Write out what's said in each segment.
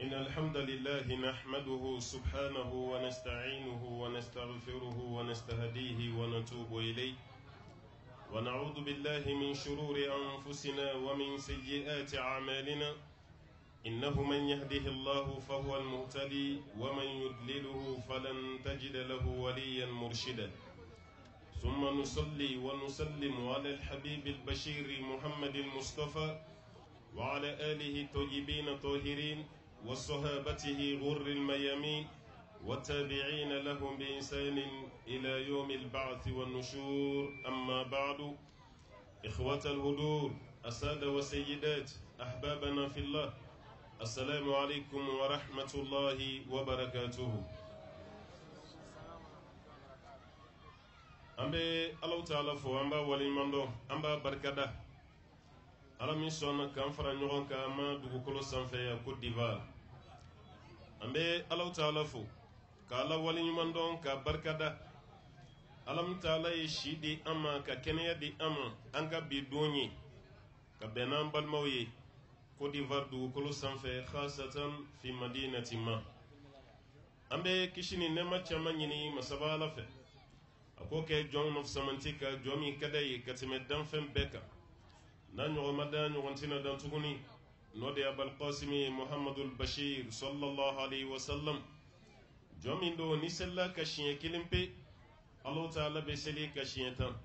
إن الحمد لله نحمده سبحانه ونستعينه ونستغفره ونستهديه ونتوب إليه ونعوذ بالله من شرور أنفسنا ومن سيئات أعمالنا إنه من يهده الله فهو المهتدي ومن يضلله فلن تجد له وليا مرشدا ثم نصلي ونسلم على الحبيب البشير محمد المصطفى وعلى آله الطيبين الطاهرين وصحابته غر الميامين والتابعين لهم بإحسان إلى يوم البعث والنشور. أما بعد، إخوة الهدور، السادة والسيدات، أحبابنا في الله، السلام عليكم ورحمة الله وبركاته. أمبي الله تعالى فو أمبا وليماندو أمبا بركادا Alam sɔnna k'an fara ɲɔgɔn kan an ma dugukolo sanfɛ yan Côte d'Ivoire. An bɛ Alahu Taala fo ka Ala waleɲuman dɔn ka barikada. Alahu Taala ye si di an ma ka kɛnɛya di an ma an ka bi don ye ka bɛn n'an balimaw ye Côte d'Ivoire dugukolo sanfɛ khasatan fi madinati ma. An bɛ kisi ni nɛɛma caman ɲini Masaba Ala fɛ a k'o kɛ jɔn nɔfɛsamanti ka jɔn min ka d'a ye ka tɛmɛ danfɛn bɛɛ kan. Na ɲɔgɔnmada ɲɔgɔntina dan tuguni n'o de ye Abal Qasimi Muhammadul Bashir sallallahu alayhi wa sallam, jɔn min don ni selila ka siɲɛ kelen pe Alahu Taala bɛ seli ka siɲɛ 10.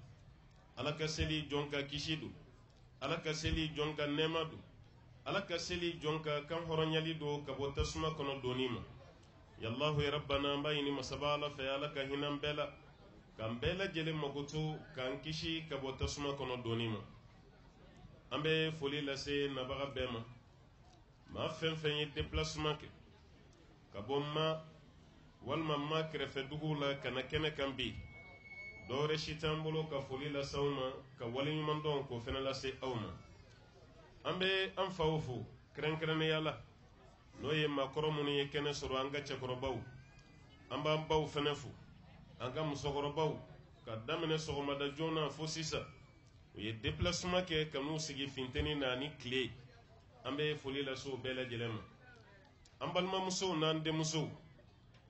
Ala ka seli jɔn ka kisi don, Ala ka seli jɔn ka nɛɛma don, Ala ka seli jɔn ka kan hɔrɔnyali don ka bɔ tasuma kɔnɔ donni ma. Yallahu ya Rabbana, an b'a ɲini Masaba Ala fɛ Ala ka hinɛ an bɛɛ la k'an bɛɛ lajɛlen mago to k'an kisi ka bɔ tasuma kɔnɔ donni ma. An bɛ foli lase nabaga bɛɛ ma. Maa fɛn fɛn ye déplacement kɛ ka bɔ ma walima ma kɛrɛfɛ duguw la ka na kɛnɛ kan bi, dɔ wɛrɛ si t'an bolo ka foli lase aw ma ka waleɲuman dɔn k'o fɛnɛ lase aw ma. An bɛ an faw fo kɛrɛnkɛrɛnnenya la n'o ye maakɔrɔ minnu ye kɛnɛ sɔrɔ, an ka cɛkɔrɔbaw, an b'an baw fɛnɛ fo, an ka musokɔrɔbaw, ka daminɛ sɔgɔmada joona fo sisan u ye déplacement kɛ ka n'u sigi finteni na ni tile. An bɛ foli lase o bɛɛ lajɛlen ma. An balimamusow n'an denmusow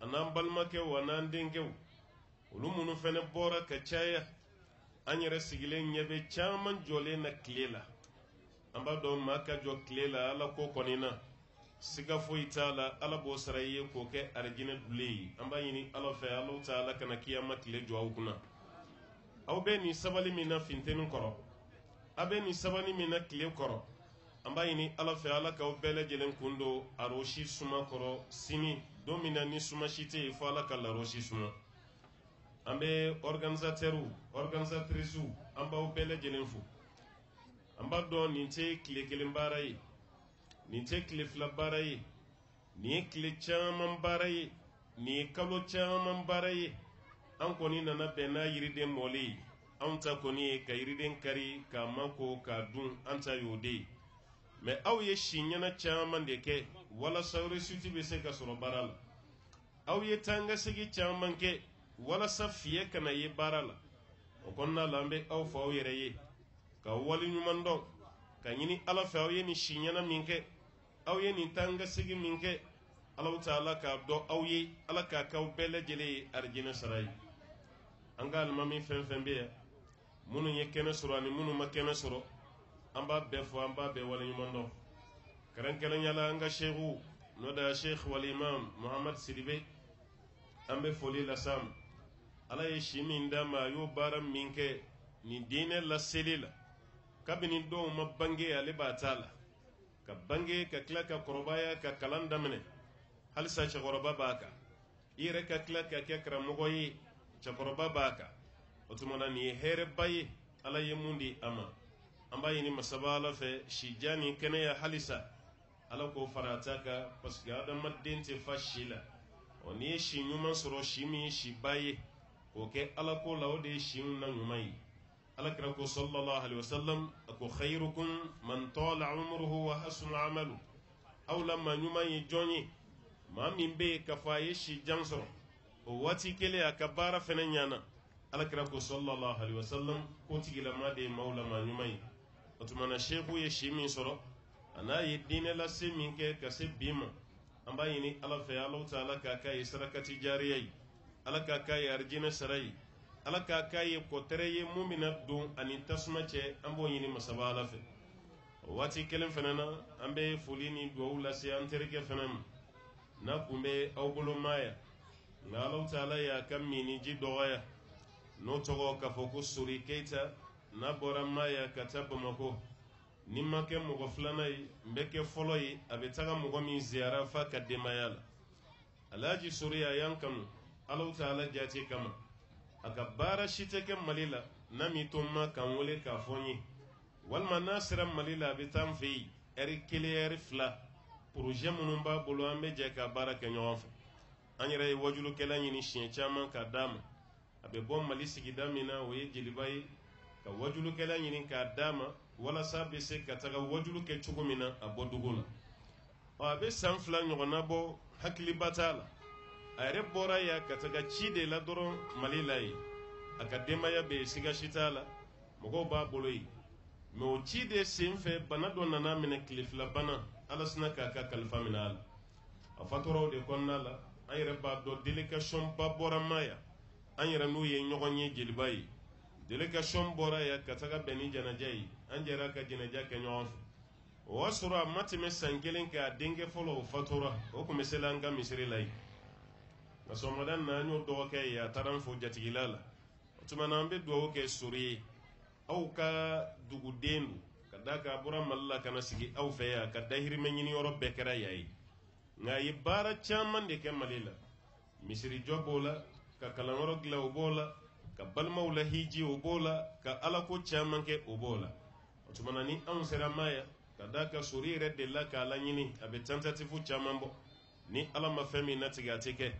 a n'an balimakɛw a n'an denkɛw, olu minnu fɛnɛ bɔra ka caya, an yɛrɛ sigilen ɲɛ bɛ caman jɔlen na tile la. An b'a dɔn maa ka jɔ tile la Ala ko kɔni na siga foyi t'a la, Ala b'o sara i ye k'o kɛ arijinɛ dule ye. An b'a ɲini Ala fɛ Alahu Taala kana kiyama tile jɔ aw kunna. Aw bɛ nin sabali min na finteni kɔrɔ, aw bɛ nin sabali min na tile kɔrɔ, an b'a ɲini Ala fɛ Ala k'aw bɛɛ lajɛlen kun don arosi suma kɔrɔ sini don min na ni suma si tɛ yen fo Ala ka larosi suma. An bɛ organisatɛriw, organisatrices, an b'aw bɛɛ lajɛlen fo. An b'a dɔn nin tɛ tile kelen baara ye, nin tɛ tile fila baara ye, nin ye tile caman baara ye, nin ye kalo caman baara ye. An kɔni nana bɛn n'a yiriden mɔlen ye. Anw ta kɔni ye ka yiriden kari k'a mako k'a dun, an ta y'o de ye. Mais aw ye si ɲɛna caman de kɛ walasa réussite bɛ se ka sɔrɔ baara la. Aw ye taa ka segin caman kɛ walasa fiɲɛ kana ye baara la. O kɔnɔna la an bɛ aw fɔ aw yɛrɛ ye ka waleɲuman dɔn, ka ɲini Ala fɛ aw ye nin si ɲɛna min kɛ, aw ye nin taa ka segin min kɛ, Alahu Taala k'a dɔn aw ye, Ala k'a k'aw bɛɛ lajɛlen ye arijinɛ sara ye. An ka alimami fɛn fɛn bɛ yan minnu ye kɛnɛ sɔrɔ ani minnu ma kɛnɛ sɔrɔ, an b'a bɛɛ fɔ, an b'a bɛɛ waleɲuman dɔn. Kɛrɛnkɛrɛnnenya la an ka seku n'o de ye Sheikh wal Imam Muhammad Sidibe, an bɛ foli lase a ma. Ala ye si min d'a ma, a y'o baara min kɛ nin diinɛ laseli la kabini dɔw ma bange ale b'a t'a la, ka bange ka tila ka kɔrɔbaya ka kalan daminɛ, halisa cɛkɔrɔba b'a kan, i yɛrɛ ka tila ka kɛ karamɔgɔ ye, cɛkɔrɔba b'a kan. O tuma na nin ye hɛrɛba ye, Ala ye mun di a ma. An b'a ɲini Masaba Ala fɛ si jan ni kɛnɛya halisa Ala k'o fara a ta kan, parce que adamaden tɛ fa si la. N'i ye si ɲuman sɔrɔ, si min ye si ba ye, k'o kɛ Ala ko la, o de ye si na ɲuman ye. Alakira ko sallallahu alaihi wasallam a ko khayrukum man tala umruhu wa hasuna amalu. Aw la maa ɲuman ye jɔn ye? Maa min bɛ yen k'a fɔ a ye si jan sɔrɔ, o waati kelen a ka baara fɛnɛ ɲana. Alakira ko sallallahu alaihi wasallam ko tigilama de ye maaw la maa ɲuman ye. O tuma na seku ye si min sɔrɔ, a n'a ye diinɛ lase min kɛ ka se bi ma, an b'a ɲini ala fɛ Alahu Taala k'a k'a ye sarakati jariya ye, ala k'a k'a ye arijinɛ sara ye, ala k'a k'a ye kɔtɛrɛ ye mun bɛna don ani tasuma cɛ, an b'o ɲini masaba ala fɛ. O waati kelen fana na an bɛ foli ni dugawu lase an terikɛ fana ma n'a kun bɛ aw bolo maaya nka Alahu Taala y'a ka miniji dɔgɔya n'o tɔgɔ k'a fɔ ko Sori Keyita, n'a bɔra maaya ka taa Bamako, ni ma kɛ mɔgɔ filanan ye n bɛ kɛ fɔlɔ ye, a bɛ taga mɔgɔ min ziyara fa ka denbaya la. Alhaji Sori a y'an kanu Alahu Taala jate kama, a ka baara si tɛ kɛ Mali la n'a m'i to n ma k'an wele k'a fɔ n ye, walima n'a sera Mali la a bɛ taa n fɛ yen ɛri kelen ɛri fila projet minnu b'a bolo an bɛ jɛ ka baara kɛ ɲɔgɔn fɛ. An yɛrɛ ye wajulukɛla ɲini siɲɛ caman k'a d'a ma, a bɛ bɔ Mali sigida min na o ye Jeliba ye, ka wajulukɛla ɲini k'a d'a ma walasa a bɛ se ka taga wajulu kɛ cogo min na a bɔ dugu la. A bɛ san 2 ɲɔgɔnna bɔ, hakiliba t'a la, a yɛrɛ bɔra yan ka taga ci de la dɔrɔn Mali la yen, a ka denbaya bɛ yen siga si t'a la, mɔgɔw b'a bolo yen, mɛ o ci de sen fɛ bana dɔ nana minɛ, tile 2 bana, ala sina k'a ka kalifa minɛ a la. A fatura o de kɔnɔna la an yɛrɛ b'a dɔn délégation ba bɔra Maya, an yɛrɛ n'u ye ɲɔgɔn ye Jeliba ye, délégation bɔra yan ka taga bɛn ni jɛnɛja ye, an jɛra ka jɛnɛja kɛ ɲɔgɔn fɛ. O y'a sɔrɔ a ma tɛmɛ san 1 kɛ a denkɛ fɔlɔ o fatura, o tun bɛ se la an ka misiri la yen, nka sɔgɔmada na an y'o dɔgɔkɛ ye a taara an fo jatigila la. O tuma na an bɛ dugawu kɛ Sori ye, aw ka duguden don, ka d'a kan a bɔra Mali la ka na sigi aw fɛ yan, ka dahirimɛ ɲini yɔrɔ bɛɛ kɛra yan ye, nka a ye baara caman de kɛ Mali la, misirijɔ b'o la, ka kalanyɔrɔ dilan o b'o la, ka balimaw la hiji o b'o la, ka alako caman kɛ o b'o la. O tuma na ni anw sera Maya, ka d'a kan Sori yɛrɛ delila k'a laɲini, a bɛ tentative caman bɔ, ni ala ma fɛn min natigɛ a tɛ kɛ,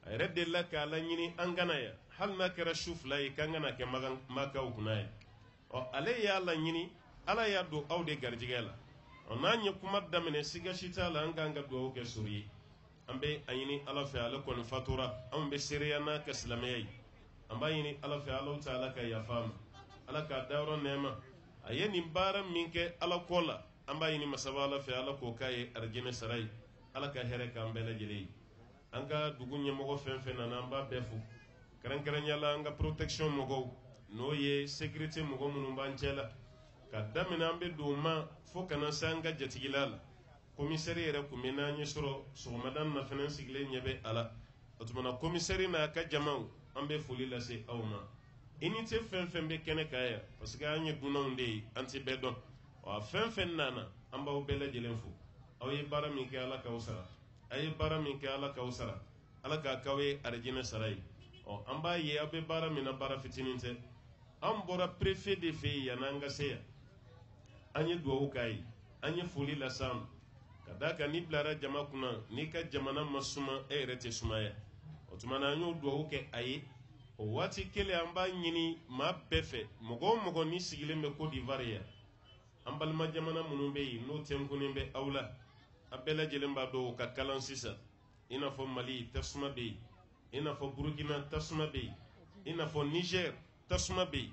a yɛrɛ delila k'a laɲini an kana yan, hali n'a kɛra su 2 ye k'an kana kɛ makaw kunna yan. Ale y'a laɲini, ala y'a don aw de garijɛgɛ la. N'an ye kuma daminɛ siga si t'a la an k'an ka dugawu kɛ Sori ye, an bɛ a ɲini ala fɛ ale kɔni fatura, anw bɛ seereya n'a ka silamɛya ye, an b'a ɲini ala fɛ Alahu Taala ka yafa ma, ala k'a dayɔrɔ nɛɛma, a ye nin baara min kɛ ala kɔ la, an b'a ɲini masaba ala fɛ ala k'o k'a ye arijinɛ sara ye, ala ka hɛrɛ k'an bɛɛ lajɛlen ye. An ka dugu ɲɛmɔgɔ fɛn fɛn nana an b'a bɛɛ fo, kɛrɛnkɛrɛnya la an ka protection mɔgɔw n'o ye sécurité mɔgɔ minnu b'an cɛ la, ka daminɛ an bɛ don ma fo kana se an ka jatigila la. Commissaire yɛrɛ kun bɛ n'an ye sɔrɔ sɔgɔmada na fana sigilen ɲɛ bɛ a la, o tuma na commissaire n'a ka jamaw an bɛ foli lase aw ma. Unité fɛn fɛn bɛ kɛnɛ kan yan parce que an ye dunanw de ye, an tɛ bɛɛ dɔn, wa fɛn fɛn nana an b'aw bɛɛ lajɛlen fo, aw ye baara min kɛ ala k'aw sara, a ye baara min kɛ ala k'aw sara, ala k'a k'aw ye arijinɛ sara ye. An b'a ye aw bɛ baara min na baara fitinin tɛ, an bɔra préfet de fɛ yen yan'an ka se yan, an ye dugawu k'a ye, an ye foli las'a ma, ka d'a kan n'i bilara jama kunna n'i ka jamana ma suma e yɛrɛ tɛ sumaya. O tuma na an y'o dugawu kɛ a ye, o waati kelen an b'a ɲini maa bɛɛ fɛ, mɔgɔ o mɔgɔ ni sigilen bɛ Côte d'Ivoire yan, an balima jamana minnu bɛ yen n'o tɛnkunnen bɛ aw la, a bɛɛ lajɛlen b'a dɔn o ka kalan sisan, i n'a fɔ Mali tasuma bɛ yen, i n'a fɔ Burukina tasuma bɛ yen, i n'a fɔ Niger tasuma bɛ yen.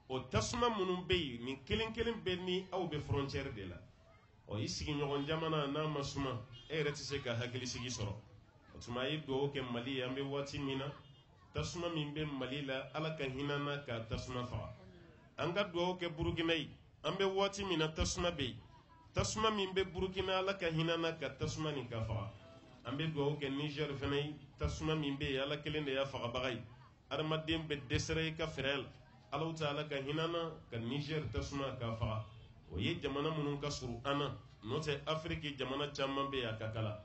O tasuma minnu bɛ yen nin kelen kelen bɛ ni aw bɛ frontière de la. I sigiɲɔgɔn jamana n'a ma suma e yɛrɛ tɛ se ka hakilisigi sɔrɔ. O tuma a ye dugawu kɛ Mali ye, an bɛ waati min na tasuma min bɛ Mali la ala ka hinɛ na ka tasuma faga. An ka dugawu kɛ Burukina ye, an bɛ waati min na tasuma bɛ yen, tasuma min bɛ Burukina ala ka hinɛ na ka tasuma nin ka faga. An bɛ dugawu kɛ Niger fana ye, tasuma min bɛ yen ala kelen de y'a fagabaga ye, adamaden bɛ dɛsɛra i ka fɛrɛ la, Alahu Taala ka hinɛ na ka Niger tasuma ka faga. O ye jamana minnu ka surun an na, n'o tɛ Afiriki jamana caman bɛ yen a ka kala,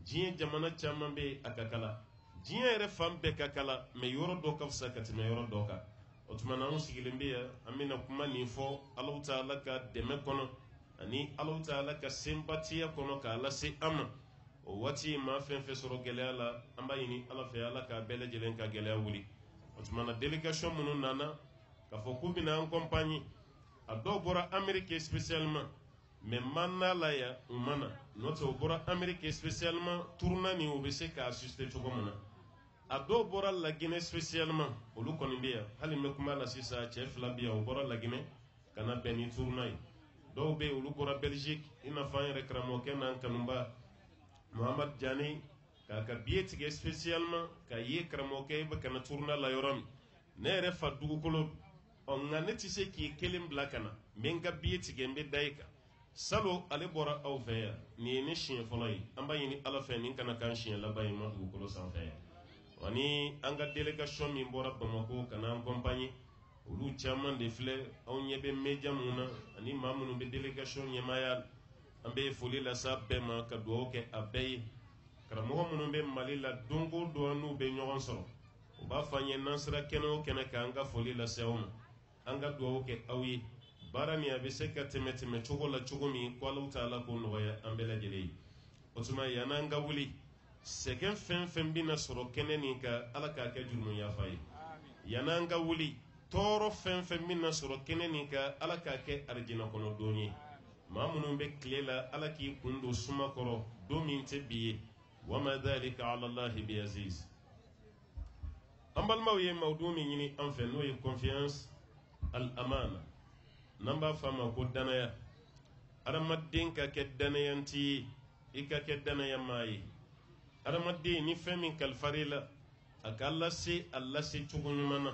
diɲɛ jamana caman bɛ yen a ka kala, diɲɛ yɛrɛ fan bɛɛ ka kala, mɛ yɔrɔ dɔ ka fisa ka tɛmɛ yɔrɔ dɔ kan. O tuma na anw sigilen bɛ yan an bɛna kuma nin fɔ Alahu Taala ka dɛmɛ kɔnɔ ani Alahu Taala ka senbatiya kɔnɔ k'a lase an ma. O waati maa fɛn fɛn sɔrɔ gɛlɛya la an b'a ɲini ala fɛ ala k'a bɛɛ lajɛlen ka gɛlɛya wuli. O tuma na délégation minnu nana k'a fɔ k'u bɛna an compagnie, a dɔw bɔra Amérique spécialement, mais manna la ya u mana, n'o tɛ o bɔra Amérique spécialement tourna ni o bɛ se k'a assister cogo min na. A dɔw bɔra Laginɛ spécialement, olu kɔni bɛ yan, hali n bɛ kuma la sisan cɛ 2 bɛ yan o bɔra Laginɛ ka na bɛn ni tourna ye. Dɔw bɛ yen olu bɔra Belgique, i n'a fɔ an yɛrɛ karamɔgɔkɛ n'an kanuba Muhammad Jani ka biye tige spécialement ka ye karamɔgɔkɛ bɛ kana turuna la yɔrɔ min ne yɛrɛ fa dugukolo nka ne tɛ se k'i kelen bila ka na n bɛ n ka biye tigɛ n bɛ da i kan salon ale bɔra aw fɛ yan nin ye ne siɲɛ fɔlɔ ye an b'a ɲini ala fɛ nin kana kan siɲɛ laban ye ma dugukolo sanfɛ yan ani an ka délégation min bɔra Bamako ka n'an accompagner olu caman de filɛ anw ɲɛ bɛ média mun na ani maa minnu bɛ délégation ɲɛmaaya an bɛ foli lase bɛɛ ma ka dugawu kɛ a bɛɛ ye karamɔgɔ minnu bɛ Mali la don o don n'u bɛ ɲɔgɔn sɔrɔ u b'a fɔ an ye n'an sera kɛnɛ o kɛnɛ kan an ka foli lase aw ma an ka dugawu kɛ aw ye baara nin a bɛ se ka tɛmɛ cogo la cogo min ko Alahu Taala k'o nɔgɔya an bɛɛ lajɛlen ye o tuma yan'an ka wuli sɛgɛn fɛn fɛn bɛna sɔrɔ kɛnɛ nin kan ala k'a kɛ jurumu yafa ye yan'an ka wuli tɔɔrɔ fɛn fɛn bɛna sɔrɔ kɛnɛ nin kan ala k'a kɛ arijinɛ kɔnɔ don ye maa minnu bɛ tile la ala k'i kun don suma kɔrɔ don min tɛ bi ye wa ma dhalika ala Allahi bi aziz an balimaw ye mawdu min ɲini an fɛ n'o ye confiance al amana n'an b'a fɔ a ma ko danaya adamaden ka kɛ danayanti ye i ka kɛ danayamaa ye adamaden ni fɛn min kalifara la a ka lase a lase cogo ɲuman na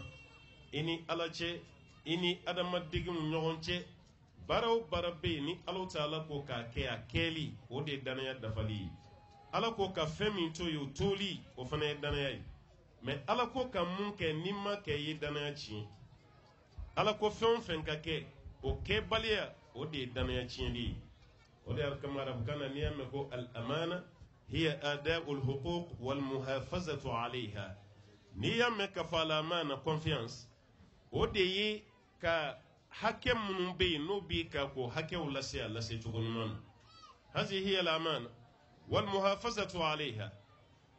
i ni ala cɛ i ni adamadenw ɲɔgɔn cɛ baara o baara bɛ yen ni Alahu Taala ko k'a kɛ a kɛli o de ye danaya dafali ye ala ko ka fɛn min to ye o toli o fana ye danaya ye mais ala ko ka mun kɛ ni ma kɛ i ye danaya tiɲɛ ala ko fɛn o fɛn ka kɛ o kɛbaliya o de ye danaya tiɲɛli ye o de y'a kama arabukan na n'i y'a mɛn ko al amana hiya ada'ul huquq wal muhafazatu alayha n'i y'a mɛn ka fɔ al amana confiance o de ye ka hakɛ minnu bɛ yen n'o b'i ka ko hakɛw lase a lase cogo ɲuman na hazi hiya al amana wal muhafazatu alayha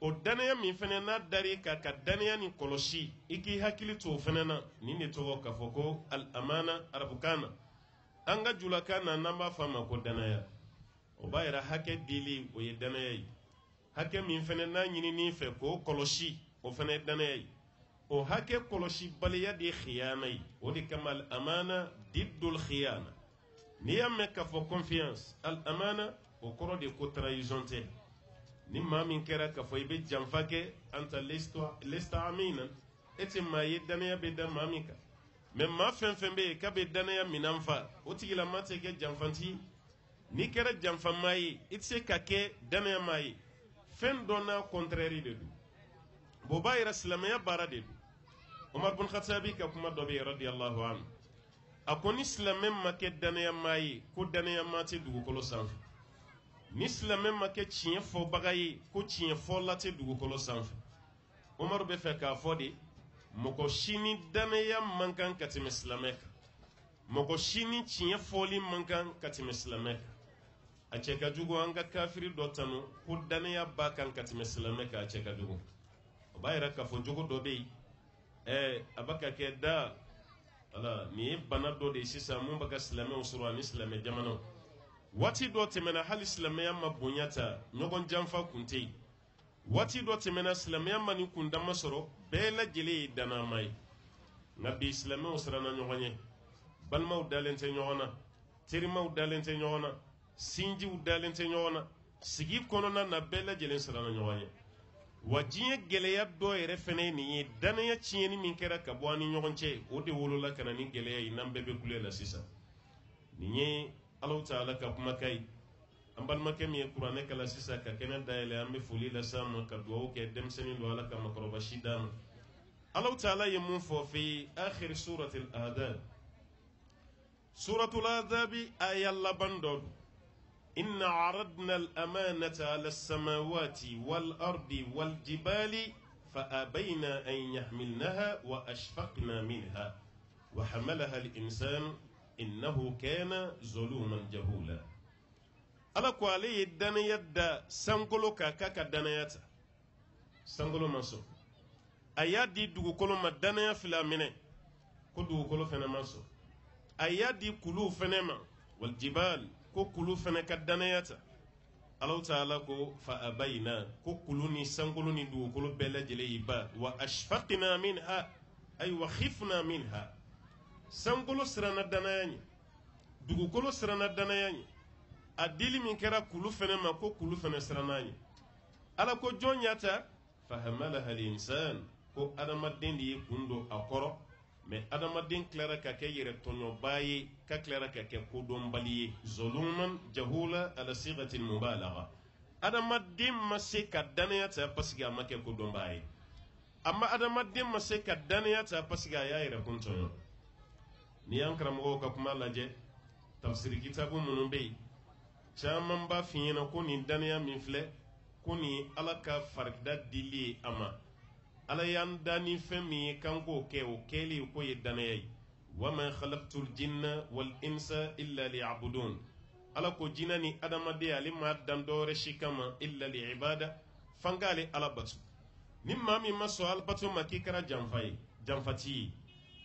o danaya min fana n'a dar'i kan ka danaya nin kɔlɔsi i k'i hakili to o fana na nin de tɔgɔ k'a fɔ ko al amana arabukan na an ka julakan na n'an b'a fɔ a ma ko danaya o b'a yira hakɛ dili o ye danaya ye hakɛ min fana n'a ɲinini fɛ k'o kɔlɔsi o fana ye danaya ye o hakɛ kɔlɔsi baliya de ye khiyana ye o de kama al amana diddul khiyana n'i y'a mɛn k'a fɔ confiance al amana o kɔrɔ de ko trahison tɛ ni maa min kɛra k'a fɔ i bɛ janfa kɛ anta lesta amina e tɛ maa ye danaya bɛ da maa min kan mais maa fɛn fɛn bɛ yen k'a bɛ danaya minan fa o tigilama tɛ kɛ janfanti n'i kɛra janfamaa ye i tɛ se ka kɛ danayamaa ye fɛn dɔ n'a contraire de don o b'a yira silamɛya baara de don Umar bin Khattabi ka kuma dɔ bɛ yen radiyallahu anhu a ko ni silamɛ ma kɛ danayamaa ye ko danayamaa tɛ dugukolo sanfɛ ni silamɛ ma kɛ tiɲɛ fɔbaga ye ko tiɲɛ fɔla tɛ dugukolo sanfɛ Umar bɛ fɛ k'a fɔ de mɔgɔ si ni danaya man kan ka tɛmɛ silamɛ kan mɔgɔ si ni tiɲɛ fɔli man kan ka tɛmɛ silamɛ kan a cɛ ka jugu an ka kafiri dɔ tanu ko danaya ba kan ka tɛmɛ silamɛ kan a cɛ ka jugu o b'a yira k'a fɔ jogo dɔ bɛ yen a bɛ ka kɛ da ala nin ye bana dɔ de ye sisan mun bɛ ka silamɛw sɔrɔ ani silamɛ jamanaw waati dɔ tɛmɛna hali silamɛya ma bonya ta ɲɔgɔn janfa kun tɛ yen waati dɔ tɛmɛna silamɛya ma ni kundama sɔrɔ bɛɛ lajɛlen ye danama ye nka bi silamɛw siranna ɲɔgɔn ye balimaw dalen tɛ ɲɔgɔn na terimaw dalen tɛ ɲɔgɔn na sinjiw dalen tɛ ɲɔgɔn na sigi kɔnɔna na bɛɛ lajɛlen siranna ɲɔgɔn ye wa diɲɛ gɛlɛya dɔ yɛrɛ fana ye nin ye danaya tiɲɛni min kɛra ka bɔ an ni ɲɔgɔn cɛ o de wolola ka na ni gɛlɛya ye n'an bɛɛ bɛ kule la sisan nin ye Alahu Taala ka kumakan ye an balimakɛ min ye kuranɛ kalan sisan ka kɛnɛ dayɛlɛ an bɛ foli lase a ma ka dugawu kɛ denmisɛnnin don ala ka makɔrɔba si d'a ma Alahu Taala ye mun fɔ fi akhir suratul ahzab suratul ahzab aya laban dɔ إن عرضنا الأمانة على السماوات والأرض والجبال فأبينا أن يحملنها وأشفقنا منها وحملها الإنسان إنه كان ظلوما جهولا ala ko ale ye danaya da sankolo ka ka danaya ta sankolo ma sɔn a y'a di dugukolo ma danaya fila minɛ ko dugukolo fɛnɛ ma sɔn a y'a di kulu fɛnɛ ma wal jibal ko kulu fɛnɛ ka danaya ta Alahu Taala ko fa abayna ko kulu ni sankolo ni dugukolo bɛɛ lajɛlen y'i ba wa ashfaqna minha ay wa khifna minha sankolo siranna danaya ɲɛ dugukolo siranna danaya ɲɛ a dili min kɛra kulu fɛnɛ ma ko kulu fɛnɛ siranna ɲɛ ala ko jonyata fahamalaha al-insan ko adamaden di kundo akoro mais adamaden clara ka ke yere tonyo baye ka clara ka ke kodon baliye zuluman jahula ala sigati al-mubalagha adamaden masse ka daniyata pasiga make kodon baye amma adamaden masse ka daniyata pasiga ya yere kuntonyo ni an karamogo ka kuma laje tafsir kitabu munun be caman ba fiyena ko ni daniya min filɛ ko ni ala ka farida dili ama ala y'an da ni fɛn min ye kan k'o kɛ o kɛli ko ye daniya ye wa ma khalaqtu al-jinna wal insa illa liya'budun ala ko jinna ni adamaden ale ma dan dɔwɛrɛ si kama illa li'ibada fangale ala batu ni maa min ma sɔn albato ma k'i kɛra janfa ye janfati ye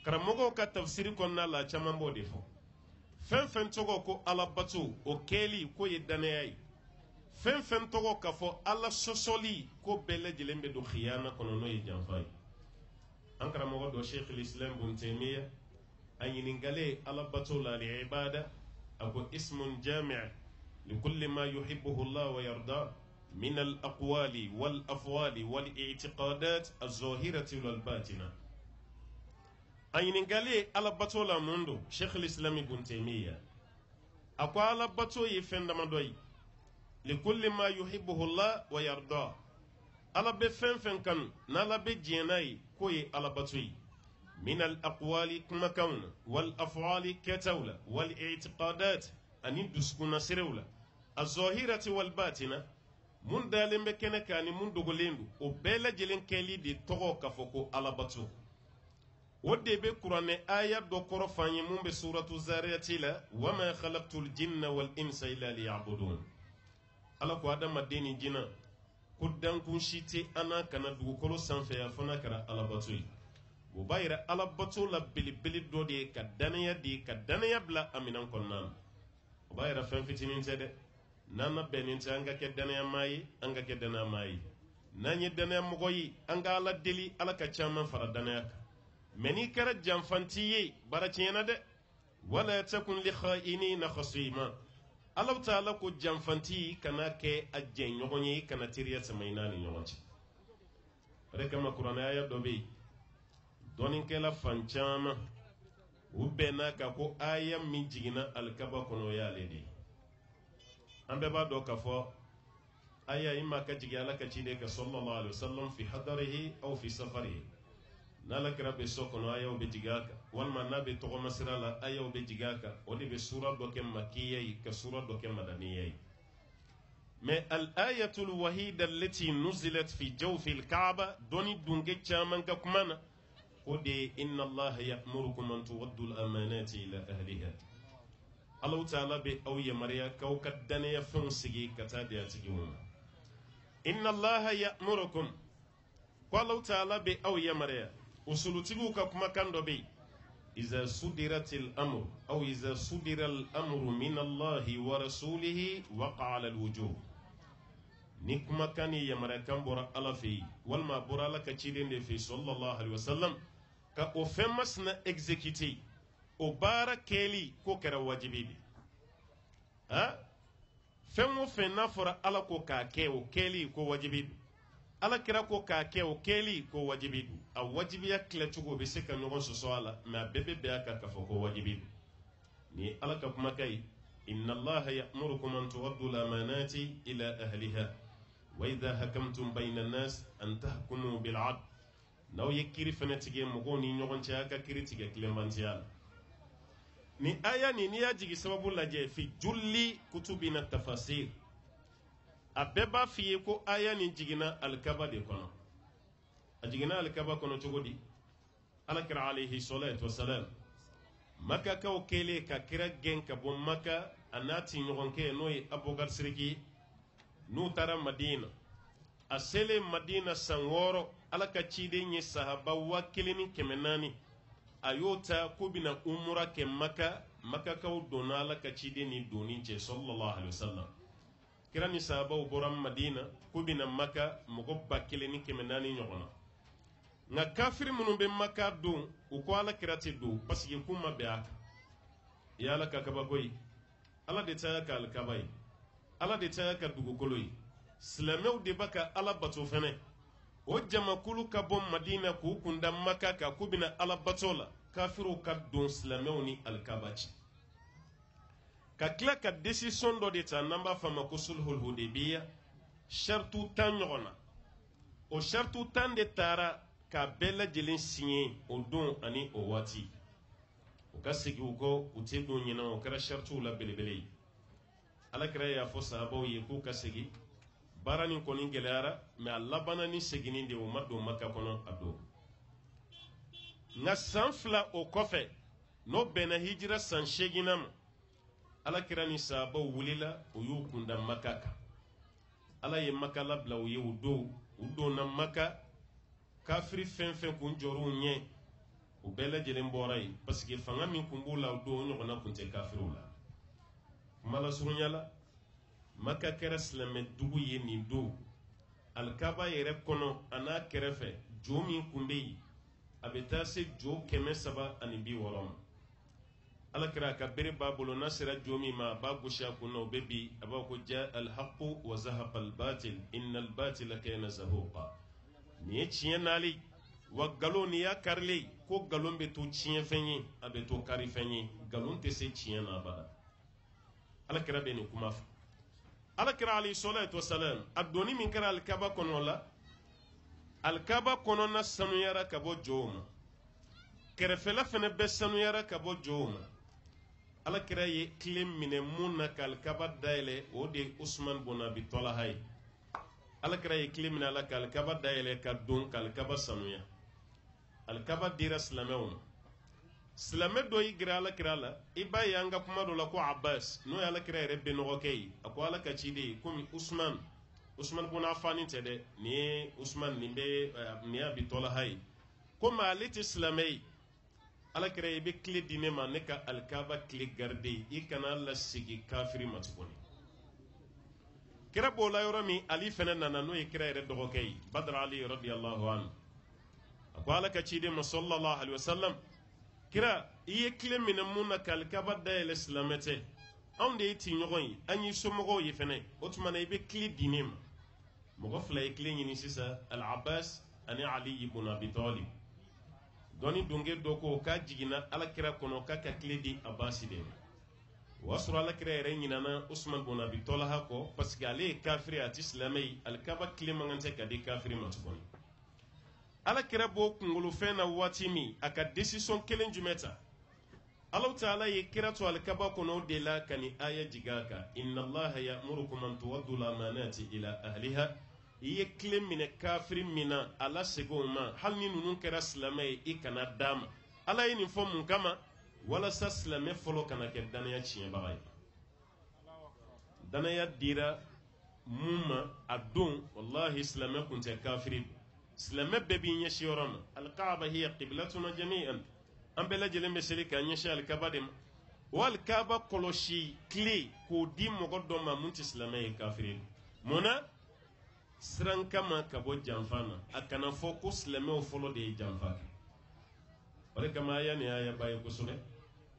karamɔgɔw ka tafsiri kɔnɔna la caman b'o de fɔ fɛn fɛn tɔgɔ ko ala bato o kɛli ko ye danaya ye fɛn fɛn tɔgɔ ka fɔ ala sɔsɔli ko bɛɛ lajɛlen bɛ don khiyana kɔnɔ n'o ye janfa ye an karamɔgɔ dɔ sheikh al-islam ibn taymiya a ɲininkale ala bato la al-ibada a ko ismun jami' likulli ma yuhibbuhu Allah wa yarda min al-aqwali wal afwali wal i'tiqadat az-zahirati wal batina a ɲininkali alabato la mun don sheikh al-islam ibn taymiya a ko alabato ye fɛn damadɔ ye likulli ma yuhibbuhu Allah wa yarda ala bɛ fɛn fɛn kanu n'ala bɛ diɲɛ n'a ye k'o ye alabato ye min al-aqwali kumakanw na wal af'ali kɛtaw la wal i'tiqadat ani dusukuna serew la az-zahirati wal batina mun dalen bɛ kɛnɛ kan ani mun dogolen don o bɛɛ lajɛlen kɛli de tɔgɔ ka fɔ ko alabato o de bɛ kuranɛ aya dɔ kɔrɔ f'an ye mun bɛ suratu zariyati la wa ma khalaqtul jinna wal insa illa liya'budun ala ko adamaden ni jinna ko dankun si tɛ an na kana dugukolo sanfɛ yan fana kɛra alabato ye o b'a yira alabato la belebele dɔ de ye ka danaya bila a minɛn kɔnɔna na o b'a yira fɛn fitinin tɛ dɛ n'an na bɛnnen tɛ an ka kɛ danayamaa ye an ka kɛ danayamaa ye n'an ye danayamɔgɔ ye an ka ala deli ala ka caman fara danaya kan mais n'i kɛra janfanti ye baara tiɲɛna dɛ wala takun li kha'inina khasima Allah ta'ala ko janfanti kana kɛ a jɛɲɔgɔn ye kana teriya sama i n'a ni ɲɔgɔn cɛ o de kama kuranɛ aya dɔ bɛ yen dɔnnikɛla fan caman u bɛnna ka ko aya min jiginna alikaba kɔnɔ o y'ale de ye an bɛɛ b'a dɔn k'a fɔ aya in ma ka jigin ala ka ciden kan sallallahu alaihi wasallam fi hadarihi aw fi safarihi n'ala kɛra bɛ so kɔnɔ ayaw bɛ jigin a kan walima n'a bɛ tɔgɔma sira la ayaw bɛ jigin a kan o de bɛ sura dɔ kɛ makiya ye ka sura dɔ kɛ madaniya ye mais al-ayatul wahida allati nuzilat fi jawfi al-kaaba dɔnni dunke caman ka kuma na o de ye inna allaha ya'murukum an tuwaddu al-amanati ila ahliha Allah ta'ala bɛ aw yamaruya k'aw ka danaya fɛnw sigi ka taa di a tigiw ma inna allaha ya'murukum ko Allah ta'ala bɛ aw yamaruya usulutigiw ka kumakan dɔ bɛ yen iza sudiratil amr aw iza sudiral amru min allahi wa rasulihi waqa'a ala alwujuh ni kumakan ni yamarakan bɔra ala fɛ yen walima bɔra ala ka ciden de fɛ sallallahu alaihi wasallam ka o fɛn masina exécuter o baara kɛli ko kɛra wajibi de fɛn o fɛn n'a fɔra ala ko k'a kɛ o kɛli ko wajibi de ala kira ko k'a kɛ o kɛli ko wajibi do a wajibiya tilacogo bɛ se ka ɲɔgɔn sɔsɔ a la mais a bɛɛ bɛ bɛn a kan k'a fɔ ko wajibi do ni ala ka kumakan ye inna allaha ya'murukum an tuwaddu al-amanati ila ahliha wa idha hakamtum bayna an-nas an tahkumu bil 'adl n'aw ye kiri fɛnɛ tigɛ mɔgɔw ni ɲɔgɔn cɛ a ka kiri tigɛ tilenbantiya la ni aya ni n'i y'a jigi sababu lajɛ fi julli kutubina tafasir a bɛɛ b'a f'i ye ko aya ni jiginna alikaba de kɔnɔ a jiginna alikaba kɔnɔ cogo di alakira alayhi salatu wasalam makakaw kɛlen ka kira gɛn ka bɔ maka a n'a tiɲɔgɔnkɛ n'o ye abubakar siriki n'u taara madina a selen madina san 6 ala ka ciden ye sahaba 1400 a y'o ta ko bɛna umura kɛ maka makakaw donna ala ka ciden ni doni cɛ sallallahu alaihi wasallam kira ni sahabaw bɔra madina ko bɛna maka mɔgɔ 1400 ɲɔgɔn na nka kafiri minnu bɛ maka don u ko ala kira tɛ don parce que k'u ma bɛn a kan i ala ka kabako ye ala de taya ka alikaba ye ala de taya ka dugukolo ye silamɛw de b'a ka ala bato fɛnɛ o jamakulu ka bɔ madina k'u kunda maka ka k'u bɛna ala bato la kafiruw ka don silamɛw ni alikaba ci ka tila ka décision dɔ de ta n'an b'a fɔ a ma ko sulhul hudaybiya shartu 10 ɲɔgɔn na o shartu 10 de taara k'a bɛɛ lajɛlen signé o don ani o waati u ka segin u kɔ u tɛ don ɲinɛ o kɛra shartuw la belebele ye alakira y'a fɔ sahabaw ye k'u ka segin baara nin kɔni gɛlɛyara mais a labanna ni seginni de o ma don maka kɔnɔ a don nka san 2 o kɔfɛ n'o bɛnna hijira san 8 ma alakira ni sahabaw wulila u y'u kunda maka kan ala ye maka labila u ye u donna maka kafiri fɛn fɛn kun jɔr'u ɲɛ u bɛɛ lajɛlen bɔra yen parce que fanga min kun b'u la o don o ɲɔgɔnna kun tɛ kafiriw la kuma lasurunya la maka kɛra silamɛ dugu ye nin don alikaba yɛrɛ kɔnɔ a n'a kɛrɛfɛ jo min kun bɛ yen a bɛ taa se jo 360 ma alakira a ka bere b'a bolo n'a sera jo min ma a b'a gosi a kun na o bɛ bi a b'a ko ja alhaqu wa zahaqa albatil inna albatila kana zahuqa nin ye tiɲɛ nali wa nkalon n'i y'a karilen ko nkalon bɛ to tiɲɛ fɛn ye a bɛ to kari fɛn ye nkalon tɛ se tiɲɛ na abada alakira bɛ nin kuma fɔ alakira alayhi salatu wasalam a doni min kɛra alikaba kɔnɔ la alikaba kɔnɔna sanuyara ka bɔ jɔw ma kɛrɛfɛla fɛnɛ bɛɛ sanuyara ka bɔ jɔw ma alakira ye tile minɛ mun na ka alikaba dayɛlɛ o de ye usman bun abi talaha ye alakira ye tile minɛ ala ka alikaba dayɛlɛ ka don ka alikaba sanuya alikaba dira silamɛw ma silamɛ dɔ y'i gira alakira la i b'a ye an ka kuma dɔ la ko abbas n'o ye alakira yɛrɛ benɔgɔkɛ ye a ko ala ka ciden ye komi usman bun afani tɛ dɛ nin ye usman nin ye abi talaha ye komi ale tɛ silamɛ ye alakira i bɛ tile di ne ma ne ka alikaba tile garde i kana lasegi kafiri ma tuguni kira b'o la yɔrɔ min ali fɛnɛ nana n'o ye kira yɛrɛ dɔgɔkɛ ye badr ali radiyallahu anhu a ko ala ka ciden ma sallallahu alaihi wasallam kira i ye tile minɛ mun na ka alikaba dayɛlɛ silamɛ tɛ anw de ye ti ɲɔgɔn ye an y'i somɔgɔw ye fɛnɛ o tuma na i bɛ tile di ne ma mɔgɔ 2 ye tile ɲini sisan al-abbas ani ali ibn abi talib dɔnni donge dɔ ko k'a jiginna alakira kɔnɔ k'a ka tile di abasi de ma o y'a sɔrɔ alakira yɛrɛ ɲinana usman bun abi talaha kɔ parce que ale ye kafiri a tɛ silamɛ ye alikaba tile man kan tɛ ka di kafiri ma tuguni alakira b'o kunkolofɛn na waati min a ka décision kelen jumɛn ta Allahu Ta'ala ye kira to alikaba kɔnɔ o de la ka ni aya jigin a kan inna allaha ya'murukum an tuwaddu al-amanati ila ahliha i ye tile minɛ kafiri min na ala segin o ma hali ni ninnu kɛra silamɛ ye i kana d'a ma ala ye nin fɔ mun kama walasa silamɛ fɔlɔ kana kɛ danaya tiɲɛbaga ye danaya dira mun ma a don wallahi silamɛ kun tɛ kafiri silamɛ bɛɛ b'i ɲɛsin yɔrɔ ma alkaaba hiya qiblatuna jami'an an bɛɛ lajɛlen bɛ seli k'an ɲɛsin alikaba de ma o alikaba kɔlɔsi tile k'o di mɔgɔ dɔ ma mun tɛ silamɛ ye kafiri mun na siran kama ka bɔ janfa na a kana fɔ ko silamɛw fɔlɔ de ye janfa kɛ o de kama aya ni aya ba ye kosɛbɛ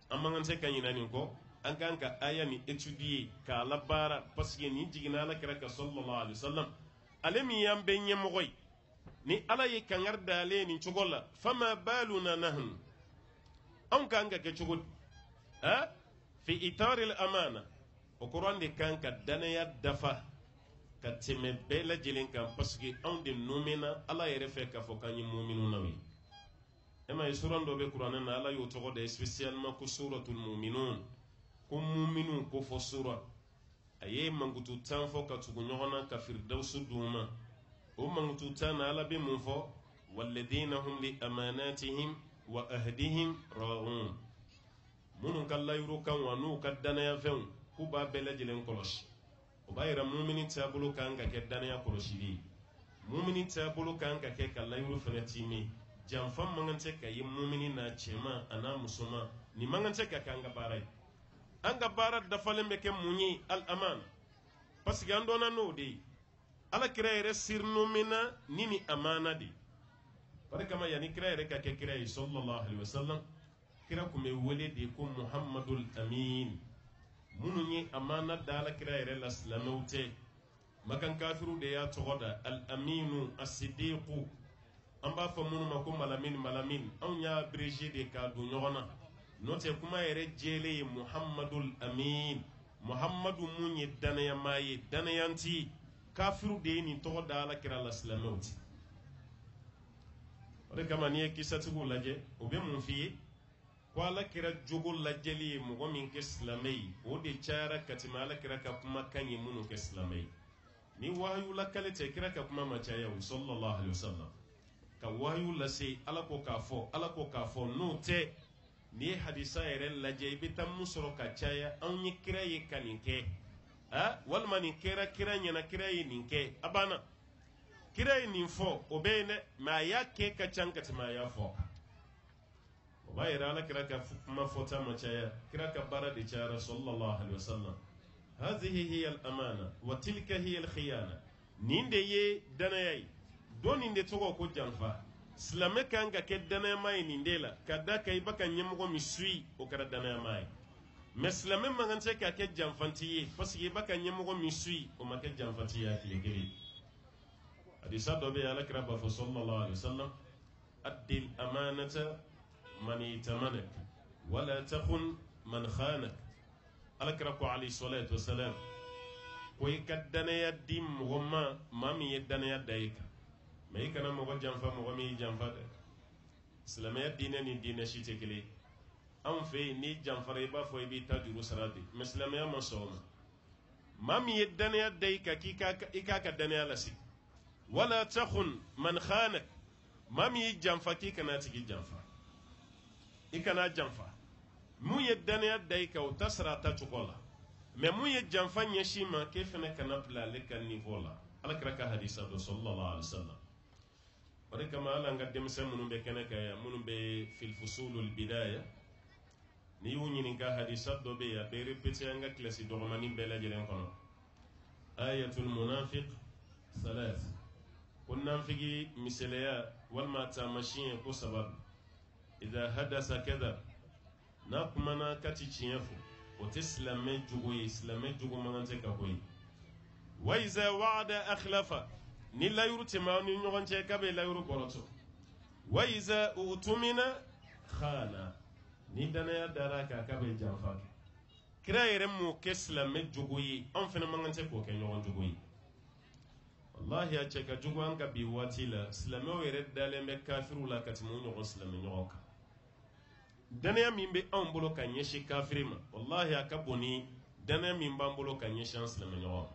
an man kan tɛ ka ɲinɛ nin kɔ an kan ka aya ni étudier k'a labaara parce que nin jiginna alakira ka sallallahu alaihi wasallam ale min y'an bɛɛ ɲɛmɔgɔ ye ni ala ye kangari da ale nin cogo la fama baluna nahnu anw kan ka kɛ cogo di fi itaril amana o kɔrɔ de kan ka danaya dafa ka tɛmɛ bɛɛ lajɛlen kan parce que anw de nomina ala yɛrɛ fɛ k'a fɔ k'an ye muminu na ye e ma ye suran dɔ bɛ kuranɛ na ala y'o tɔgɔ da ye spécialement ko suratul muminun ko muminu ko fɔ sura a ye mankutu 10 fɔ ka tugu ɲɔgɔn na ka firdausu d'u ma o mankutu 10 na ala bɛ mun fɔ walladina hum li amanatihim wa ahdihim ra'un minnu ka layiru kan wa n'u ka danaya fɛnw k'u b'a bɛɛ lajɛlen kɔlɔsi o b'a yira mumini taabolo kan ka kɛ danaya kɔlɔsili ye mumini taabolo kan ka kɛ ka layiru fɛnɛ tiimɛ janfa man kan tɛ ka ye mumini n'a cɛman a n'a musoman nin man kan tɛ ka kɛ an ka baara ye an ka baara dafalen bɛ kɛ mun ye al-aman parce que an dɔnna n'o de ye ala kira yɛrɛ sirinomina ni ni amana de o de kama yanni kira yɛrɛ ka kɛ kira ye sallallahu alaihi wasallam kira kun bɛ wele de ko muhammadul amin minnu ye amana da ala kira yɛrɛ la silamɛw tɛ makan kafiru de ya togoda al-aminu as-siddiqu amba fa munu mako malamin an ya brigé de ka du nyogona note kuma yere jele muhammadul amin muhammadu munye danaya maye danayanti kafiru de ni togoda ala kira al-islamauti ore kama ni kisatugo laje obe mun fiye ko ala kira jogo lajeli mugo min ke islamai o de cara katima ala kira ka kuma kanyi munu ke islamai ni wahyu la kalete kira ka kuma machaya sallallahu alaihi wasallam ka wahyu la se ala ko ka fo no te ni hadisa yere laje bitam musoro ka chaya an yi kira yi kaninke wal mani kira nyana kira yi ninke abana kira yi ninfo obene ma ya ke ka chanka tima ya fo ba yira ala kira ka kuma fota machaya kira ka bara de chara sallallahu alaihi wasallam هذه هي الأمانة وتلك هي الخيانة نيند يه دناي دون نيند توكو كو جانفا سلامه كانغا كدنا ماي نيندلا كدا كاي بكا نيمغو مسوي او كدا دنا ماي مسلامه مانغانتي كا كي جانفانتي باسكي بكا نيمغو مسوي او ما كي جانفانتي يا كليغري حديث دوبي على كرب صلى الله عليه وسلم ادي الأمانة من يتمنك ولا تخن من خانك alakrako alayhi salatu wassalam koy kaddana ya dim gomma mami yeddana ya dayka may kana mo jamfa mo mi jamfa de islamiyya dina ni dina shite kele am fe ni jamfare ba fo bi tajuru saradi islamiyya masoma mami yeddana ya dayka kika kaddana ya lasi wala takhun man khanak mami jamfa kika na tigi jamfa ikana jamfa mu yeddana ya dayka o tasra ta tukola me mu ye jamfa nyeshima ke fene kana blale kan niveau la alakraka hadisa do sallallahu alaihi wasallam bare kama ala ngadem se munu be kana kaya munu be fil fusulul bidaya ni wuni ni ka hadisa do be ya be repete nga klasi do mani be la jelen kono ayatul munafiq thalath kunna figi misaleya wal ma tamashin ko sabab idha hadasa kadha na kuma na kati cinyafo o te silame jugo mangante ka koyi wa iza wa'ada akhlafa ni layuru tema ni nyogonche ka be layuru boroto wa iza utumina khana ni dana ya daraka ka be janfa kira yere mu ke silame jugo yi an fena mangante ko ke nyogon jugo yi wallahi ya cheka jugo an ka bi watila silame o yere dale me kafiru la katimu nyogon silame nyogoka danaya min be an bolo ka ɲɛsi kafiri ma wallahi a ka bon ni danaya min b'an bolo ka ɲɛsi an silamɛɲɔgɔn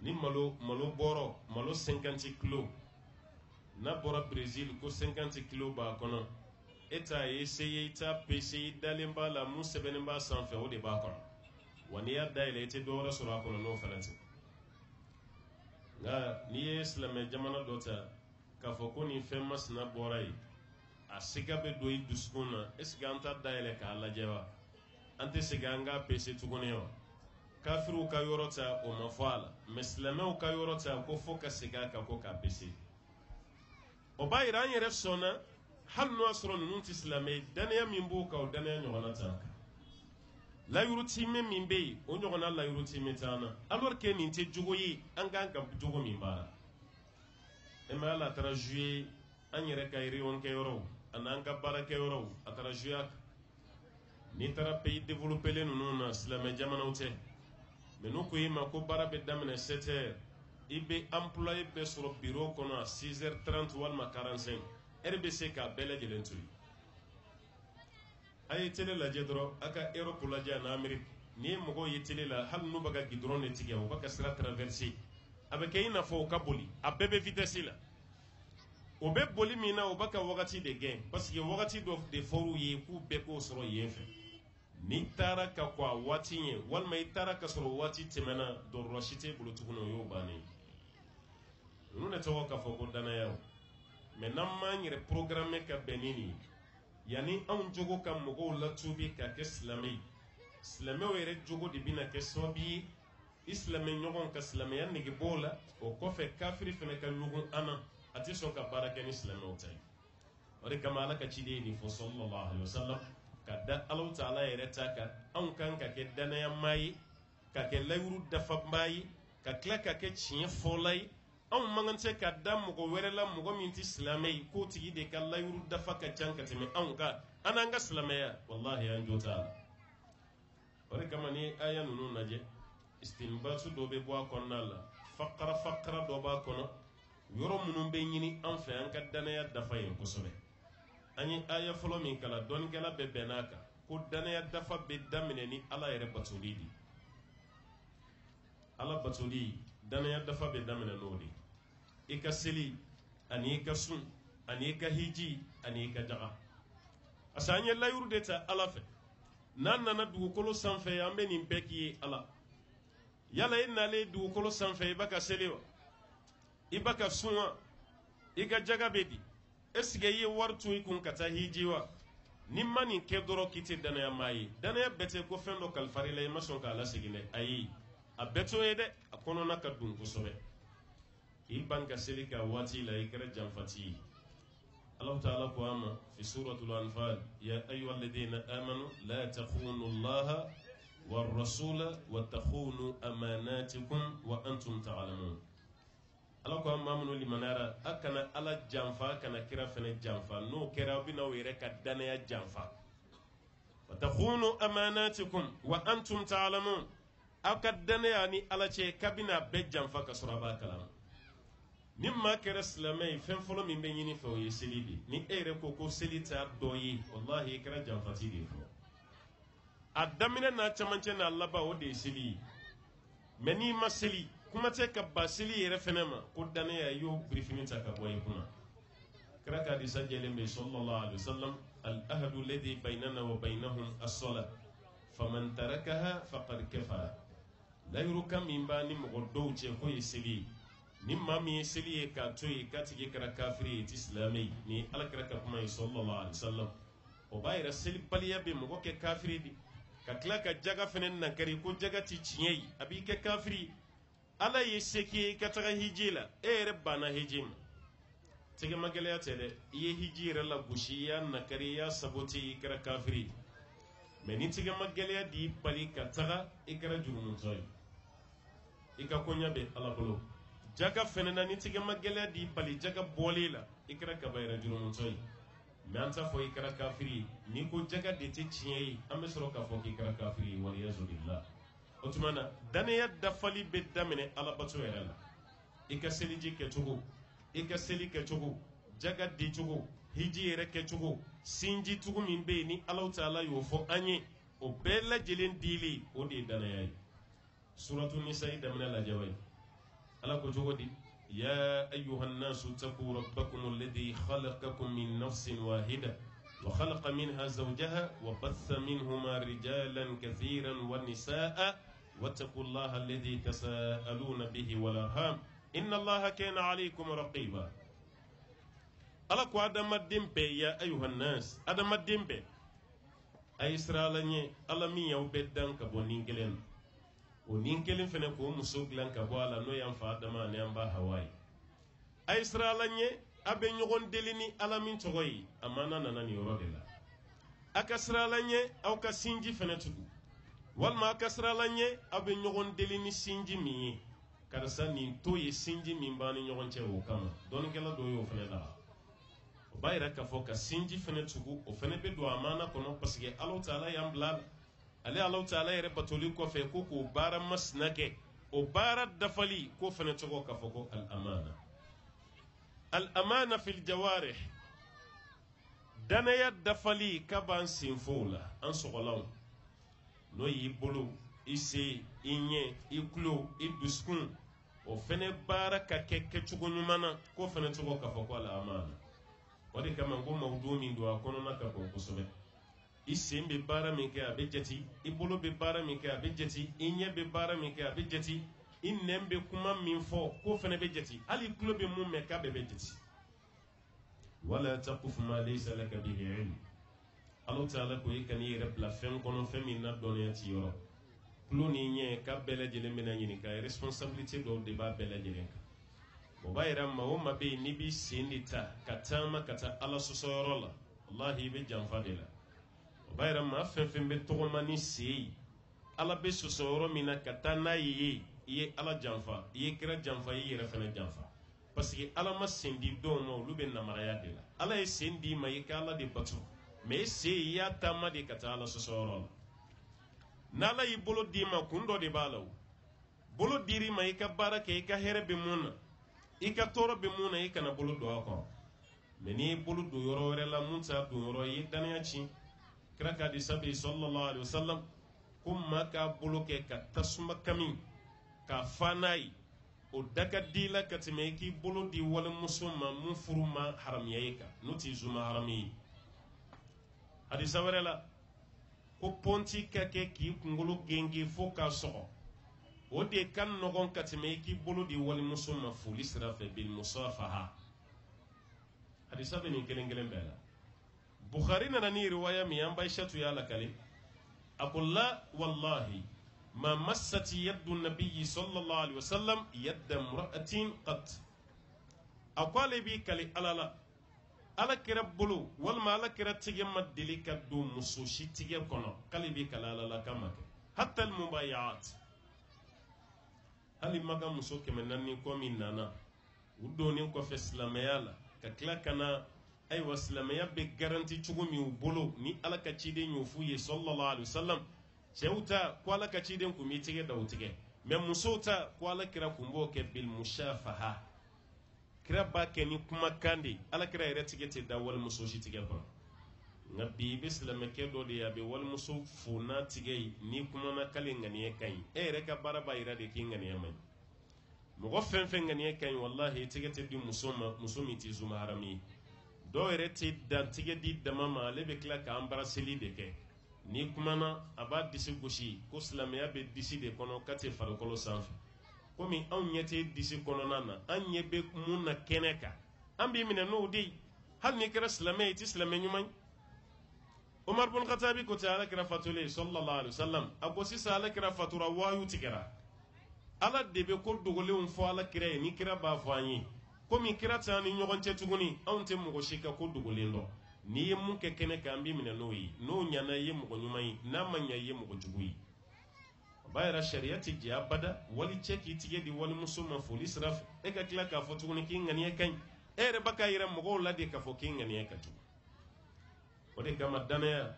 ni malo bɔrɔ malo 50 kilo n'a bɔra Brésil ko 50 kilo b'a kɔnɔ e t'a essayer i t'a peser i dalen b'a la mun sɛbɛnnen b'a sanfɛ o de b'a kɔnɔ wa n'i y'a dayɛlɛ i tɛ dɔwɛrɛ sɔrɔ a kɔnɔ n'o fana tɛ nka n'i ye silamɛ jamana dɔ ta k'a fɔ ko nin fɛn masina bɔra yen a siga be do i dusukun na est-ce que an ta dayɛlɛ k'a lajɛ wa an tɛ segin an k'a pese tuguni wa kafiriw ka yɔrɔ ta o ma fɔ a la mais silamɛw ka yɔrɔ ta ko fo ka segin a kan ko k'a pese o b'a yira an yɛrɛ sɔnna hali n'o y'a sɔrɔ ninnu tɛ silamɛ ye danaya min b'o kan o danaya ɲɔgɔnna t'an kan layurutime min bɛ yen o ɲɔgɔnna layurutime t'an na alors que nin tɛ jogo ye an kan ka jogo min baara e ma ala taara jouer an yɛrɛ ka réunion kɛ yɔrɔw ani an ka baara kɛ yɔrɔw a taara jouer a kan n'i taara pays développé ninnu na silamɛ jamanaw tɛ mais n'u ko i ma ko baara bɛ daminɛ 7 heures i bɛ employé bɛɛ sɔrɔ bureau kɔnɔ a 6h30 walima 45 heure bɛ se k'a bɛɛ lajɛlen to yen a ye télé lajɛ dɔrɔn a ka Europe lajɛ ani Amérique n'i ye mɔgɔw ye télé la hali n'u bɛ ka goudron de tigɛ u bɛ ka sira traverser a bɛ kɛ i n'a fɔ u ka boli a bɛɛ bɛ vitesse la o bɛ boli min na o bɛ ka wagati de gɛn parce que wagati dɔ de fɔr'u ye k'u bɛɛ k'o sɔrɔ yen fɛ n'i taara ka kɔ a waati ye walima i taara ka sɔrɔ waati tɛmɛna dɔrɔrɔ si t'e bolo tuguni o y'o bannen ninnu de tɔgɔ k'a fɔ ko danaya o mais n'an m'an yɛrɛ programme ka bɛn ni nin ye yanni anw jogo ka mɔgɔw latubi ka kɛ silamɛ ye silamɛw yɛrɛ jogo de bɛna kɛ sababu ye i silamɛ ɲɔgɔn ka silamɛya nege b'o la o kɔfɛ kafiri fana ka ɲugun an na a tɛ sɔn ka baara kɛ ni silamɛw ta ye o de kama ala ka ciden ye nin fɔ sallallahu alaihi wasallam ka da Alahu Taala yɛrɛ ta kan anw kan ka kɛ danaya maa ye ka kɛ layuru dafa maa ye ka tila ka kɛ tiɲɛ fɔla ye anw man kan tɛ ka da mɔgɔ wɛrɛ la mɔgɔ min tɛ silamɛ ye k'o tigi de ka layuru dafa ka ca ka tɛmɛ anw kan an n'an ka silamɛya wallahi an jo t'a la o de kama ni aya ninnu lajɛ istinbatu dɔ bɛ bɔ a kɔnɔna la fakara dɔ b'a kɔnɔ yɔrɔ minnu bɛ ɲini an fɛ an ka danaya dafa yen kosɛbɛ an ye aya fɔlɔ min kalan dɔnnikɛla bɛ bɛn n'a kan ko danaya dafa bɛ daminɛ ni ala yɛrɛ batoli de ala batoli danaya dafa bɛ daminɛ n'o de i ka seli ani i ka sun ani i ka hiji ani i ka jaga asa an ye layuru de ta ala fɛ n'an nana dugukolo sanfɛ an bɛ nin bɛɛ k'i ye ala yala i nalen dugukolo sanfɛ i b'a ka seli wa i b'a ka sun wa i ka jaga bɛ di est-ce que i ye wari to i kun ka taa hiji wa ni ma nin kɛ dɔrɔn k'i tɛ danaya maa ye danaya bɛɛ tɛ ko fɛn dɔ kalifari la i ma sɔn k'a lasegin dɛ ayi a bɛɛ t'o ye dɛ a kɔnɔna ka dun kosɛbɛ k'i ban ka seli ka waati la i kɛra janfati ye Allah ta'ala ko an ma fi suratul anfal ya ayyuhal ladina amanu la takhunu allaha war rasula wa takhunu amanatikum wa antum ta'lamun Allah ko an ma minnu limanara a kana ala janfa kana kira fɛnɛ janfa n'o kɛra aw bɛna aw yɛrɛ ka danaya janfa wa takhunu amanatikum wa antum ta'lamun aw ka danaya ni ala cɛ kabina bɛɛ janfa ka sɔrɔ a b'a kalama ni maa kɛra silamɛ ye fɛn fɔlɔ min bɛ ɲini fɛ o ye seli de ni e yɛrɛ ko seli t'a dɔ ye wallahi i kɛra janfati de ye fɔlɔ a daminɛ n'a camancɛ n'a laban o de ye seli ye mɛ n'i ma seli kuma tɛ ka ba seli yɛrɛ fɛnɛ ma ko danaya i y'o birifini ta ka bɔ i kunna kira ka hadisa jɛlen bɛ sallallahu alaihi wasallam al-ahadu alladhi baynana wa baynahum as-salat faman tarakaha faqad kafara layuru kan min b'a ni mɔgɔ dɔw cɛ k'o ye seli ye ni maa min ye seli ye k'a to yen k'a tigi kɛra kafiri ye i tɛ silamɛ ye ni alakira ka kuma ye sallallahu alaihi wasallam o b'a yɛrɛ selibaliya bɛ mɔgɔ kɛ kafiri de ka tila ka jaga fɛnɛ nakari ko jaga ti tiɲɛ ye a b'i kɛ kafiri ala ye se k'i ye i ka taga hiji la e yɛrɛ banna hiji ma tɛgɛma gɛlɛya tɛ dɛ i ye hiji yɛrɛ lagosi i y'a nakari i y'a sabote i kɛra kafiri mɛ ni tɛgɛma gɛlɛya di bali ka taga i kɛra jurumutɔ ye i ka koɲa bɛ ala bolo jaga fɛnɛ na ni tɛgɛma gɛlɛya di bali jaga bɔlen la i kɛra kabayira jurumutɔ ye mɛ an t'a fɔ i kɛra kafiri ye n'i ko jaga de tɛ tiɲɛ ye an bɛ sɔrɔ k'a fɔ k'i kɛra kafiri ye waliyazu billah o tuma na danaya dafali bɛ daminɛ alabato yɛrɛ la i ka seliji kɛcogo i ka seli kɛcogo jaga dicogo hiji yɛrɛ kɛcogo sinji tugu min bɛ yen ni Alahu Ta'ala y'o fɔ an ye o bɛɛ lajɛlen dili o de ye danaya ye suratu nisa i daminɛ lajɛ wa ye ala ko cogo di ya ayyuhan nasu taqu rabbakum alladhi khalaqakum min nafsin wahida wa khalaqa minha zawjaha wa batha minhuma rijalan kathiran wa nisaa wattaqullaha alladhi tasaaluna bihi wal arham inna allaha kana alaykum raqiba ala ko adamaden bɛɛ ya ayyuhan nas adamaden bɛɛ a israala ɲɛ ala min y'aw bɛɛ dan ka bɔ nin kelen na o nin kelen fɛnɛ k'o muso dilan ka bɔ a la n'o y'an fa adama ani an ba hawa ye a israala ɲɛ a bɛ ɲɔgɔn deli ni ala min tɔgɔ ye a mana nana nin yɔrɔ de la a ka sirala ɲɛ aw ka sinji fɛnɛ tugu walima a ka sirala ɲɛ aw bɛ ɲɔgɔn deli ni sinji min ye karisa nin to ye sinji min b'an ni ɲɔgɔn cɛ o kama dɔɔnikɛla dɔ y'o fɛnɛ la o b'a yira k'a fɔ ka sinji fɛnɛ tugu o fɛnɛ bɛ don a mana kɔnɔ parce que Alahu Ta'ala y'an bila la ale Alahu Ta'ala yɛrɛ batoli kɔfɛ ko k'o baara masina kɛ o baara dafali ko fɛnɛ tɔgɔ k'a fɔ ko al-amana fil jawarih danaya dafali ka b'an senfo la an sɔgɔlanw n'o y'i bolo i se i ɲɛ i tulo i dusukun o fɛnɛ baara ka kɛ kɛcogo ɲuman na ko fɛnɛ tɔgɔ k'a fɔ ko al-amana o de kama ko mawudu min don a kɔnɔna ka bon kosɛbɛ i sen bɛ baara min kɛ a bɛ jate i bolo bɛ baara min kɛ a bɛ jate i ɲɛ bɛ baara min kɛ a bɛ jate i nɛn bɛ kuma min fɔ k'o fɛnɛ bɛ jate hali tulo bɛ mun mɛn k'a bɛɛ bɛ jate wala taqfu ma laysa laka bihi ilm Alahu Ta'ala ko i kan'i yɛrɛ bila fɛn kɔnɔ fɛn min na dɔnniya ti yɔrɔ tulo ni ɲɛ k'a bɛɛ lajɛlen bɛna ɲininka responsabilité dɔw de b'a bɛɛ lajɛlen kan o b'a yira maa o maa bɛ yen n'i b'i sen de ta ka taama ka taa ala sɔsɔyɔrɔ la wallahi i bɛ janfa de la o b'a yira maa fɛn fɛn bɛ tɔgɔma ni sen ye ala bɛ sɔsɔ yɔrɔ min na ka taa n'a ye i ye ala janfa i ye kira janfa i yɛrɛ fɛnɛ janfa parce que ala ma sen di dɔw ma olu bɛ namaraya de la ala ye sen di ma i ka ala de bato mais i sen i y'a taama de ka taa ala sɔsɔyɔrɔ la n'ala y'i bolo d'i ma kun dɔ de b'a la o bolo dir'i ma i ka baara kɛ i ka hɛrɛ bɛ mun na i ka tɔɔrɔ bɛ mun na i kana bolo don a kɔrɔ mais n'i ye bolo don yɔrɔ wɛrɛ la mun t'a don yɔrɔ i ye danaya tiɲɛ kira k'a di sabi sallallahu alaihi wasallam ko maa k'a bolo kɛ ka tasuma kami k'a fa n'a ye o da ka di la ka tɛmɛ i k'i bolo di walimuso ma mun furu ma haramiya ye kan n'o t'i zuma harami ye hadisa wɛrɛ la ko pɔnti ka kɛ k'i kunkolo genge fo k'a sɔgɔ o de ka nɔgɔn ka tɛmɛ i k'i bolo di walimuso ma foli sira fɛ bil musafaha hadisa bɛ nin kelen kelen bɛɛ la bukhari nana ni riwaya min an baishatu ya lakale aqul la wallahi ma massati yaddu nabiyyi sallallahu alaihi wasallam yadda imra'atin qat aqale bi kali alala ala kira bulu walma ala kira tige madili ka do muso shi tige kono kali bi kala alala kama hatta al mubayat hali maga muso kemenani ko min nana udoni ko fe islamayala ka kila kana ay waslamaya be garanti cogo min bolo ni ala ka ciden y'o fu ye sallallahu alaihi wasallam cewta ko ala ka ciden ku mi tige daw tige mais muso ta ko ala kira kumbo ke bil mushafaha kira ba ke ni kuma kandi ala kira yɛrɛ tige te da wal muso shi tige ko ngabi be islame ke do de ya be wal muso fu na tige ni kuma na kale ngani kan yɛrɛ ka bara ba ira de kin ngani mai mɔgɔ fɛn fɛn ngani kan wallahi tige te di muso ma muso mi ti zuma harami dɔw yɛrɛ tɛ dantigɛ di dama ma ale bɛ tila k'an bara seli de kɛ n'i kumana a b'a disi gosi ko silamɛya bɛ disi de kɔnɔ ka tɛ farikolo sanfɛ komi anw ɲɛ tɛ disi kɔnɔna na an ɲɛ bɛ mun na kɛnɛ kan an b'i minɛ n'o de ye hali n'i kɛra silamɛ ye i tɛ silamɛ ɲuman ye Umar bin Khattabi ko ten ala kira fatulen sallallahu alaihi wasallam a ko sisan ala kira fatura waayu tigɛra ala de bɛ ko dogolenw fɔ ala kira ye ni kira b'a fɔ an ye komi kira tɛ an ni ɲɔgɔn cɛ tuguni anw tɛ mɔgɔ si ka ko dogolen dɔn n'i ye mun kɛ kɛnɛ kan an b'i minɛ n'o ye n'o ɲana i ye mɔgɔ ɲuman ye n'a ma ɲa i ye mɔgɔ jugu ye o b'a yɛrɛ sariya tɛ jɛ abada wali cɛ k'i tigɛ di walimuso ma foli sira fɛ e ka tila k'a fɔ tuguni k'i ŋaniya ka ɲi e yɛrɛ b'a ka yira mɔgɔw la de k'a fɔ k'i ŋaniya ka jugu o de kama danaya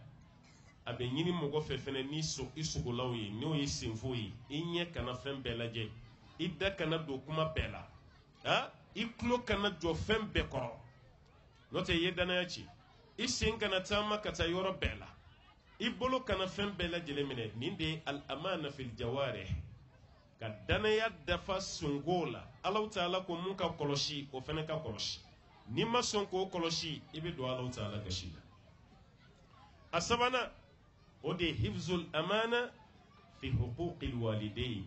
a bɛ ɲini mɔgɔ fɛ fɛnɛ ni i sogolaw ye n'o ye senfo ye i ɲɛ kana fɛn bɛɛ lajɛ i da kana don kuma bɛɛ la i tulo kana jɔ fɛn bɛɛ kɔrɔ n'o tɛ i ye danaya ci i sen kana taama ka taa yɔrɔ bɛɛ la i bolo kana fɛn bɛɛ lajɛlen minɛ nin de ye al amana fil jawarih ka danaya dafa songo la Allahu Taala ko mun ka kɔlɔsi o fɛnɛ ka kɔlɔsi ni ma sɔn k'o kɔlɔsi i bɛ don Allahu Taala gasi la a sabanan o de ye hifzul amana fi huquqil walidayn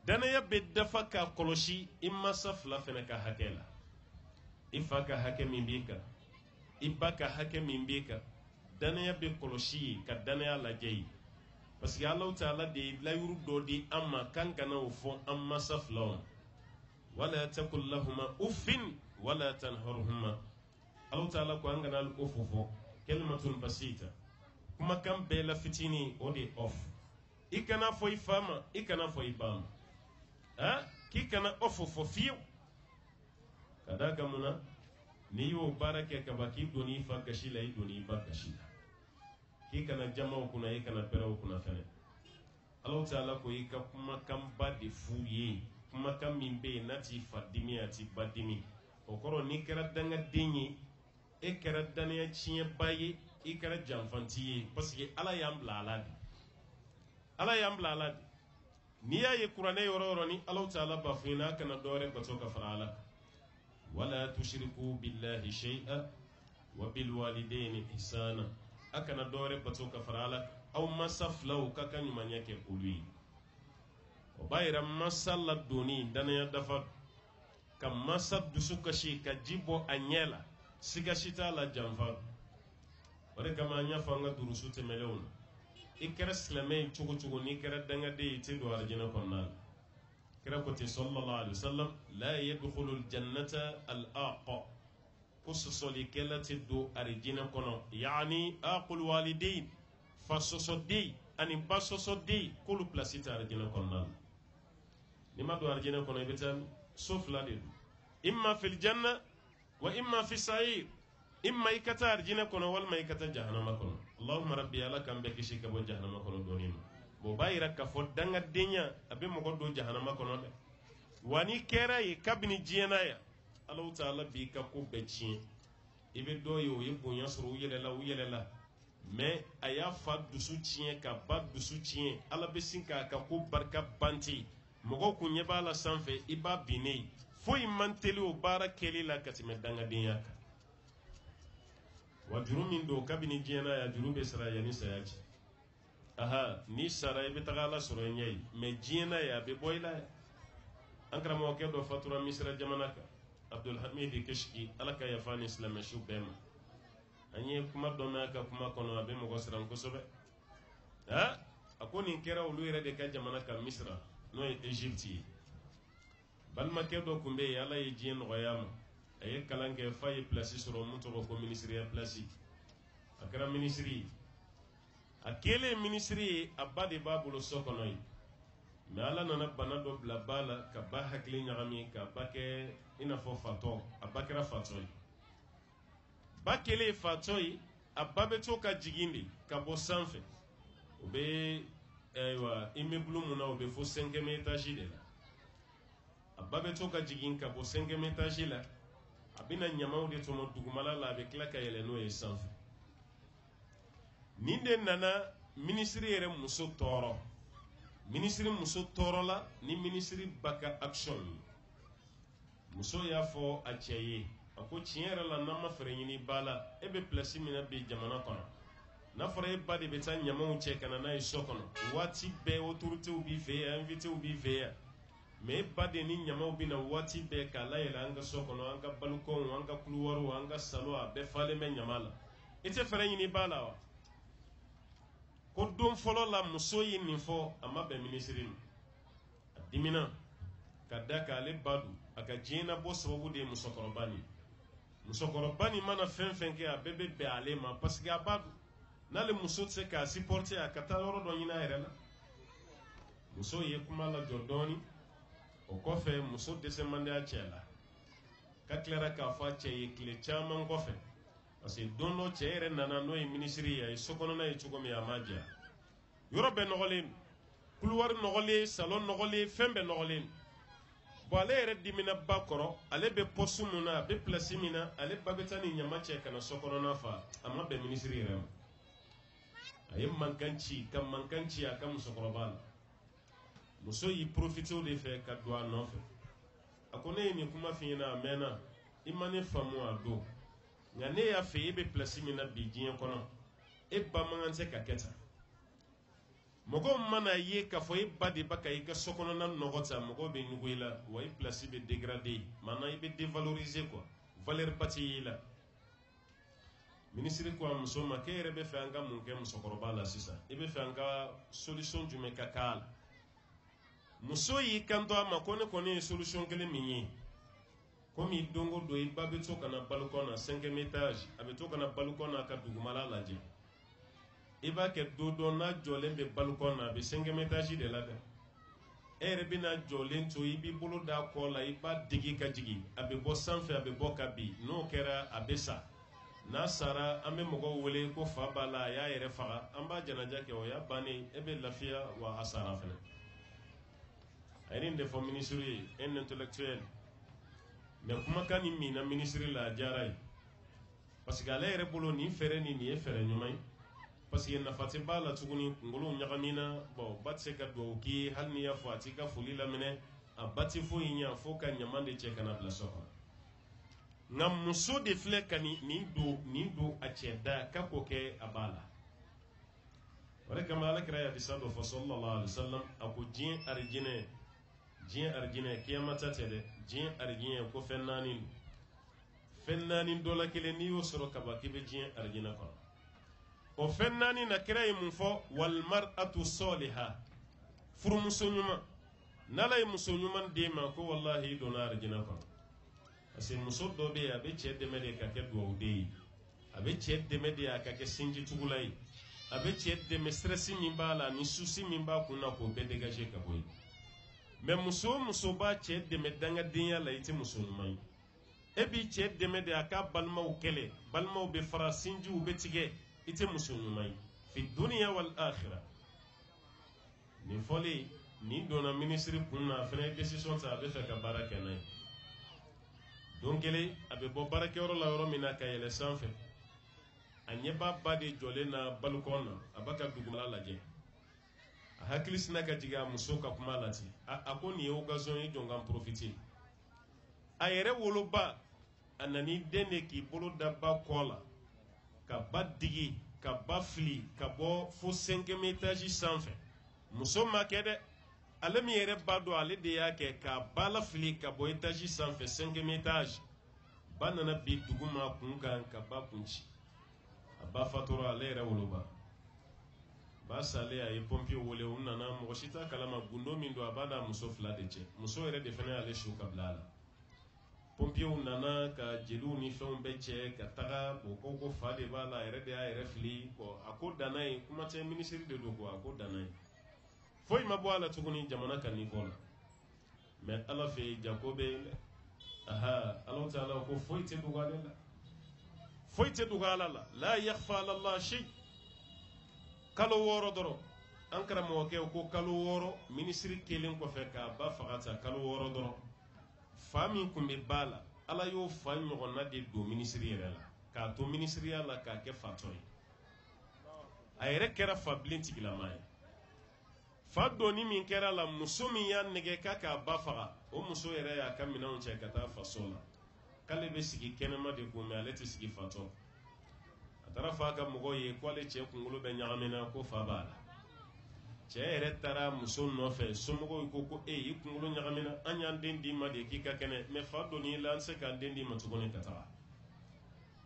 danaya bɛ dafa ka kɔlɔsi i masa fila fɛnɛ ka hakɛ la i fa ka hakɛ min b'i kan i ba ka hakɛ min b'i kan danaya bɛ kɔlɔsi ka danaya lajɛ ye parce que Allahu Taala de ye layuru dɔ di an ma kan kana o fɔ an masa filaw ma wala taqul lahuma uffin wala tanharhuma Allahu Taala ko an kana o fɔ kalimatun basita kumakan bɛɛ la fitini o de off i kana fɔ i fa ma i kana fɔ i ba ma k'i kana o fɔ fiyewu ka da kan mun na n'i y'o baara kɛ kaba k'i don i fa gasi la i don i ba gasi la k'i kana jamaw kunna i kana pɛrɛw kunna fɛnɛ Allahu Taala ko i ka kumakan ba de f'u ye kumakan min bɛ yen n'a t'i fa dimi a t'i ba dimi o kɔrɔ n'i kɛra dangaden ye e kɛra danaya tiɲɛba ye i kɛra janfanti ye parce que ala y'an bila ala de ala y'an bila ala de n'i y'a ye kuranɛ yɔrɔ yɔrɔ ni Allahu Taala b'a fɔ n'a kana dɔwɛrɛ bato ka fara ala wala tushriku billahi shay'a wa bil walidayni ihsana a kana dɔwɛrɛ bato ka fara ala aw masa filaw ka kan ɲumanya kɛ olu ye o b'a yira masa ladonni danaya dafa ka masa dusu kasi ka ji bɔ a ɲɛ la siga si t'a la janfa o de kama an y'a fɔ an ka durusu tɛmɛlenw na i kɛra silamɛ ye cogo cogo n'i kɛra dangaden ye i tɛ don arijinɛ kɔnɔna la kira ko ten sallallahu alaihi wasallam la yadkhulul jannata al-aqa ko sɔsɔlikɛla tɛ don arijinɛ kɔnɔ yaani aqul walidayn fa sɔsɔden ani ba sɔsɔden k'olu pilasi tɛ arijinɛ kɔnɔna la nima do arjina kono ibeta sauf la de imma fil janna wa imma fi sa'ir imma ikata arjina kono wal ma ikata jahannama kono allahumma rabbi ala kam be kishi ka bo jahannama kono donima bo bayira ka fo danga denya abe mo do jahannama kono de wani kera yi kabini jiyana ya Allah ta'ala bi ka ko be cin ibe do yo yibunya suru yelela mais aya fa dusu cin ka ba dusu cin ala be sinka ka ko barka banti mogo kunye bala sanfe iba bine fo imanteli o bara keli la katime danga denya ka wa jurumin do kabini jiyana ya jurube sara yani sayaji aha ni sara ibe tagala suru nyai mais jiyana ya be boyla ankara mo ke do fatura misra jamanaka Abdul Hamid Kishki alaka ya fani islam shu bema anye kuma do maka kuma kono abe mo gosran ko sobe ha akoni kera ulu ire de ka jamanaka misra no Egypte bal ma ke do kumbe yala yi jin royama ay kalange fay place sur monto ko ministry ya place akara ministry akele ministry abade babulo sokonoy mais ala nana bana do bla bala ka ba hakli nyami ka bake ina fo fato abakira fatoy bakele fatoy ababe to ka jigindi ka bo sanfe obe aywa immeuble muna obe fo 5e étage de la ababe to ka jigin ka bo 5e étage la abina nyamaw de to mo dugumala la be klaka yele no e sanfe ninde nana ministre yere muso toro ministre muso torola ni ministre baka action muso ya fo a ceye ako tiere la nama frenyini bala ebe place mina be jamana kono na fore ba de beta nyama u che kana na iso kono wati be autorité u bi fe invité u bi fe me ba de ni nyama u bi na wati be kala ila anga so kono anga balkon anga couloir anga salon be fale me nyamala ite frenyini bala wa ko don folo la muso yi nin fo amma be ministre dimina kadaka le badu aka jina bo sababu de musokorobani mana fenfen ke abebe be alema parce que abadu na le muso tse ka supporter akata loro do nyina erela muso ye kuma la jordoni o kofe muso desemande a chela ka clara ka fa che ye kle chama kofe parce que donno chere nana no e ministry ya sokono na e chugomi amaja yorobe nogolen couloir nogole salon nogole fembe nogolen bo ale yɛrɛ dimina ba kɔrɔ ale be poste mun na a be place min na ale ba bɛ taa ni ɲama cɛ kana so kɔnɔna fa a ma bɛn ministre yɛrɛ ma a ye mankan ci ka mankan ci a ka musokɔrɔba la muso y'i profite o de fɛ ka don a nɔfɛ a ko ne ye nin kuma f'i ɲɛna a mɛnna i ma ne faamu a don nka ne y'a fɛ e bɛ place min na bi diɲɛ kɔnɔ e ba man kan tɛ ka kɛ tan mɔgɔw mana ye k'a fɔ e ba de ba ka i ka sokɔnɔna nɔgɔ ta mɔgɔw bɛ ɲugu i la wa i place bɛ dégrader maanaam i bɛ dévaloriser quoi valeur ba tɛ ye i la ministre ko a muso ma k'e yɛrɛ bɛ fɛ an ka mun kɛ musokɔrɔba la sisan i bɛ fɛ an ka solution jumɛn ka k'a la muso y'i kanto a ma ko ne kɔni ye solution kelen min ye komi don o don i ba bɛ to ka na balcon na 5e étage a bɛ to ka na balcon na ka dugumala lajɛ i b'a kɛ don dɔ n'a jɔlen bɛ balcon na a bɛ 5e étage de la dɛ e yɛrɛ bɛna jɔlen to i b'i bolo da kɔ la i b'a digi ka jigin a bɛ bɔ sanfɛ a bɛ bɔ ka bin n'o kɛra a bɛ sa n'a sara an bɛ mɔgɔw wele ko fa b'a la a y'a yɛrɛ faga an b'a janaja kɛ o y'a bannen e bɛ lafiya wa a sara fana a ye nin de fɔ ministre ye un intellectuel mais kumakan nin min na ministre la a diyara ye parce que ale yɛrɛ bolo nin fɛɛrɛ nin ye fɛɛrɛ ɲuman ye parce que nafa tɛ b'a la tuguni kunkolo ɲagamina bon ba tɛ se ka dugawu k'i ye hali n'i y'a fɔ a t'i ka foli laminɛ a ba tɛ foyi ɲɛ fo ka ɲaman de cɛ kana bila so kɔnɔ nka muso de filɛ ka nin don a cɛ da k'a k'o kɛ a b'a la o de kama alakira ye hadisa dɔ fɔ sallallahu alaihi wasallam a ko diɲɛ arijinɛ kiyamata tɛ dɛ diɲɛ arijinɛ ko fɛn naani dɔ la kelen n'i y'o sɔrɔ kaban k'i bɛ diɲɛ arijinɛ kɔnɔ o fɛn naani na kira ye mun fɔ walmar'atu saliha furumuso ɲuman n'ala ye muso ɲuman d'e ma ko wallahi i donna arijinɛ kɔnɔ parce que muso dɔ bɛ yen a bɛ cɛ dɛmɛ de ka kɛ dugawuden ye a bɛ cɛ dɛmɛ de a ka kɛ sinjitugula ye a bɛ cɛ dɛmɛ stress min b'a la ni souci min b'a kun na k'o bɛɛ dégager ka bɔ yen mais muso b'a cɛ dɛmɛ dangadenya la i tɛ muso ɲuman ye e b'i cɛ dɛmɛ de a ka balimaw kɛlɛ balimaw bɛ fara sinjiw bɛ tigɛ i tɛ muso ɲuman ye fi dunya wal akhirah nin fɔli nin donna ministre kun na a fana ye décision ta a bɛ fɛ ka baara kɛ n'a ye don kelen a bɛ bɔ baarakɛyɔrɔ la yɔrɔ min na ka yɛlɛ sanfɛ a ɲɛ b'a ba de jɔlen na balkon na a b'a ka dugumala lajɛ a hakili sina ka jigin a muso ka kuma la ten a ko nin ye occasion ye jɔn kan profiter a yɛrɛ woloba a nani den de k'i bolo da ba kɔ la ka ba digi ka ba fili ka bɔ fo 5e étage sanfɛ muso ma kɛ dɛ ale min yɛrɛ ba dɔn ale de y'a kɛ k'a ba la fili ka bɔ étage sanfɛ 5e étage ba nana bi duguma kun kan ka ba kun ci a ba fatura ale yɛrɛ woloba ba sale a ye pompier wele u nana mɔgɔ si t'a kalama gundo min don a b'a da muso 2 de cɛ muso yɛrɛ de fana y'ale su ka bila a la pompier nana ka jeliw ni fɛnw bɛɛ cɛ ka taga o ko fa de b'a la a yɛrɛ de y'a yɛrɛ fili a ko danna ye kuma tɛ ministre de don a ko danna ye foyi ma bɔ a la tuguni jamana ka niveau la mais ala fɛ jako bɛ yen dɛ aha ala ta'ala ko foyi tɛ dogo ale la foyi tɛ dogo ala la la yakhfa ala allah shay kalo 6 dɔrɔn an karamɔgɔkɛ ko kalo 6 ministre kelen kɔfɛ k'a ba faga ta kalo 6 dɔrɔn fa min kun bɛ ba la ala y'o fa ɲɔgɔnna de don ministre yɛrɛ la k'a to ministriya la k'a kɛ fatɔ ye a yɛrɛ kɛra fa bilen tigilama ye fa doni min kɛra la muso min y'a nɛgɛ k'a ba faga o muso yɛrɛ y'a ka minɛnw cɛ ka taa faso la k'ale bɛ sigi kɛnɛma de kun mais ale tɛ sigi fatɔ a taara fa ka mɔgɔw ye ko ale cɛ kunkolo bɛ ɲagamina ko fa b'a la cɛ yɛrɛ taara muso nɔfɛ somɔgɔw ko i kunkolo ɲagamina an y'an den d'i ma de k'i ka kɛnɛ mais fa doni la an tɛ se k'an den d'i ma tuguni ka taga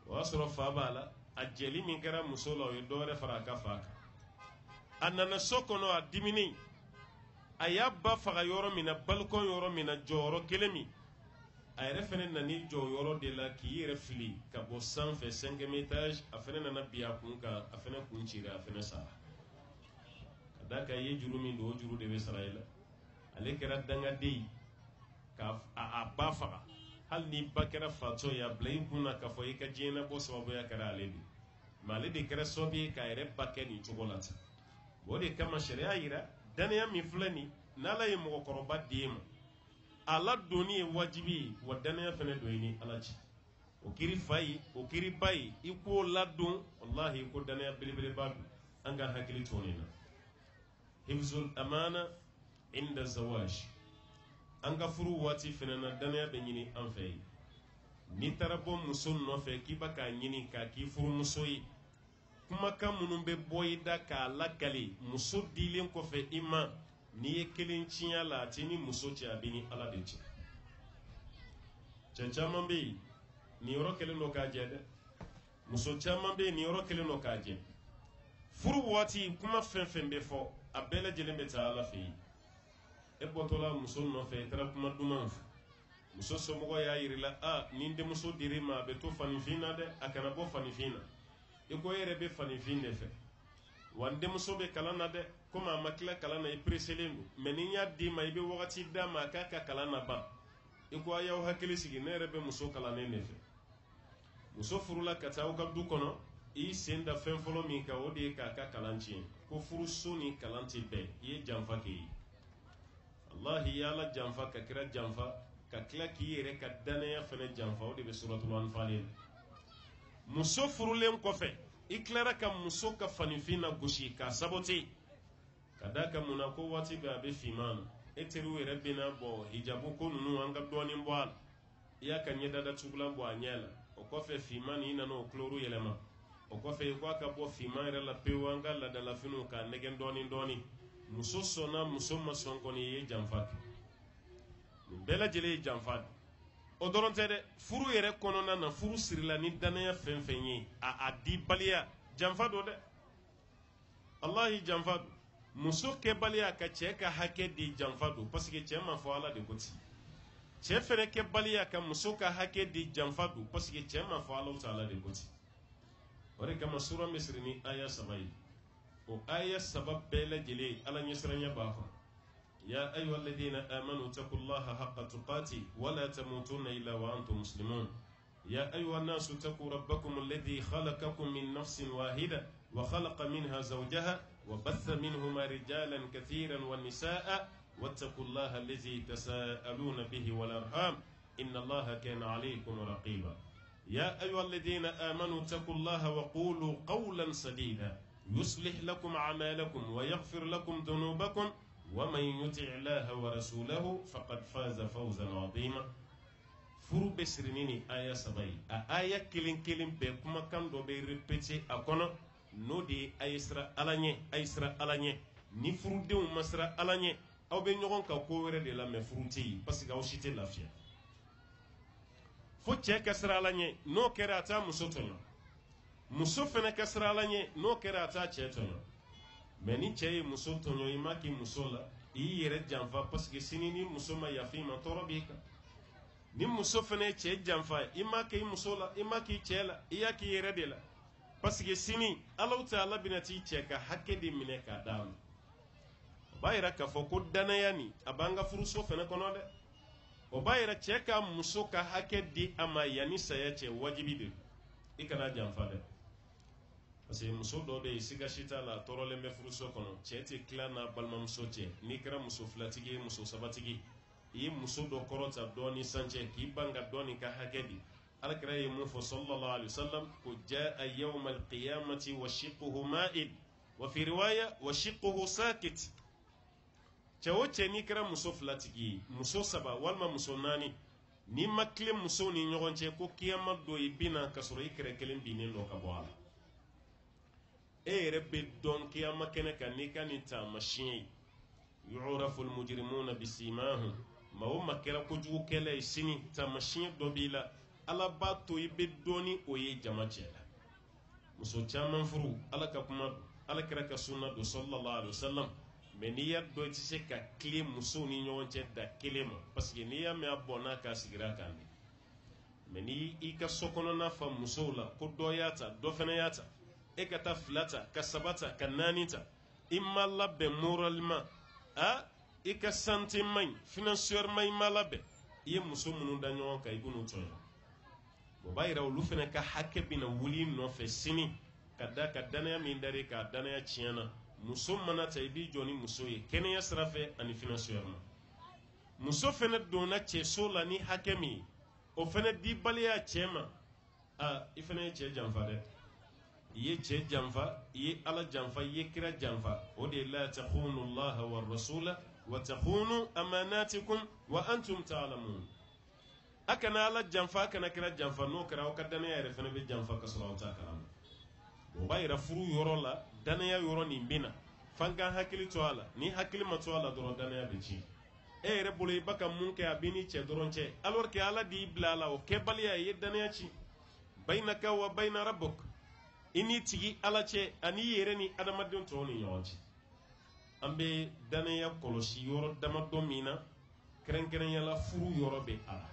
o y'a sɔrɔ fa b'a la a jɛli min kɛra muso la o ye dɔwɛrɛ fara a ka fa kan a nana so kɔnɔ a diminen a y'a ba faga yɔrɔ min na balkon yɔrɔ min na jɔyɔrɔ kelen min a yɛrɛ fana nani jɔ yɔrɔ de la k'i yɛrɛ fili ka bɔ sanfɛ 5e étage a fana nana bi a kun kan a fana kun cira a fana sara ka da ka ye juru min don o juru de bɛ sara i la ale kɛra dangaden ye ka a ba faga hali ni ba kɛra fatɔ ye a bila i kun na k'a fɔ i ka diɲɛnabɔ sababuya kɛra ale de mais ale de kɛra sababu ye k'a yɛrɛ ba kɛ nin cogo la ten o de kama sariya yira danaya min filɛ nin n'ala ye mɔgɔkɔrɔba d'e ma ala doni ye wajibi ye wa danaya fana don i ni ala cɛ o kiri fa ye o kiri ba ye i k'o ladon wallahi ko danaya belebeleba don an ka hakili to nin na hifzul amana inda zawaj an ka furu waati fana na danaya bɛ ɲini an fɛ ye n'i taara bɔ muso nɔfɛ k'i ba k'a ɲini k'a k'i furumuso ye kumakan minnu bɛ bɔ i da k'a lagali muso dilen kɔfɛ i ma n'i ye kelen tiɲɛ la a tɛ ni muso cɛ a bɛ ni ala de cɛ cɛ caman bɛ yen nin yɔrɔ kelen don k'a jɛ dɛ muso caman bɛ yen nin yɔrɔ kelen don k'a jɛ furu waati kuma fɛn fɛn bɛ fɔ a bɛɛ lajɛlen bɛ taa ala fɛ yen e bɔtɔla muso nɔfɛ i taara kuma duman fɔ muso somɔgɔ y'a yiri la ni denmuso dir'i ma a bɛ to faninfin na dɛ a kana bɔ faninfin na i ko e yɛrɛ bɛ faninfin de fɛ wa n denmuso bɛ kalan na dɛ komi a ma tila kalan na i pereselen don mais ni n y'a d'i ma i bɛ wagati d'a ma a k'a ka kalan na ban i ko a y'aw hakili sigi ne yɛrɛ bɛ muso kalannen de fɛ muso furula ka taa aw ka du kɔnɔ i sen da fɛn fɔlɔ min kan o de ye k'a ka kalan tiɲɛ ko furuso ni kalan tɛ bɛn i ye janfa kɛ ye wallahi i y'ala janfa ka kira janfa ka tila k'i yɛrɛ ka danaya fana janfa o de bɛ suratul anfal la muso furulen kɔfɛ i tilara ka muso ka faninfin na gosi k'a sabote ka da ka mun na ko waati bɛɛ a bɛ finman na e teriw yɛrɛ bɛna bɔ hijabu ko ninnu an ka dɔɔnin bɔ a la i y'a ka ɲɛdada tugulan bɔ a ɲɛ la o kɔfɛ finman ni i nana o kulɔru yɛlɛma o kɔfɛ i ko a ka bɔ finman yɛrɛ la pewu an ka ladalafiniw k'a nɛgɛn dɔɔnin dɔɔnin muso sɔnna muso ma sɔn kɔni i ye janfa kɛ nin bɛɛ lajɛlen ye janfa de o dɔrɔn tɛ dɛ furu yɛrɛ kɔnɔna na furu sirila ni danaya fɛn fɛn ye a di baliya janfa don dɛ allahi janfa don muso kɛbaliya ka cɛ ka hakɛ di janfa don parce que cɛ ma fɔ ala de ko ten cɛ fɛnɛ kɛbaliya ka muso ka hakɛ di janfa don parce que cɛ ma fɔ ala ta'ala de ko ten o de kama sura misiri ni aya 3 ye o aya 3 bɛɛ lajɛlen ala ɲɛsiranya b'a kɔnɔ يا أيها الذين آمنوا اتقوا الله حق تقاته ولا تموتن إلا وأنتم مسلمون يا أيها الناس اتقوا ربكم الذي خلقكم من نفس واحدة وخلق منها زوجها وبث منهما رجالا كثيرا والنساء واتقوا الله الذي تساءلون به والأرحام إن الله كان عليكم رقيبا يا أيها الذين آمنوا اتقوا الله وقولوا قولا سديدا يصلح لكم أعمالكم ويغفر لكم ذنوبكم ومن يطع الله ورسوله فقد فاز فوزا عظيما furu be sirinini aya sabai a aya kilin kilin be kuma kan do be répété a kono no de aisra alanye ni furu de masra alanye aw be ñogon ka ko wéré de la me furuti parce que aw cité lafiya fo cɛ kasra alanye no kera ta muso tonya muso fene kasra alanye no kera ta cɛ tonya mais ni cɛ ye muso tonyo imaki muso la i yɛrɛ janfa parce que sini ni muso ma yafi ma tɔɔrɔ b'i kan ni muso fana cɛ janfa i ma k'i muso la i ma k'i cɛ la i y'a k'i yɛrɛ de la parce que sini Alahu Taala bɛna t'i cɛ ka hakɛ de minɛ k'a d'a ma o b'a yira k'a fɔ ko danaya nin a b'an ka furuso fana kɔnɔ dɛ o b'a yira cɛ ka muso ka hakɛ di a ma yanni saya cɛ wajibi de i kana janfa dɛ parce que muso dɔ bɛ yen siga si t'a la a tɔɔrɔlen bɛ furuso kɔnɔ cɛ tɛ tila n'a balimamuso cɛ n'i kɛra muso filatigi ye muso sabatigi i ye muso dɔ kɔrɔta dɔɔni sancɛ k'i ban ka dɔɔni ka hakɛ di alakira ye mun fɔ sallallahu alaihi wasallam ko jaa yawma alqiyamati wa shiqquhu ma'id wa fi riwaya wa shiqquhu sakit cɛ o cɛ n'i kɛra muso filatigi ye muso saba walima muso naani n'i ma tile musow ni ɲɔgɔn cɛ ko kiyama dɔ i bina ka sɔrɔ i kɛrɛ kelen binnen dɔ ka bɔ a la e yɛrɛ bɛ dɔn kiyama kɛnɛ kan n'i ka nin taamasiyɛn ye yu'rafu almujrimuna bisimahum ma o ma kɛra kojugukɛla ye sini taamasiyɛn dɔ b'i la ala b'a to i bɛ dɔɔni o ye jama cɛ la muso caman furu ala ka kuma don ala kɛra ka sunna don sallallahu alaihi wasallam mais n'i y'a dɔn i tɛ se ka tile musow ni ɲɔgɔn cɛ da kelen ma parce que n'i y'a mɛn a bɔnna k'a sigira kan de mais ni i ka so kɔnɔna fa musow la ko dɔ y'a ta dɔ fana y'a ta e ka taa fila ta ka saba ta ka naani ta i ma labɛn moralement i ka santé maɲi financièrement i ma labɛn i ye muso minnu da ɲɔgɔn kan i b'u tɔɲɔ o b'a yira olu fana ka hakɛ bɛna wuli nɔfɛ sini ka da ka danaya min dar'i kan a danaya tiɲɛna muso mana ta i b'i jɔ ni muso ye kɛnɛya sira fɛ ani financièrement muso fana donna cɛso la ni hakɛ min ye o fana di baliya cɛ ma i fana ye cɛ janfa dɛ i ye cɛ janfa i ye ala janfa i ye kira janfa o de la takhunu allaha wa rasula wa takhunu amanatikum wa antum ta'lamun a kana ala janfa a kana kira janfa n'o kɛra aw ka danaya yɛrɛ fana bɛ janfa ka sɔrɔ aw t'a kalama o b'a yira furu yɔrɔ la danaya yɔrɔ nin bɛ na f'an k'an hakili to a la ni hakili ma to a la dɔrɔn danaya bɛ tiɲɛ e yɛrɛ bolo i ba ka mun kɛ a b'i ni cɛ dɔrɔn cɛ alors que ala de y'i bila a la o kɛbaliya i ye danaya ci bainaka wa baina rabbuk i n'i tigi ala cɛ ani i yɛrɛ ni adamaden tɔw ni ɲɔgɔn cɛ an bɛ danaya kɔlɔsi yɔrɔ damadɔ min na kɛrɛnkɛrɛnyala furu yɔrɔ bɛ a la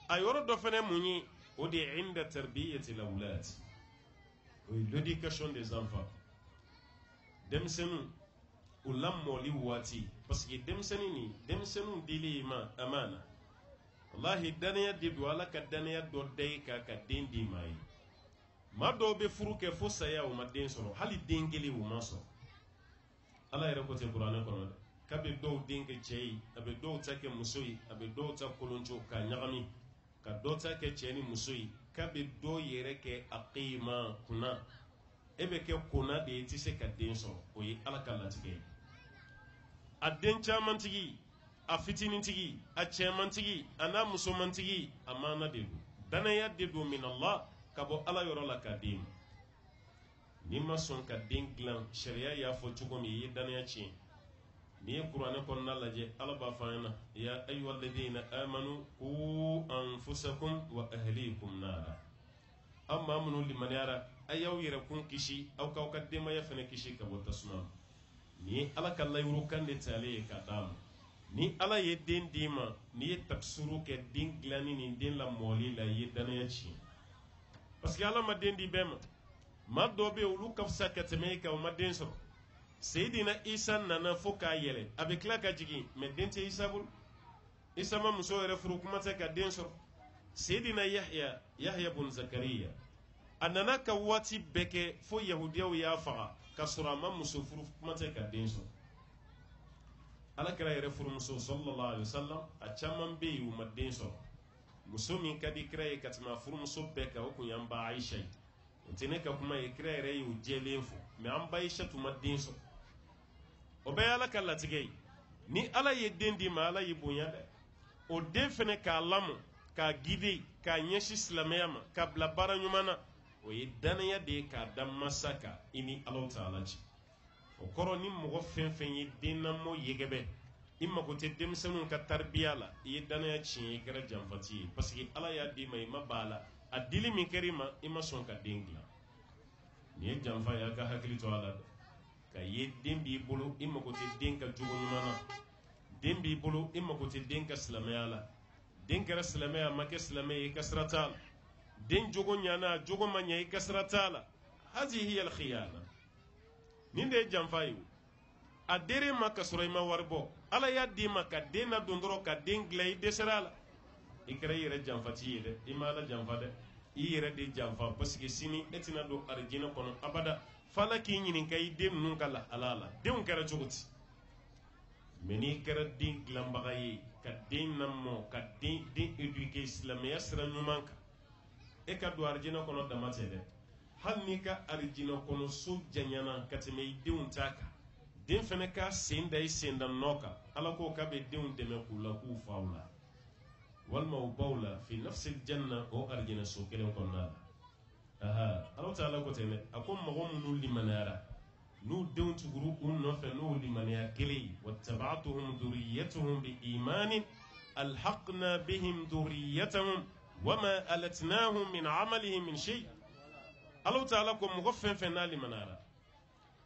a yɔrɔ dɔ fana mun ye o de ye inda tarbiyati lawlad o ye l'éducation des enfants denmisɛnninw u lamɔli waati parce que denmisɛnninw dili ma amana wallahi danaya de don ala ka danaya dɔ da i kan ka den di ma ye maa dɔw bɛ furu kɛ fo saya o ma den sɔrɔ hali den kelen o ma sɔrɔ ala yɛrɛ ko tɛ kuranɛ kɔnɔ dɛ k'a bɛ dɔw den kɛ cɛ ye a bɛ dɔw ta kɛ muso ye a bɛ dɔw ta kolonco k'a ɲagami ka dɔw ta kɛ cɛ ni muso ye k'a bɛ dɔw yɛrɛ kɛ aqima kunna e bɛ kɛ konna de ye i tɛ se ka den sɔrɔ o ye ala ka latigɛ ye a den camantigi a fitinintigi a cɛmantigi a n'a musomantigi a maana de don danaya de don min Allah ka bɔ ala yɔrɔ la k'a den ma n'i ma sɔn ka den dilan sariya y'a fɔ cogo min i ye danaya tiɲɛ n'i ye kuranɛ kɔnɔna lajɛ ala b'a fɔ an ɲɛna ya ayyuhal ladhina amanu qu anfusakum wa ahlikum nara aw maa minnu limaniyara a y'aw yɛrɛ kun kisi aw k'aw ka denbaya fana kisi ka bɔ tasuma ma nin ye ala ka layiru kan de talen ye ka d'a ma ni ala ye den d'i ma n'i ye takisuru kɛ den dilanni ni den lamɔli la i ye danaya tiɲɛ parce que ala ma den di bɛɛ ma maa dɔw bɛ yen olu ka fisa ka tɛmɛ e kan o ma den sɔrɔ Seydina Isa nana fo k'a yɛlɛ a bɛ tila ka jigin mais den tɛ Isa bolo. Isa ma muso yɛrɛ furu kuma tɛ ka den sɔrɔ. Seydina Yahya bun Zakariya a nana ka waati bɛɛ kɛ fo Yahudiyaw y'a faga ka sɔrɔ a ma muso furu kuma tɛ ka den sɔrɔ. Alakira yɛrɛ furumuso sallallahu alaihi wasallam a caman bɛ yen u ma den sɔrɔ. Muso min ka di kira ye ka tɛmɛ a furumuso bɛɛ kan o kun y'an ba Aisha ye. O tɛ ne ka kuma ye kira yɛrɛ y'o jɛlen fɔ mais an ba Aisha tun ma den sɔrɔ. O bɛɛ ye Ala ka latigɛ ye. Ni Ala ye den di ma Ala y'i bonya dɛ. O den fɛnɛ k'a lamɔ k'a guider k'a ɲɛsin silamɛya ma k'a bila baara ɲuman na o ye danaya de ye k'a da masa kan i ni Alahu Taala cɛ. O kɔrɔ ni mɔgɔ fɛn fɛn ye den lamɔ yegebɛ i mago tɛ denmisɛnninw ka tarbiya la i ye danaya tiɲɛ i kɛra janfati ye parce que Ala y'a d'i ma i ma ban a la a dili min kɛra i ma i ma sɔn ka den dilan. Nin ye janfa ye a ka hakili to a la dɛ. Ka ye den b'i bolo i mago tɛ den ka jogo ɲuman na. Den b'i bolo i mago tɛ den ka silamɛya la. Den kɛra silamɛya a ma kɛ silamɛ ye i ka sira t'a la. Den jogo ɲana jogo ma ɲɛ i ka sira t'a la. Hazihi hiya al-khiyana. Nin de ye janfa ye. A dere ma ka sɔrɔ i ma wari bɔ. Ala y'a d'i ma ka den ladon dɔrɔn ka den dilan i dɛsɛra a la. I kɛra i yɛrɛ janfati ye dɛ. I ma Ala janfa dɛ. I yɛrɛ de janfa parce que sini e tɛna don arijinɛ kɔnɔ abada. F'Ala k'i ɲininka i den ninnu ka lahala la. Denw kɛra cogo di? Mais n'i kɛra den dilanbaga ye ka den lamɔ ka den éduquer silamɛya sira ɲuman kan e ka don arijinɛ kɔnɔ dama tɛ dɛ. Hali n'i ka arijinɛ kɔnɔ so janyana ka tɛmɛ i denw ta kan den fɛnɛ ka sen da i sen da nɔ kan Ala ko k'a bɛ denw dɛmɛ k'u la k'u faw la walima u baw la fi nafsil janna o arijinɛ so kelen kɔnɔna la. Alahu Taala ko ten dɛ a ko mɔgɔ minnu limaniyara n'u denw tuguru u nɔfɛ n'o limaniya kelen ye wattaba'tuhum dhurriyyatuhum bi imanin alhaqna bihim dhurriyyatahum wama alatnahum min amalihim min shay. Alahu Taala ko mɔgɔ fɛn fɛn n'a limaniyara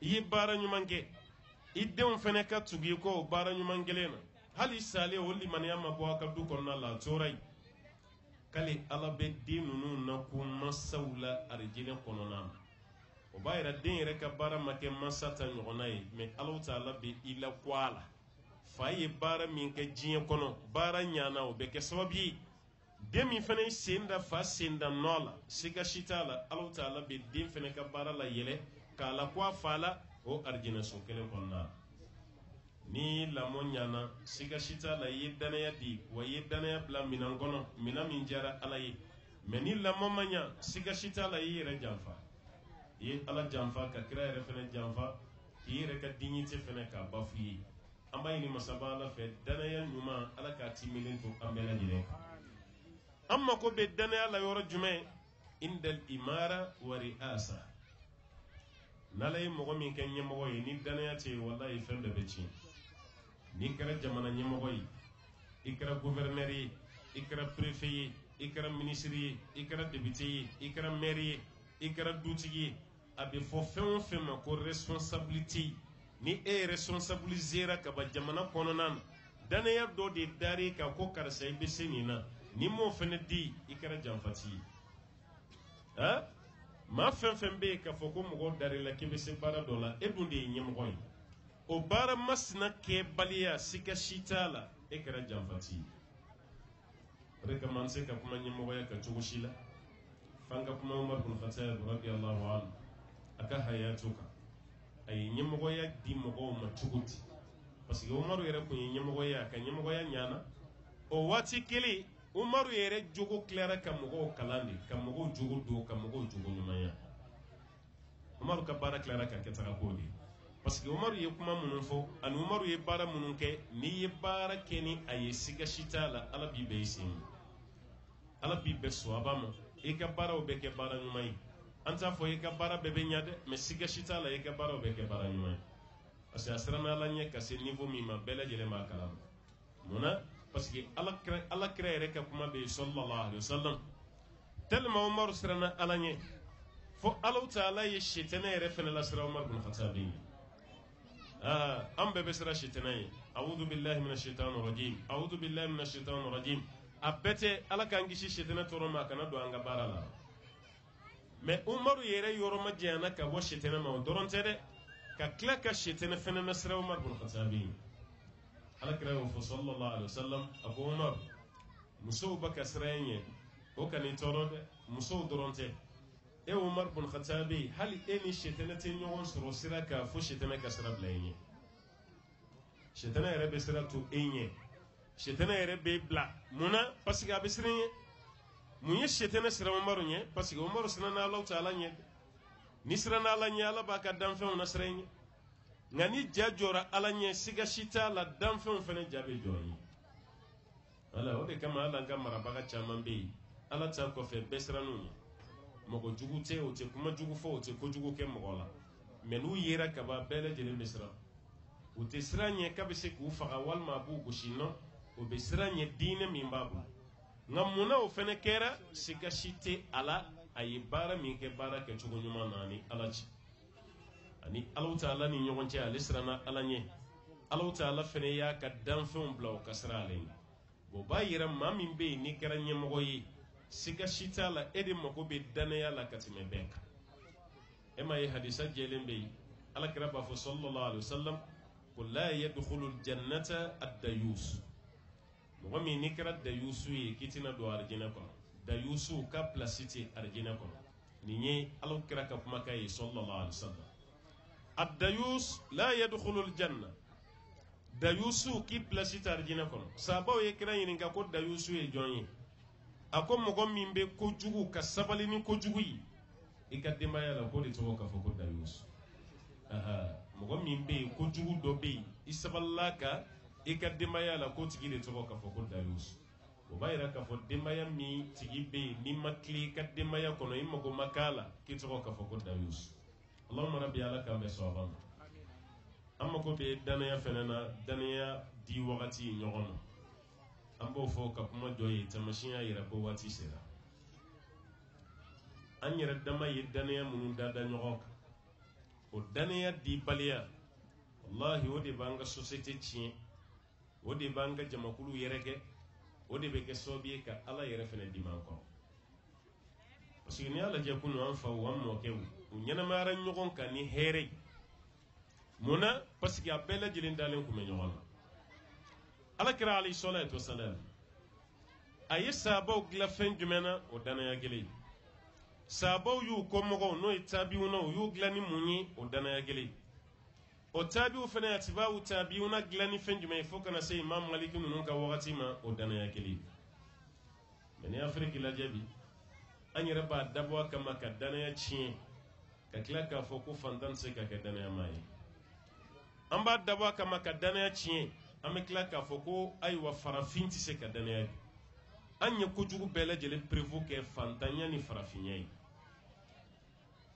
i ye baara ɲuman kɛ i denw fɛnɛ ka tugu i kɔ o baara ɲuman kelen na hali salen o limaniya ma bɔ a ka du kɔnɔna la a tora yen k'ale Ala bɛ den ninnu nakun masaw la arijinɛ kɔnɔna na. O b'a yira den yɛrɛ ka baara ma kɛ masa ta ɲɔgɔnna ye mais Alahu Taala bɛ i la kɔ a la. Fa ye baara min kɛ diɲɛ kɔnɔ baara ɲana o bɛ kɛ sababu ye den min fɛnɛ sen da fa sen da nɔ la siga si t'a la Alahu Taala bɛ den fɛnɛ ka baara la yɛlɛ k'a la kɔ a fa la o arijinɛ so kelen kɔnɔna na. Ni lamɔ ɲana siga si t'a la i ye danaya di wa i ye danaya bila minan kɔnɔ minan min diyara Ala ye mais ni lamɔ ma ɲa siga si t'a la i yɛrɛ janfa. I ye Ala janfa ka kira yɛrɛ fɛnɛ janfa k'i yɛrɛ ka dignité fɛnɛ k'a bafu ye. An b'a ɲini masaba Ala fɛ danaya ɲuman Ala k'a timelen to an bɛɛ lajɛlen kan. An mako bɛ danaya la yɔrɔ jumɛn? Indal imara wa ri'asa. N'Ala ye mɔgɔ min kɛ ɲɛmɔgɔ ye ni danaya tɛ yen wallahi fɛn bɛɛ bɛ tiɲɛ. N'i kɛra jamana ɲɛmɔgɔ ye i kɛra gouverneur ye i kɛra préfet ye i kɛra ministre ye i kɛra député ye i kɛra maire ye i kɛra dutigi ye a bɛ fɔ fɛn o fɛn ma ko responsabilité ni e ye responsabilisera ka ban jamana kɔnɔna na danaya dɔ de dar'i kan ko karisa i bɛ se nin na ni m'o fɛnɛ di i kɛra janfati ye. Maa fɛn fɛn bɛ yen k'a fɔ ko mɔgɔw dar'i la k'i bɛ se baara dɔ la e dun de ye ɲɛmɔgɔ ye o baara masina kɛbaliya siga si t'a la e kɛra janfati ye. O de kama an tɛ se ka kuma ɲɛmɔgɔya kan cogo si la f'an ka kuma Umar bin Khattab radiyallahu anhu a ka hayatu kan a ye ɲɛmɔgɔya di mɔgɔw ma cogo di parce que Umaru yɛrɛ kun ye ɲɛmɔgɔ ye a ka ɲɛmɔgɔya ɲana o waati kelen Umaru yɛrɛ jogo tilara ka mɔgɔw kalan de ka mɔgɔw jogo don ka mɔgɔw jogo ɲumanya. Umaru ka baara tilara ka kɛ tagako de parce que Umaru ye kuma minnu fɔ ani Umaru ye baara minnu kɛ n'i ye baara kɛ ni a ye siga si t'a la Ala b'i bɛɛ i sen Ala b'i bɛɛ sɔn a ba ma i ka baaraw bɛ kɛ baara ɲuman ye an t'a fɔ i ka baara bɛɛ bɛ ɲa dɛ mais siga si t'a la i ka baaraw bɛ kɛ baara ɲuman ye parce que a siranna Ala ɲɛ ka se niveau min ma bɛɛ lajɛlen b'a kalama munna parce que Ala kira yɛrɛ ka kuma bɛ yen sallallahu alaihi wasallam tellement Umaru siranna Ala ɲɛ fo Alahu Taala ye sitana yɛrɛ fɛnɛ lasira Umar bin Khattab ye. An bɛɛ bɛ siran sitana ye a'udhu billahi minash shaitanir rajim a'udhu billahi minash shaitanir rajim a bɛɛ tɛ Ala k'an kisi sitana tɔɔrɔ ma a kana don an ka baara la mais Umaru yɛrɛ yɔrɔ ma janyana ka bɔ sitana ma o dɔrɔn tɛ dɛ ka tila ka shetene fana nasira Umar bin Khattabi alakira yo fo sallallahu alaihi wasallam abu Umar muso baka siraye o kan itoro de muso doronte e Umar bin Khattabi hali eni shetene te nyogon soro sira ka fo shetene ka sira blaye shetene yɛrɛ bɛ sira to e ɲɛ shetene yɛrɛ bɛ bila munna parce que a bɛ siran ɲɛ mun ye shetene sira Umaru ɲɛ parce que Umaru siranna Alahu Taala ɲɛ ni siranna Ala ɲɛ Ala b'a ka danfɛnw na siran ɲɛ nka ni ja jɔra Ala ɲɛ siga si t'a la danfɛnw fana ja bɛ jɔ ye wala o de kama Ala ka marabaga caman bɛ yen Ala ta kɔfɛ bɛɛ sirann'u ɲɛ mɔgɔ jugu tɛ o tɛ kuma jugu fɔ o tɛ kojugu kɛ mɔgɔ la mais n'u yera kaban bɛɛ lajɛlen bɛ siran u tɛ siran ɲɛ k'a bɛ se k'u faga walima a b'u gosi nɔ o bɛ siran ɲɛ diinɛ min b'a bolo nka munna o fana kɛra siga si tɛ a la a ye baara min kɛ baara kɛcogo ɲuman na ani Ala cɛ ani Alahu Taala ni ɲɔgɔn cɛ ale siranna Ala ɲɛ Alahu Taala fana y'a ka danfɛnw bila o ka sira ale ɲɛ o b'a yira maa min bɛ yen n'i kɛra ɲɛmɔgɔ ye siga si t'a la e de mago bɛ danaya la ka tɛmɛ bɛɛ kan e ma ye hadisa jɛlen bɛ yen Alakira b'a fɔ sallallahu alaihi wasallam ko la yadkhulul jannata ad-dayus mɔgɔ min n'i kɛra dayusu ye k'i tɛna don arijinɛ kɔnɔ dayusu ka place tɛ arijinɛ kɔnɔ nin ye Alakira ka kumakan ye sallallahu alaihi wasallam ad-dayus la yadkhulul janna dayusu k'i place tɛ arijinɛ kɔnɔ sahabaw ye kira ɲininka ko dayusu ye jɔn ye a ko mɔgɔ min bɛ kojugu ka sabali ni kojugu ye i ka denbaya la ko de tɔgɔ ka fɔ ko dayusu mɔgɔ min bɛ yen kojugu dɔ bɛ yen i sabalila ka i ka denbaya la ko tigi de tɔgɔ ka fɔ ko dayusu o b'a yira k'a fɔ denbaya min tigi bɛ yen n'i ma tile i ka denbaya kɔnɔ i mago ma k'a la k'i tɔgɔ ka fɔ ko dayusu Allahumma rabbi Ala k'an bɛ sɔn a ma an mago bɛ danaya fana na danaya di wagati ɲɔgɔn na an b'o fɔ ka kuma jɔ ye tamasiyɛn y'a yira ko waati sera an yɛrɛ dama ye danaya minnu da ɲɔgɔn kan o danaya di baliya wallahi o de b'an ka société tiɲɛ o de b'an ka jamakulu yɛrɛ kɛ o de bɛ kɛ sababu ye ka Ala yɛrɛ fana dimi an kɔrɔ parce que n'i y'a lajɛ kunu an faw an mɔkɛw u ɲɛnamayara ɲɔgɔn kan ni hɛrɛ ye munna parce que a bɛɛ lajɛlen dalen tun bɛ ɲɔgɔn na Alakira alayhi salatu wasalam a ye sahabaw dilan fɛn jumɛn na o danaya kelen sahabaw y'u kɔmɔgɔw n'o ye tabiuna u y'u dilan ni mun ye o danaya kelen o tabiw fana atiba'u tabiuna dilan ni fɛn jumɛn ye fo kana se Imam Malik ninnu ka wagati ma o danaya kelen mais ni Afiriki lajɛ bi an yɛrɛ b'a dabɔ a kama ka danaya tiɲɛ ka tila k'a fɔ ko fantan tɛ se ka kɛ danayama ye an b'a dabɔ a kama ka danaya tiɲɛ an bɛ tila k'a fɔ ko ayiwa farafin tɛ se ka danaya bi an ye kojugu bɛɛ lajɛlen prévu kɛ fantanya ni farafinya ye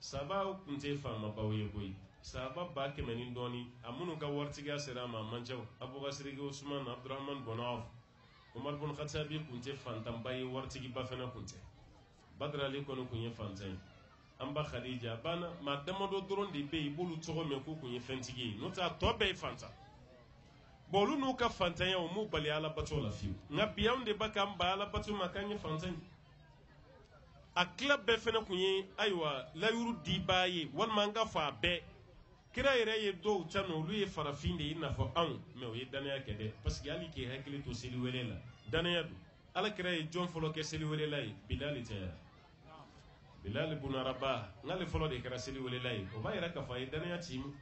sahaba tun tɛ faamabaw ye koyi sahaba 100 ni dɔɔni a minnu ka waritigiya sera a ma a man ca Abubakar Usman Abdurrahman bin Auf Umar bin Khattabi tun tɛ fantanba ye waritigiba fana tun tɛ Badr Ali kɔni tun ye fantan ye an ba Khadija bana maa damadɔ dɔrɔn de bɛ yen i b'olu tɔgɔ mɛn k'u tun ye fɛntigi ye n'o tɛ a tɔ bɛɛ ye fantan bon olu n'u ka fantanya o m'u bali Ala bato la fiyewu nka bi anw de b'a k'an ba Ala bato ma k'an ye fantan ye a tila bɛɛ fana tun ye ayiwa layuru dibaa ye walima an ka fɔ a bɛɛ kira yɛrɛ ye dɔw ta na olu ye farafin de ye i n'a fɔ anw mais o ye danaya kɛ dɛ parce que hali k'i hakili to seliwele la danaya don Ala kira ye jɔn fɔlɔ kɛ seliwelela ye Bilal tɛ ya Bilal ibn Rabah n'ale fɔlɔ de kɛra seliwelela ye o b'a yira k'a fɔ a ye danaya ci min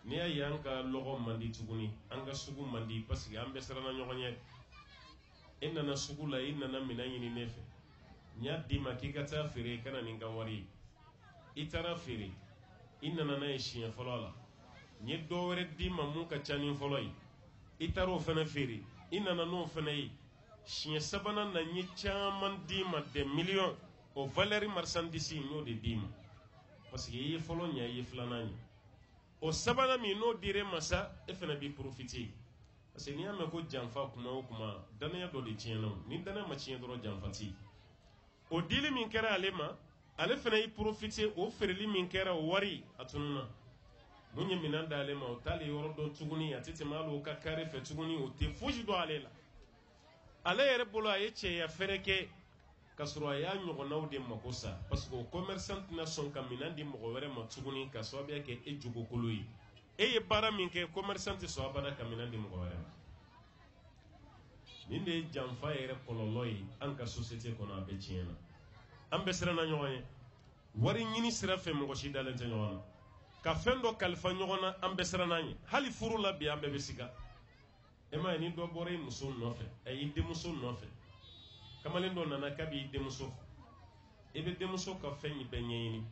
n'i y'a ye an ka lɔgɔ man di tuguni an ka sugu man di parce que an bɛɛ siranna ɲɔgɔn ɲɛ e nana sugu la i nana minɛn ɲini ne fɛ n y'a d'i ma k'i ka taa feere ka na nin ka wari ye i taara feere i nana n'a ye siɲɛ fɔlɔ la n ye dɔ wɛrɛ d'i ma mun ka ca ni fɔlɔ ye i taara o fana feere i nana n'o fana ye siɲɛ sabanan na n ye caman d'i ma des millions o valeur marchandise n y'o de d'i ma parce que i ye fɔlɔ ɲɛ i ye filanan ɲɛ o sabanan min n'o dir'e ma sa e fana b'i profiter parce que n'i y'a mɛn ko janfa kuma o kuma danaya dɔ de tiɲɛna o ni danaya ma tiɲɛ dɔrɔn janfa tɛ yen o dili min kɛra ale ma ale fana y'i profiter o feereli min kɛra o wari a tununna mun ye minɛn d'ale ma o t'ale yɔrɔ dɔn tuguni a tɛ tɛmɛ hali o ka kare fɛ tuguni o tɛ fosi dɔn ale la ale yɛrɛ bolo a ye cɛya fɛrɛ kɛ kasɔrɔ a y'a ɲɔgɔnnaw de mako sa parce que o commerçant tɛna sɔn ka minɛn di mɔgɔ wɛrɛ ma tuguni ka sababuya kɛ e jogokolo ye e ye baara min kɛ commerçant tɛ sɔn abada ka minɛn di mɔgɔ wɛrɛ ma nin de ye janfa yɛrɛ kɔlɔlɔ ye an ka société kɔnɔ a bɛɛ tiɲɛna an bɛɛ siranna ɲɔgɔn ye wari ɲini sira fɛ mɔgɔ si dalen tɛ ɲɔgɔn na ka fɛn dɔ kalifa ɲɔgɔn na an bɛɛ siranna ɲɛ hali furu la bi an bɛɛ bɛ siga e ma ye ni dɔ bɔra i muso nɔfɛ a y'i denmuso nɔfɛ kamalen dɔ nana k'a b'i denmuso fɔ i bɛ denmuso ka fɛn in bɛɛ ɲɛɲini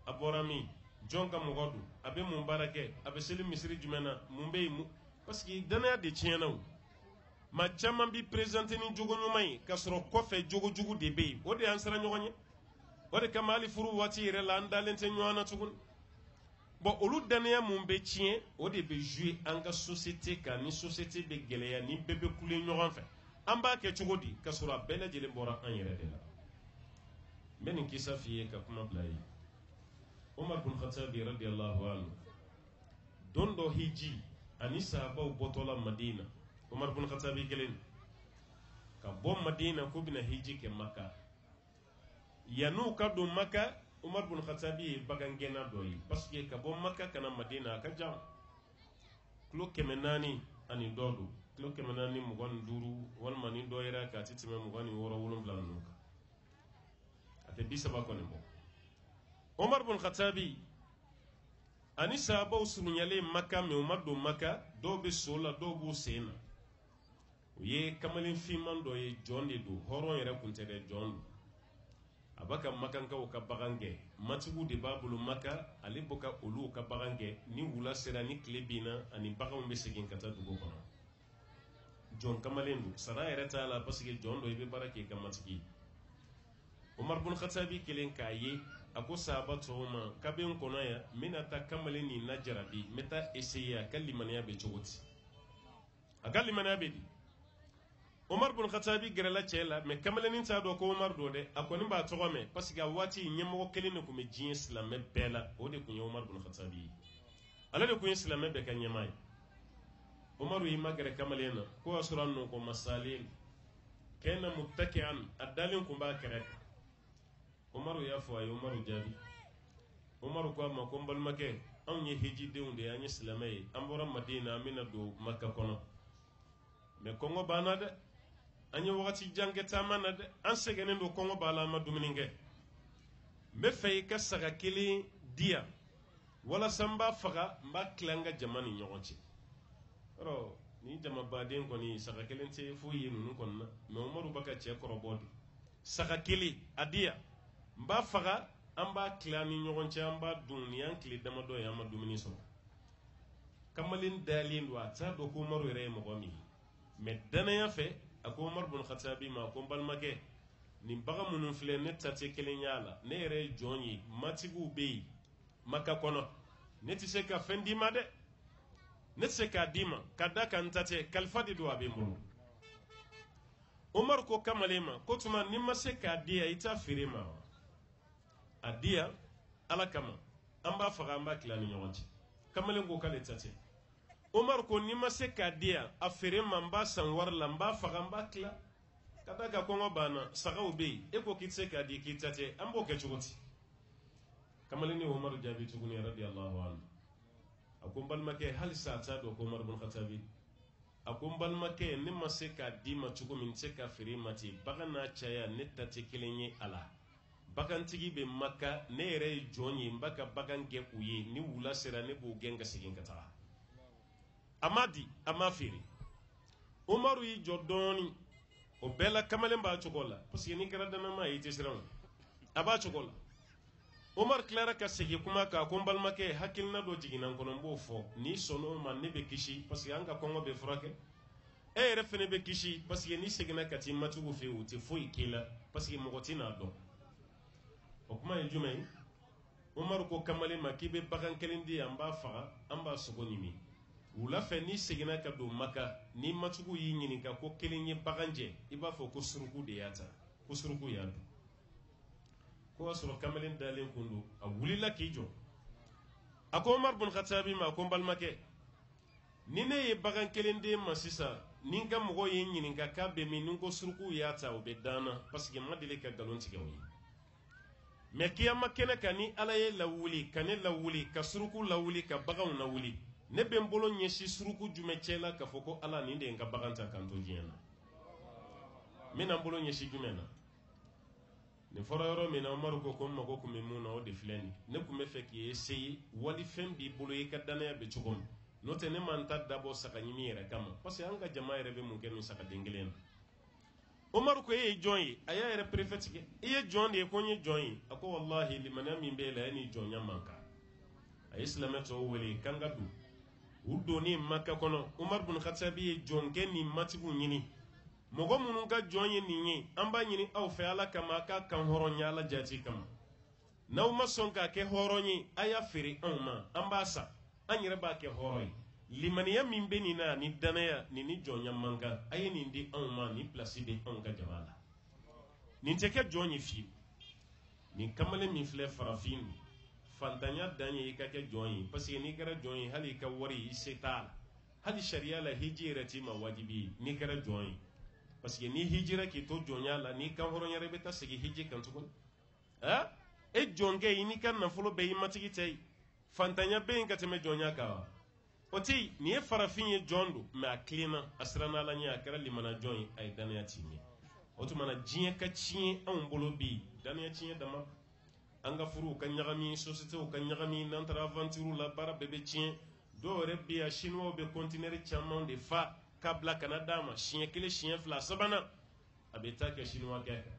a bɔra min jɔn ka mɔgɔ don a bɛ mun baara kɛ a bɛ seli misiri jumɛn na mun bɛ yen parce que danaya de tiɲɛna o maa caman bi présenter ni jogo ɲuman ye k'a sɔrɔ kɔfɛ jogo jugu de bɛ yen o de y'an siran ɲɔgɔn ye o de kama hali furu waati yɛrɛ la an dalen tɛ ɲɔgɔn na tuguni bon olu danaya mun bɛ tiɲɛ o de bɛ jouer an ka société kan ni société bɛ gɛlɛya ni bɛɛ bɛ kule ɲɔgɔn fɛ an b'a kɛ cogo di k'a sɔrɔ a bɛɛ lajɛlen bɔra an yɛrɛ de la n bɛ nin kisa f'i ye ka kuma bila ye Umar bin Khattab radiyallahu anhu don dɔ hiji ani sahabaw bɔtɔla Madina Umar bin Khattab kelen ka bɔ Madina ko bɛna hiji kɛ Maka yan'u ka don Maka Umar bin Khattab ye bagangɛnna dɔ ye parce que ka bɔ Maka kana Madina a ka jan kilo 400 ani dɔ don kilo 425 walima ni dɔ yɛrɛ k'a tɛ tɛmɛ 26 ninnu kan a tɛ 30 kɔni bɔ Umar bin Khattab ani sahabaw surunyalen Maka mais u ma don Maka dɔw bɛ so la dɔw b'u sen na u ye kamalen finman dɔ ye jɔn de don hɔrɔn yɛrɛ kun tɛ dɛ jɔn don a b'a ka makankaw ka bagan gɛn matigiw de b'a bolo Maka ale bɔ ka olu ka bagan gɛn ni wula sera ni tile binna ani baganw bɛ segin ka taa dugu kɔnɔ jɔn kamalen don sara yɛrɛ t'a la parce que jɔn dɔ i bɛ baara kɛ ka matigi Umar bin Khattab kelen k'a ye a ko sahaba tɔw ma k'a bɛ n kɔnɔ yan n bɛna taa kamalen nin lajarabi n bɛ taa essayer a ka limaniya bɛ cogo di a ka limaniya bɛ di Umar bin Khattab gɛrɛla cɛ la mais kamalenin t'a dɔn ko Umar don dɛ a kɔni b'a tɔgɔ mɛn parce que a waati ɲɛmɔgɔ kelen de tun bɛ diɲɛ silamɛ bɛɛ la o de tun ye Umar bin Khattab ye ale de tun ye silamɛ bɛɛ ka ɲɛmaa ye Umar y'i magɛrɛ kamalen na ko y'a sɔrɔ a nɔkɔ masalen kana muttaki'an a dalen tun b'a kɛrɛfɛ Umar y'a fɔ a ye Umar jaabi Umar ko a ma ko n balimakɛ anw ye hijidenw de ye an ye silamɛ ye an bɔra Madina an bɛna don Maka kɔnɔ mais kɔngɔ banna dɛ an ye wagati jan kɛ taama na dɛ an sɛgɛnnen don kɔngɔ b'a la an ma dumuni kɛ n bɛ fɛ i ka saga kelen di yan walasa n b'a faga n b'a tila an ka jama ni ɲɔgɔn cɛ yɔrɔ ni jama baden kɔni saga kelen tɛ foyi ye ninnu kɔni na mais Umaru b'a ka cɛ kɔrɔbɔ de saga kelen a di yan n b'a faga an b'a tila ni ɲɔgɔn cɛ an b'a dun ni y'an tile damadɔ ye an ma dumuni sɔrɔ kamalen dalen don a t'a dɔn ko Umaru yɛrɛ ye mɔgɔ min ye mais danaya fɛ a ko Umar bin Khattab ma ko n balimakɛ nin bagan minnu filɛ ne ta tɛ kelen y'a la ne yɛrɛ ye jɔn ye matigiw bɛ yen Maka kɔnɔ ne tɛ se ka fɛn d'i ma dɛ ne tɛ se k'a d'i ma ka da kan n ta tɛ kalifa de don a bɛ n bolo Umar ko kamalen ma ko tuma ni ma se k'a di yan i t'a feere ma a di yan Ala kama an b'a faga an b'a tila ni ɲɔgɔn cɛ kamalen ko k'ale ta tɛ Umar ko ni ma se k'a di yan a feere ma n b'a san wari la n b'a faga n b'a tila ka da ka kɔngɔ banna sagaw bɛ yen e ko k'i tɛ se k'a di k'i ta tɛ an b'o kɛ cogo di kamalen ni Umar jaabi tuguni radiyallahu anhu a ko n balimakɛ halisa a t'a dɔn ko Umar bin Khattab a ko n balimakɛ ne ma se k'a d'i ma cogo min n tɛ se k'a feere ma ten bagan n'a caya ne ta tɛ kelen ye a la bagantigi bɛ Maka ne yɛrɛ ye jɔn ye n b'a ka bagan gɛn u ye ni wula sera ne b'o gɛn ka segin ka taga a ma di a ma feere Umaru y'i jɔ dɔɔni o bɛɛ la kamalen b'a cogo la parce que n'i kɛra danama ye i tɛ siran a b'a cogo la Umar tilara ka segin kuma kan ko n balimakɛ hakilina dɔ jiginna n kɔnɔ n b'o fɔ n'i sɔnn'o ma ne bɛ kisi parce que an ka kɔngɔ bɛ furakɛ e yɛrɛ fɛnɛ bɛ kisi parce que n'i seginna ka t'i matigiw fɛ yen u tɛ foyi k'i la parce que mɔgɔ tɛ n'a dɔn o kuma ye jumɛn ye Umar ko kamalen ma k'i bɛ bagan kelen di yan n b'a faga an b'a sogo ɲimi wula fɛ n'i seginna ka don Maka ni matigiw y'i ɲininka ko kelen ye bagan jɛ i b'a fɔ ko suruku de y'a ta ko suruku y'a dun ko y'a sɔrɔ kamalen dalen kun don a wulila k'i jɔ a ko Umar bin Khattab ma ko n balimakɛ ni ne ye bagan kelen d'e ma sisan nin ka mɔgɔ ye ɲininka k'a bɛ min nin ko suruku y'a ta o bɛ danna parce que ma deli ka nkalon tigɛ o ye mais kiyama kɛnɛ kan ni ala ye lawuli ka ne lawuli ka suruku lawuli ka baganw lawuli ne bɛ n bolo ɲɛsin suruku jumɛn cɛ la k'a fɔ ko ala nin de ye n ka bagan ta k'an to diɲɛ na n bɛna n bolo ɲɛsin jumɛn na nin fɔra yɔrɔ min na Umaru ko n mago tun bɛ mun na o de filɛ nin ne tun bɛ fɛ k'i essayer walifɛn b'i bolo i ka danaya bɛ cogo min n'o tɛ ne ma n ta dabɔ saga ɲimi yɛrɛ kama parce que an ka jama yɛrɛ bɛ mun kɛ nin sagaden kelen na Umaru ko e ye jɔn ye a y'a yɛrɛ préfet tigɛ i ye jɔn de ye ko n ye jɔn ye a ko wallahi limaniya min b'e la e ni jɔnya man kan a ye silamɛ tɔw wele kan ka don u donni Maka kɔnɔ Umar bin Khattabi ye jɔnkɛ ni matigiw ɲini mɔgɔ minnu ka jɔn ye nin ye an b'a ɲini aw fɛ ala kama a ka kan hɔrɔnya ala jati kama n'aw ma sɔn k'a kɛ hɔrɔn ye a y'a feere anw ma an b'a sa an yɛrɛ b'a kɛ hɔrɔn ye limaniya min bɛ nin na ni danaya nin ni jɔnya man kan a ye nin di anw ma nin place bɛ anw ka jama la nin tɛ kɛ jɔn ye fiyewu nin kamalen min filɛ farafin fantanya dan ye i ka kɛ jɔn ye parce que n'i kɛra jɔn ye hali i ka wari i se t'a la hali sariya la hiji yɛrɛ t'i ma wajibi ye n'i kɛra jɔn ye parce que ni hijira k'i to jɔnya la n'i kan hɔrɔn yɛrɛ bɛ taa segin hiji kan tuguni e jɔnkɛ i n'i ka nafolo bɛɛ i matigi tɛ ye fantanya bɛ yen ka tɛmɛ jɔnya kan wa o tɛ nin ye farafin ye jɔn don mais a tilenna a siranna ala ɲɛ a kɛra limana jɔn ye a ye danaya t'i ɲɛ o tuma na diɲɛ ka tiɲɛ anw bolo bi danaya tiɲɛ dama an ka furuw ka ɲagami sociétéw ka ɲagami n'an taara aventure la baara bɛɛ bɛ tiɲɛ dɔw yɛrɛ bɛ yan chinois bɛ conteneur caman de fa k'a bila kana d'a ma siɲɛ kelen siɲɛ fila sabanan a bɛ taa kɛ chinois kɛ kan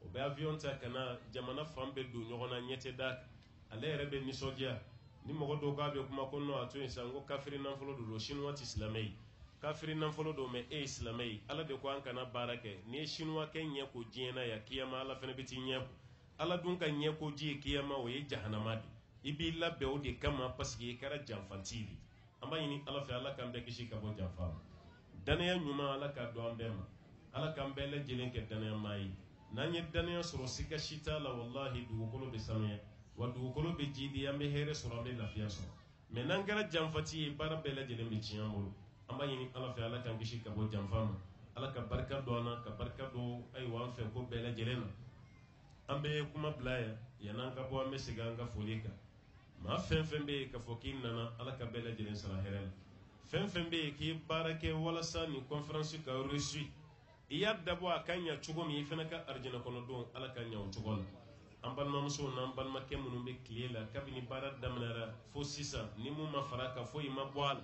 o bɛ avion ta ka na jamana fan bɛɛ don ɲɔgɔn na ɲɛ tɛ d'a kan ale yɛrɛ bɛ nisɔndiya ni mɔgɔ dɔw k'a bɛ kuma ko non a to yen sa n ko kafiri nafolo don chinois tɛ silamɛ ye kafiri nafolo don mais e ye silamɛ ye ala de ko an kana baara kɛ n'i ye chinois kɛ ɲɛ ko diɲɛ na yan kiyama ala fana bɛ t'i ɲɛ ko ala dun ka ɲɛ ko ji ye kiyama o ye jahanama de i b'i labɛn o de kama parce que i kɛra janfantigi de an b'a ɲini ala fɛ ala k'an bɛɛ kisi ka bɔ janfa ma danaya ɲuman ala k'a don an bɛɛ ma ala k'an bɛɛ lajɛlen kɛ danaya maa ye n'an ye danaya sɔrɔ sika si t'a la wallahi dugukolo bɛ sanuya wa dugukolo bɛ jidi an bɛ hɛrɛ sɔrɔ an bɛ lafiya sɔrɔ mais n'an kɛra janfati ye baara bɛɛ lajɛlen bɛ tiɲɛ an bolo an b'a ɲini ala fɛ ala k'an kisi ka bɔ janfa ma ala ka barika don an na ka barika don ayiwa an fɛ ko bɛɛ lajɛlen na an bɛ kuma bila yan yan'an ka bɔ an bɛ segin an ka foli kan maa fɛn fɛn bɛ yen k'a fɔ k'i nana ala ka bɛɛ lajɛlen sara hɛrɛ la fɛn fɛn bɛ yen k'i baara kɛ walasa nin conférence ka réussir i y'a dabɔ a ka ɲɛ cogo min i fana ka arijana kɔnɔ don ala ka ɲɛ o cogo la an balimamusow n'an balimakɛ minnu bɛ tile la kabini baara daminɛra fo sisan ni mun ma fara kan foyi ma bɔ a la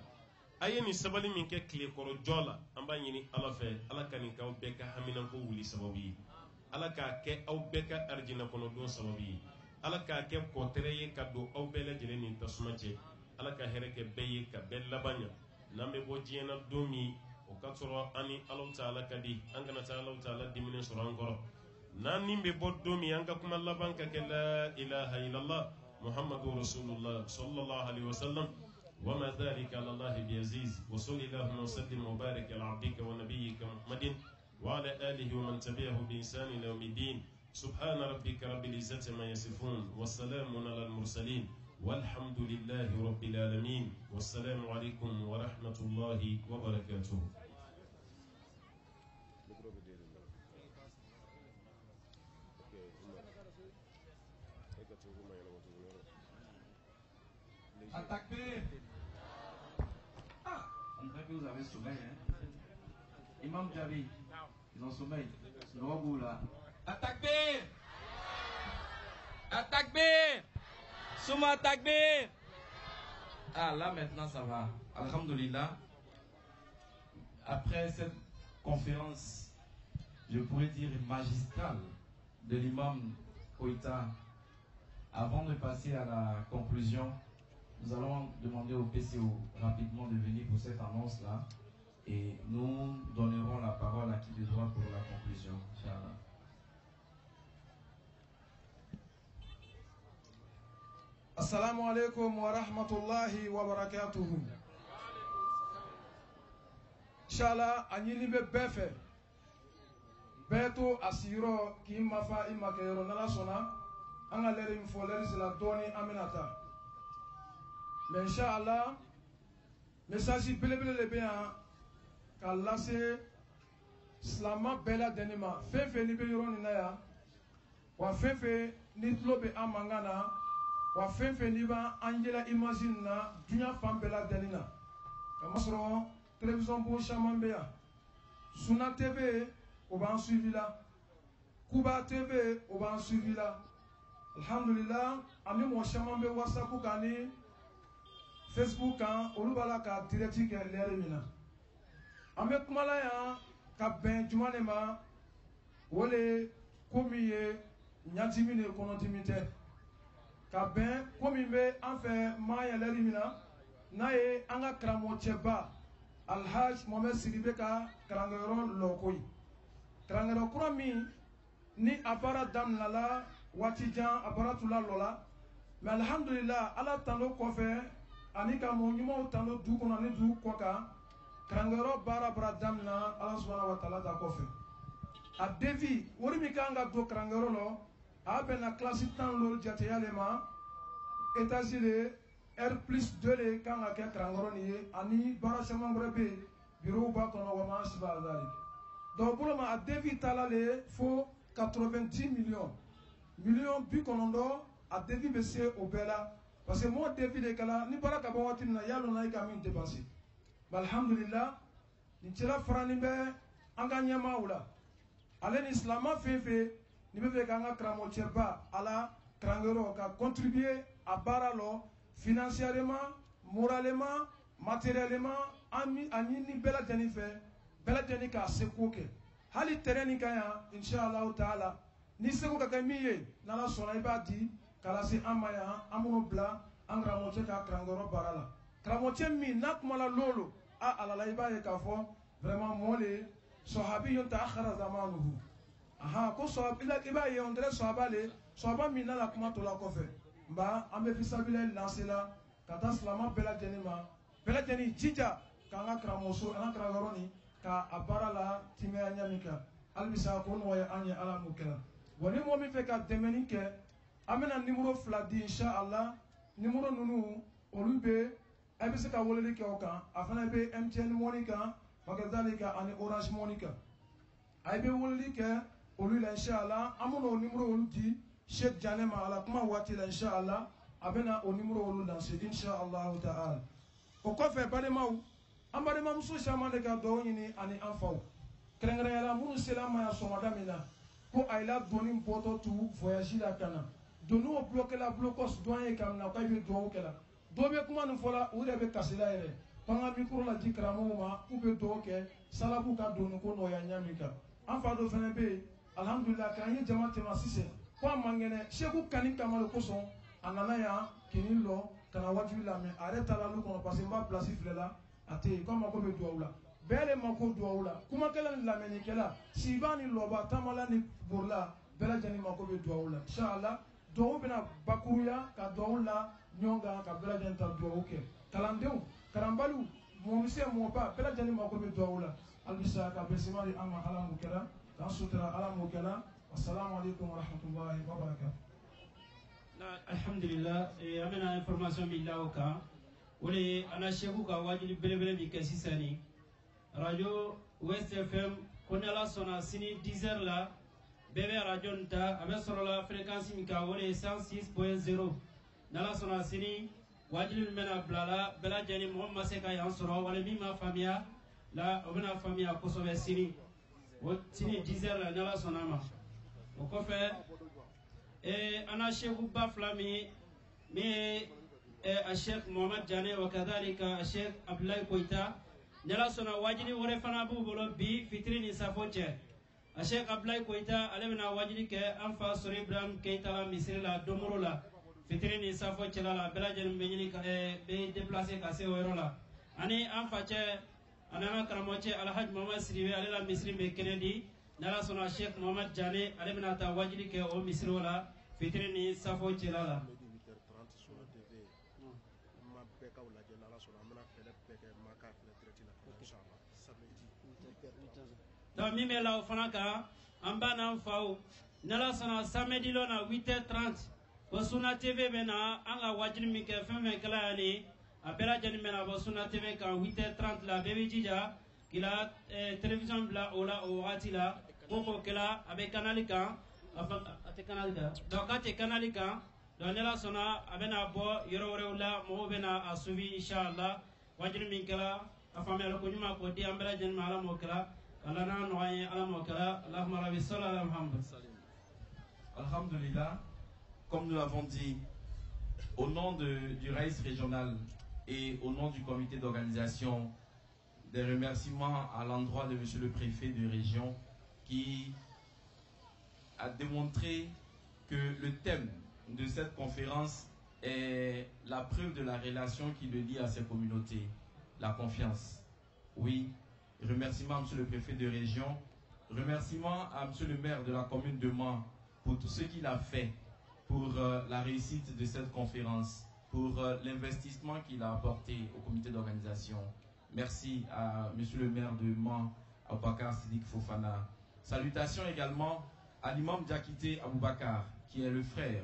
a ye nin sabali min kɛ tile kɔrɔ jɔ la an b'a ɲini ala fɛ ala ka nin k'aw bɛɛ ka haminako wuli sababu ye ala k'a kɛ aw bɛɛ ka arijana kɔnɔ don sababu ye ala k'a kɛ kɔtɛrɛ ye ka don aw bɛɛ lajɛlen ni tasuma cɛ ala ka hɛrɛ kɛ bɛɛ ye ka bɛɛ laban ɲa n'an bɛ bɔ diɲɛ na don min o ka sɔrɔ an ni alaw taala ka di an kana taa alaw taala diminen sɔrɔ an kɔrɔ n'an ni bɛ bɔ don min an ka kuma laban ka kɛ la ilaha illallah muhammadu rasulullah sallallahu alaihi wasallam وما ذلك على الله بعزيز وصل اللهم وسلم وبارك على عبدك ونبيك محمد وعلى آله ومن تبعه بإحسان إلى يوم الدين سبحان ربك رب العزة ما يصفون والسلام على المرسلين والحمد لله رب العالمين والسلام عليكم ورحمة الله وبركاته. Attaquez! On dirait que vous avez sommeil, hein? Imam Javi, ils ont sommeil. C'est le robot là. Attaquez! Attaquez! Souma attaquez! Ah là maintenant ça va. Alhamdulillah. Après cette conférence, je pourrais dire magistrale de l'imam Koïta, avant de passer à la conclusion, nous allons demander au PCO rapidement de venir pour cette annonce-là et nous donnerons la parole à qui de droit pour la conclusion. Inch'Allah. Assalamu alaikum wa rahmatullahi wa barakatuhu. Inshallah, anyini be befe. Beto asiro ki mafa imakero nala sona. Anga leri mfo leri sila doni aminata. Mais Inch'Allah, message belebele le bien k'a lase silama bɛɛ lajɛlen ma fɛn fɛn n'i bɛ yɔrɔ nin na yan wa fɛn fɛn ni tulo bɛ an mankan na wa fɛn fɛn n'i b'an yɛlɛ image nin na diɲɛ fan bɛɛ lajɛlen na kamasɔrɔ télévision bon caman bɛ yan Suna TV o b'an suivi la Kuba TV o b'an suivi la alhamdulillah ani mɔgɔ caman bɛ WhatsApp kan ni Facebook kan olu b'a la ka direct kɛ lɛri min na an bɛ kuma la yan ka bɛn juma de ma o de ko min ye ɲatimi de kɔnɔdimi tɛ ka bɛn ko min bɛ an fɛ Maya lɛri min na n'a ye an ka karamɔgɔcɛba Alhaji Mohamed Sidibe ka karankɛyɔrɔ lɔko ye karankɛyɔrɔ kura min ni a baara daminɛ la waati jan a baara tun la lɔ la mais alhamdulillah ala tando kɔfɛ ani ka mɔgɔ ɲumanw tando du kɔnɔ ani du kɔ kan karankɛyɔrɔ baara daminɛ ala subhanahu wa taala ta kɔfɛ a devi wari min kan ka don karankɛyɔrɔ lɔ a bɛnna kilasi 10 lolu jateya le ma étage le R+2 de kan ka kɛ karankɛyɔrɔ nin ye ani baara caman wɛrɛ bɛ yen bureau b'a kɔnɔ wa ma siba azali donc bolo ma a devi taala le fo 90 millions millions 90 a devi bɛ se o bɛɛ la parce que mɔgɔ devi de kɛla ni baara ka bɔ waati min na yalɔ na i ka min dépenser mais alhamdulillah nin cɛla farani bɛ an ka ɲɛmaaw la ale ni silamɛ fɛn fɛn ni bɛ fɛ k'an ka karamɔgɔcɛba ala karankɛyɔrɔ ka contribuer a baara lɔ financièrement moralement matériellement ani ni bɛɛ lajɛlen fɛ bɛɛ lajɛlen k'a seko kɛ hali terrain nin kan yan inshallah taala ni seko ka kɛ min ye n'ala sɔnna i b'a di k'a lase an ma yan an minnu bila an karamɔgɔcɛ ka karankɛyɔrɔ baara la karamɔgɔcɛ min n'a kuma la lolo a ala la i b'a ye k'a fɔ vraiment mɔɔ le sahabiyun ta'akhkhara zamanuhu aha ko i b'a ye on dirait sahaba le sahaba min nana kuma to la kɔfɛ nba an bɛ fisabila lancé la ka taa silama bɛɛ lajɛlen ma bɛɛ lajɛlen jija k'an ka karamɔgɔso an ka karankɛyɔrɔ nin k'a baara la timiya ɲɛ min kan hali bisa ko nɔgɔya an ye ala m'o kɛra wa ni mɔgɔ min fɛ ka dɛmɛni kɛ an bɛna numéro 2 di inshallah numéro ninnu olu bɛ a bɛ se ka weleli kɛ o kan a fana bɛ MTN Money kan Makazalika ani Orange Money kan a bɛ weleli kɛ olu la inshallah an bɛna o numéro olu di Sheikh Jane ma ala kuma waati la inshallah a bɛna o numéro olu lancer inshallah ta'ala o kɔfɛ balimaw an balimamuso caman de ka dugawu ɲini ani an faw kɛrɛnkɛrɛnnenya la minnu sera an ma yan sɔgɔmada min na ko a yɛlɛ doni bɔtɔ tu voyage la ka na doni o bloqué la blocos dɔn ye ka minɛ k'a bɛ dugawu kɛ la dɔw bɛ kuma nin fɔ la u yɛrɛ bɛ kasi la yɛrɛ k'an ka micro la di karamɔgɔw ma k'u bɛ dugawu kɛ salabu ka doni ko nɔgɔya ɲa min kan an fa dɔ fana bɛ yen alhamdulillah k'an ye jama tɛmɛ sisan ko a man kɛnɛ seku kani kama de kosɔn a nana yan kini lɔ ka na wajibi lamɛn a yɛrɛ taara lu kɔnɔ parce que n b'a place filɛ la a tɛ yen ko a mako bɛ dugawu la bɛɛ de mako dugawu la kumakɛla ni lamɛnnikɛla siba ni lɔba tamala ni borila bɛɛ lajɛlen mako bɛ dugawu la inshallah dugawu bɛna bakuruya ka dugawu la ɲɔgɔn kan ka bɛɛ lajɛlen ta dugawu kɛ kalandenw kalanbaliw mɔmisɛn mɔba bɛɛ lajɛlen mako bɛ dugawu la halisa ka bɛn sima di an ma ala m'o kɛra k'an sutura ala m'o kɛra assalamu alaikum wa rahmatullahi wa barakatuh. Alhamdulillah an bɛna information min da o kan o de ye an na seku ka wajibi belebele min kɛ sisan ni radio West FM ko ni ala sɔnna sini 10h la bɛɛ bɛ radio nin ta a bɛ sɔrɔ la fréquence min kan o de ye 106.0 ni ala sɔnna sini wajibi min bɛna bila la bɛɛ lajɛlen mɔgɔ min ma se ka yan sɔrɔ wala min ma faamuya la o bɛna faamuya kosɛbɛ sini o sini 10h la ni ala sɔnna ma o kɔfɛ an na seku ba fila min ye a Sheikh Mohamed Jane wa kadhalika a Sheikh Abdoulaye Koita ni ala sɔnna wajibi wɛrɛ fana b'u bolo bi fitiri ni safo cɛ a Sheikh Abdoulaye Koita ale bɛna wajibi kɛ an fa sɔrɔ Ibrahim Keita la misiri la domoro la fitiri ni safo cɛla la bɛɛ lajɛlen bɛ ɲini bɛ déplacer ka se o yɔrɔ la ani an fa cɛ ani an ka karamɔgɔ cɛ Alhaji Mohamed Sidibe ale la misiri bɛ kɛnɛ di ni ala sɔnna Sheikh Mohamed Jane ale bɛna taa wajibi kɛ o misiri la fitiri ni safo cɛla la. Donc min bɛ la o fana kan an b'a n'an faw ni ala sɔnna samedi lɔ na 8h30 ko Suna TV bɛ na an ka wajibi min kɛ fɛn fɛn kɛla yan ni a bɛɛ lajɛlen bɛ na bɔ Suna TV kan 8h30 la bɛɛ bɛ jija kila télévision bila ola o wagati la koko kila abe kanali kan ate kanali kan donc ate kanali kan donc ne la sɔnna a bɛna bɔ yɔrɔ wɛrɛw la mɔgɔw bɛna a suivi inshallah wajiri min kɛla a faamuyala ko ɲuman ko di an bɛɛ lajɛlen ma ala m'o kɛla ala n'a nɔgɔya ye ala m'o kɛla allahumma rabbi salli ala muhammad. Alhamdulillah, comme nous l'avons dit, au nom du RAIS régional et au nom du comité d'organisation, des remerciements à l'endroit de monsieur le préfet de région qui a démontré que le thème de cette conférence est la preuve de la relation qui le lie à ces communautés, la confiance. Oui, remerciements à monsieur le préfet de région, remerciements à monsieur le maire de la commune de Mans pour tout ce qu'il a fait pour la réussite de cette conférence, pour l'investissement qu'il a apporté au comité d'organisation. Merci à monsieur le maire de Mans, Aboubakar Sidik Fofana. Salutations également à l'imam Diakité Aboubakar, qui est le frère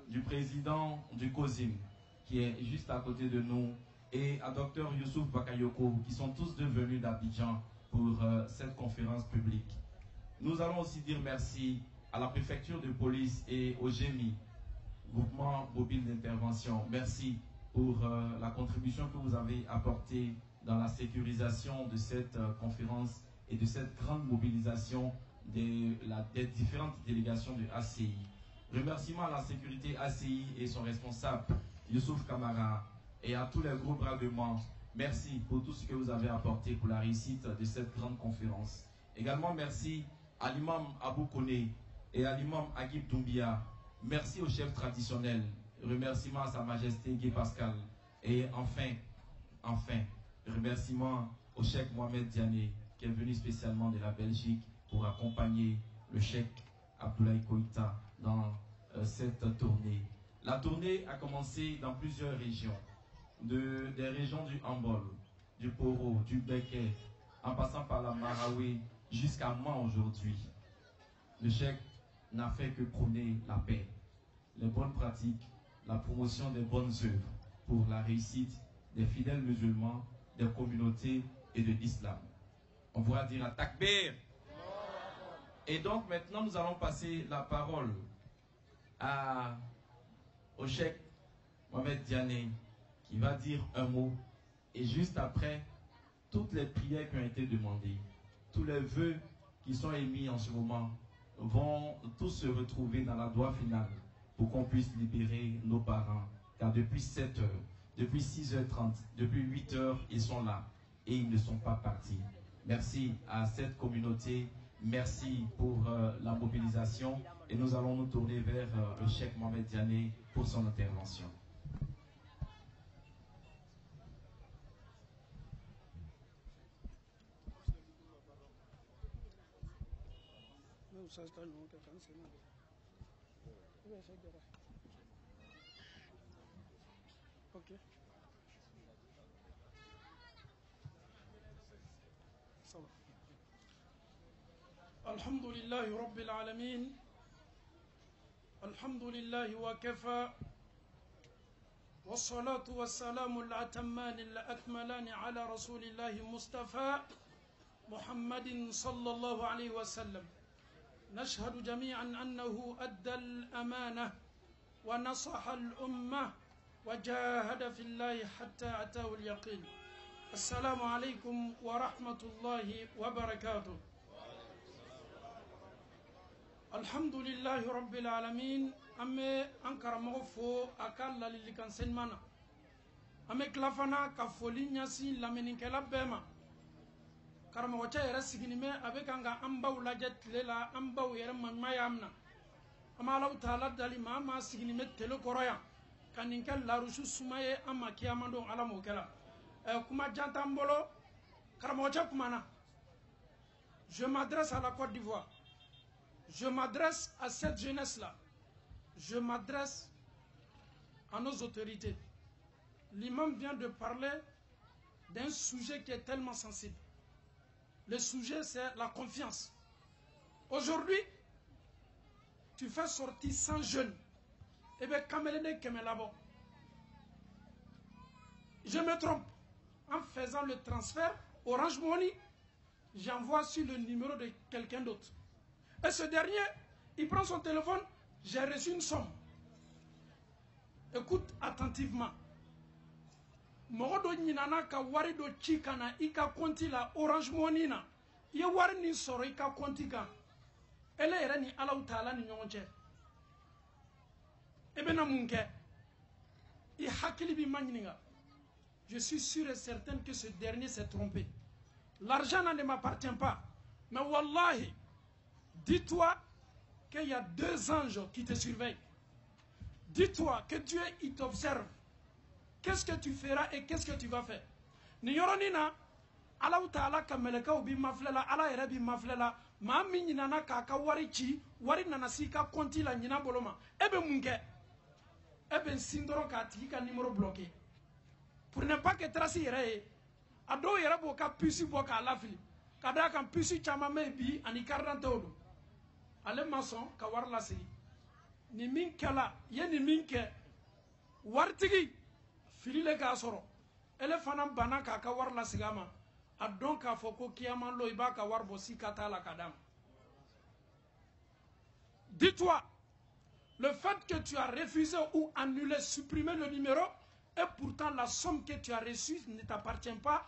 du président du COSIM, qui est juste à côté de nous, et à Dr Youssouf Bakayoko, qui sont tous devenus d'Abidjan pour cette conférence publique. Nous allons aussi dire merci à la préfecture de police et au GMI, groupement mobile d'intervention. Merci pour la contribution que vous avez apportée dans la sécurisation de cette conférence et de cette grande mobilisation des différentes délégations de ACI. Remerciements à la sécurité ACI et son responsable, Youssouf Kamara, et à tous les groupes de Mans. Merci pour tout ce que vous avez apporté pour la réussite de cette grande conférence. Également, merci à l'imam Abou Kone et à l'imam Agib Doumbia. Merci au chef traditionnel. Remerciements à Sa Majesté Guy Pascal. Et enfin, remerciements au cheikh Mohamed Diané, qui est venu spécialement de la Belgique pour accompagner le cheikh Abdoulaye Koïta dans cette tournée. La tournée a commencé dans plusieurs régions, des régions du Hambol, du Poro, du Beke, en passant par la Marawi jusqu'à Mans aujourd'hui. Le cheikh n'a fait que prôner la paix, les bonnes pratiques, la promotion des bonnes œuvres pour la réussite des fidèles musulmans, des communautés et de l'islam. On pourra dire un takbir. Et donc maintenant nous allons passer la parole au cheikh Mohamed Diané qui va dire un mot, et juste après, toutes les prières qui ont été demandées, tous les vœux qui sont émis en ce moment vont tous se retrouver dans la doigt finale pour qu'on puisse libérer nos parents, car depuis 7 heures, depuis 6h30, depuis 8h, ils sont là et ils ne sont pas partis. Merci à cette communauté, merci pour la mobilisation, et nous allons nous tourner vers le cheikh Mohamed Diané pour son intervention. Okay. الحمد لله رب العالمين الحمد لله وكفى والصلاة والسلام الأتمان الأكملان على رسول الله مصطفى محمد صلى الله عليه وسلم. نشهد جميعا أنه أدى الأمانة ونصح الأمة وجاهد في الله حتى أتاه اليقين. السلام عليكم ورحمة الله وبركاته. الحمد لله رب العالمين. أمي أنكر مغفو أكال للي كان سنمانا أمي كلافنا كفولين ياسين لمنين كلابما كرموچا يرسيغني مي أبيك أنغا أمباو لجت للا أمباو يرمان ما يامنا أما لو تعالى دالي ما سيغني مي تلو كرويا كان نكال لارشو سماي أما كياماندو على موكلا كما جانتان بولو كرموچا كمانا. Je m'adresse à la Côte d'Ivoire. Je m'adresse à cette jeunesse-là. Je m'adresse à nos autorités. L'imam vient de parler d'un sujet qui est tellement sensible. Le sujet, c'est la confiance. Aujourd'hui, tu fais sortir 100 jeunes. Eh bien, je me trompe. En faisant le transfert, Orange Money, j'envoie sur le numéro de quelqu'un d'autre. Et ce dernier, il prend son téléphone, j'ai reçu une somme. Écoute attentivement. Morodo nyinana ka wari do chikana ika konti la Orange Money na. Ye wari ni soro ika konti kan. Ele yere ni Allahu Taala ni nyonche. Ebena munke. I hakili bi magninga. Je suis sûr et certain que ce dernier s'est trompé. L'argent ne m'appartient pas. Mais wallahi, dis-toi qu'il y a 2 anges qui te surveillent. Dis-toi que Dieu, il t'observe. Qu'est-ce que tu feras et qu'est-ce que tu vas faire? Niyoronina, Allah Ta'ala kameleka ubi maflela, Allah erebi maflela, ma mi nana kaka wari chi, wari nana sika konti la nina boloma. Ebe munke, ebe sindoro ka tika numéro bloqué. Pour ne pas que traci yere, ado yere boka pusi boka alafili. Kada kan pusi chama mebi ani kardante odo. Ale mason ka war la siri. Ni min kala, ye ni min ke, wartigi, filile ka soro. Ele fana bana ka ka war la sigama. A donc a foko kiyaman lo iba ka war bosi kata la kadam. Dis-toi, le fait que tu as refusé ou annulé, supprimé le numéro, et pourtant la somme que tu as reçue ne t'appartient pas,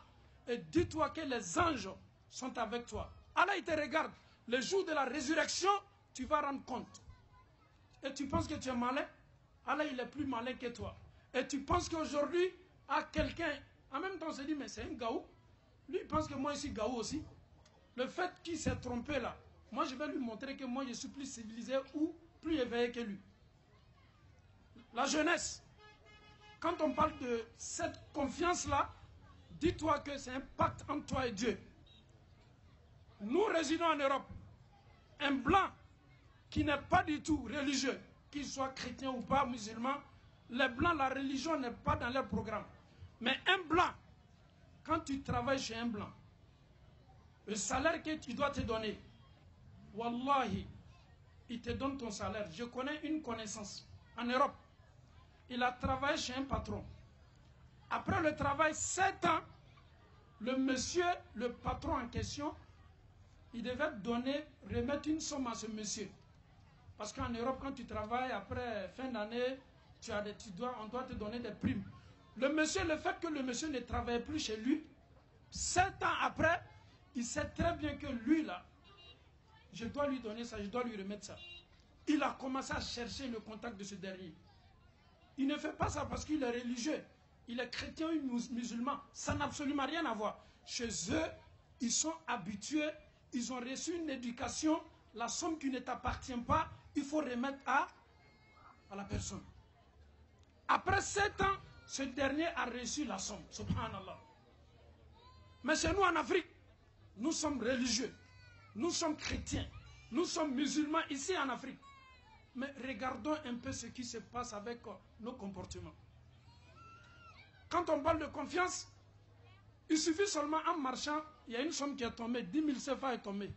et dis-toi que les anges sont avec toi. Allah il te regarde. Le jour de la résurrection, tu vas rendre compte. Et tu penses que tu es malin? Allah il est plus malin que toi. Et tu penses qu'aujourd'hui, à quelqu'un, en même temps on se dit, mais c'est un gaou. Lui il pense que moi je suis gaou aussi. Le fait qu'il s'est trompé là, moi je vais lui montrer que moi je suis plus civilisé ou plus éveillé que lui. La jeunesse, quand on parle de cette confiance-là, dis-toi que c'est un pacte entre toi et Dieu. Nous résidons en Europe. Un blanc qui n'est pas du tout religieux, qu'il soit chrétien ou pas, musulman, les blancs, la religion n'est pas dans leur programme. Mais un blanc, quand tu travailles chez un blanc, le salaire que tu dois te donner, wallahi, il te donne ton salaire. Je connais une connaissance en Europe. Il a travaillé chez un patron. Après le travail, 7 ans, le monsieur, le patron en question, il devait donner, remettre une somme à ce monsieur. Parce qu'en Europe, quand tu travailles, après fin d'année, on doit te donner des primes. Le monsieur, le fait que le monsieur ne travaille plus chez lui, 7 ans après, il sait très bien que lui, là, je dois lui donner ça, je dois lui remettre ça. Il a commencé à chercher le contact de ce dernier. Il ne fait pas ça parce qu'il est religieux. Il est chrétien ou musulman. Ça n'a absolument rien à voir. Chez eux, ils sont habitués, ils ont reçu une éducation, la somme qui ne t'appartient pas, il faut remettre à la personne. Après 7 ans, ce dernier a reçu la somme. Subhanallah. Mais chez nous en Afrique, nous sommes religieux, nous sommes chrétiens, nous sommes musulmans ici en Afrique. Mais regardons un peu ce qui se passe avec nos comportements. Quand on parle de confiance, il suffit seulement en marchant, il y a une somme qui est tombée, 10 000 CFA est tombée.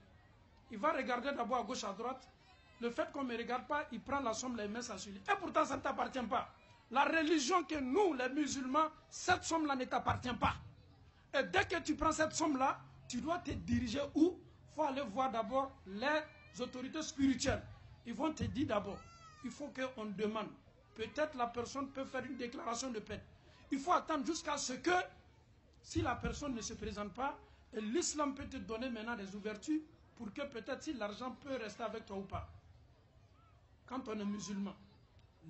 Il va regarder d'abord à gauche, à droite. Le fait qu'on ne me regarde pas, il prend la somme, il met ça sur lui. Et pourtant, ça ne t'appartient pas. La religion que nous, les musulmans, cette somme-là ne t'appartient pas. Et dès que tu prends cette somme-là, tu dois te diriger où? Il faut aller voir d'abord les autorités spirituelles. Ils vont te dire d'abord, il faut qu'on demande. Peut-être la personne peut faire une déclaration de paix. Il faut attendre jusqu'à ce que, si la personne ne se présente pas, l'islam peut te donner maintenant des ouvertures pour que peut-être si l'argent peut rester avec toi ou pas. Quand on est musulman,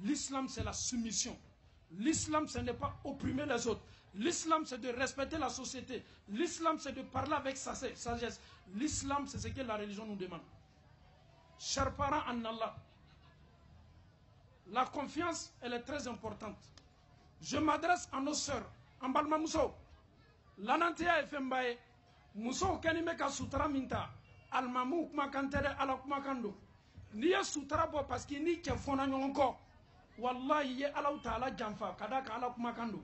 l'islam c'est la soumission. L'islam ce n'est pas opprimer les autres. L'islam c'est de respecter la société. L'islam c'est de parler avec sagesse. L'islam c'est ce que la religion nous demande. Chers parents en Allah, la confiance elle est très importante. Je m'adresse à nos sœurs. En Balma Mousso, l'anantia est fait mbaye. Mousso kanime ka sutra minta. Almamu kuma kantere ala kuma kando. Ni ya sutra bo parce que ni ke fona nyonko. Wallahi ye ala taala jamfa kadaka ala kuma kando.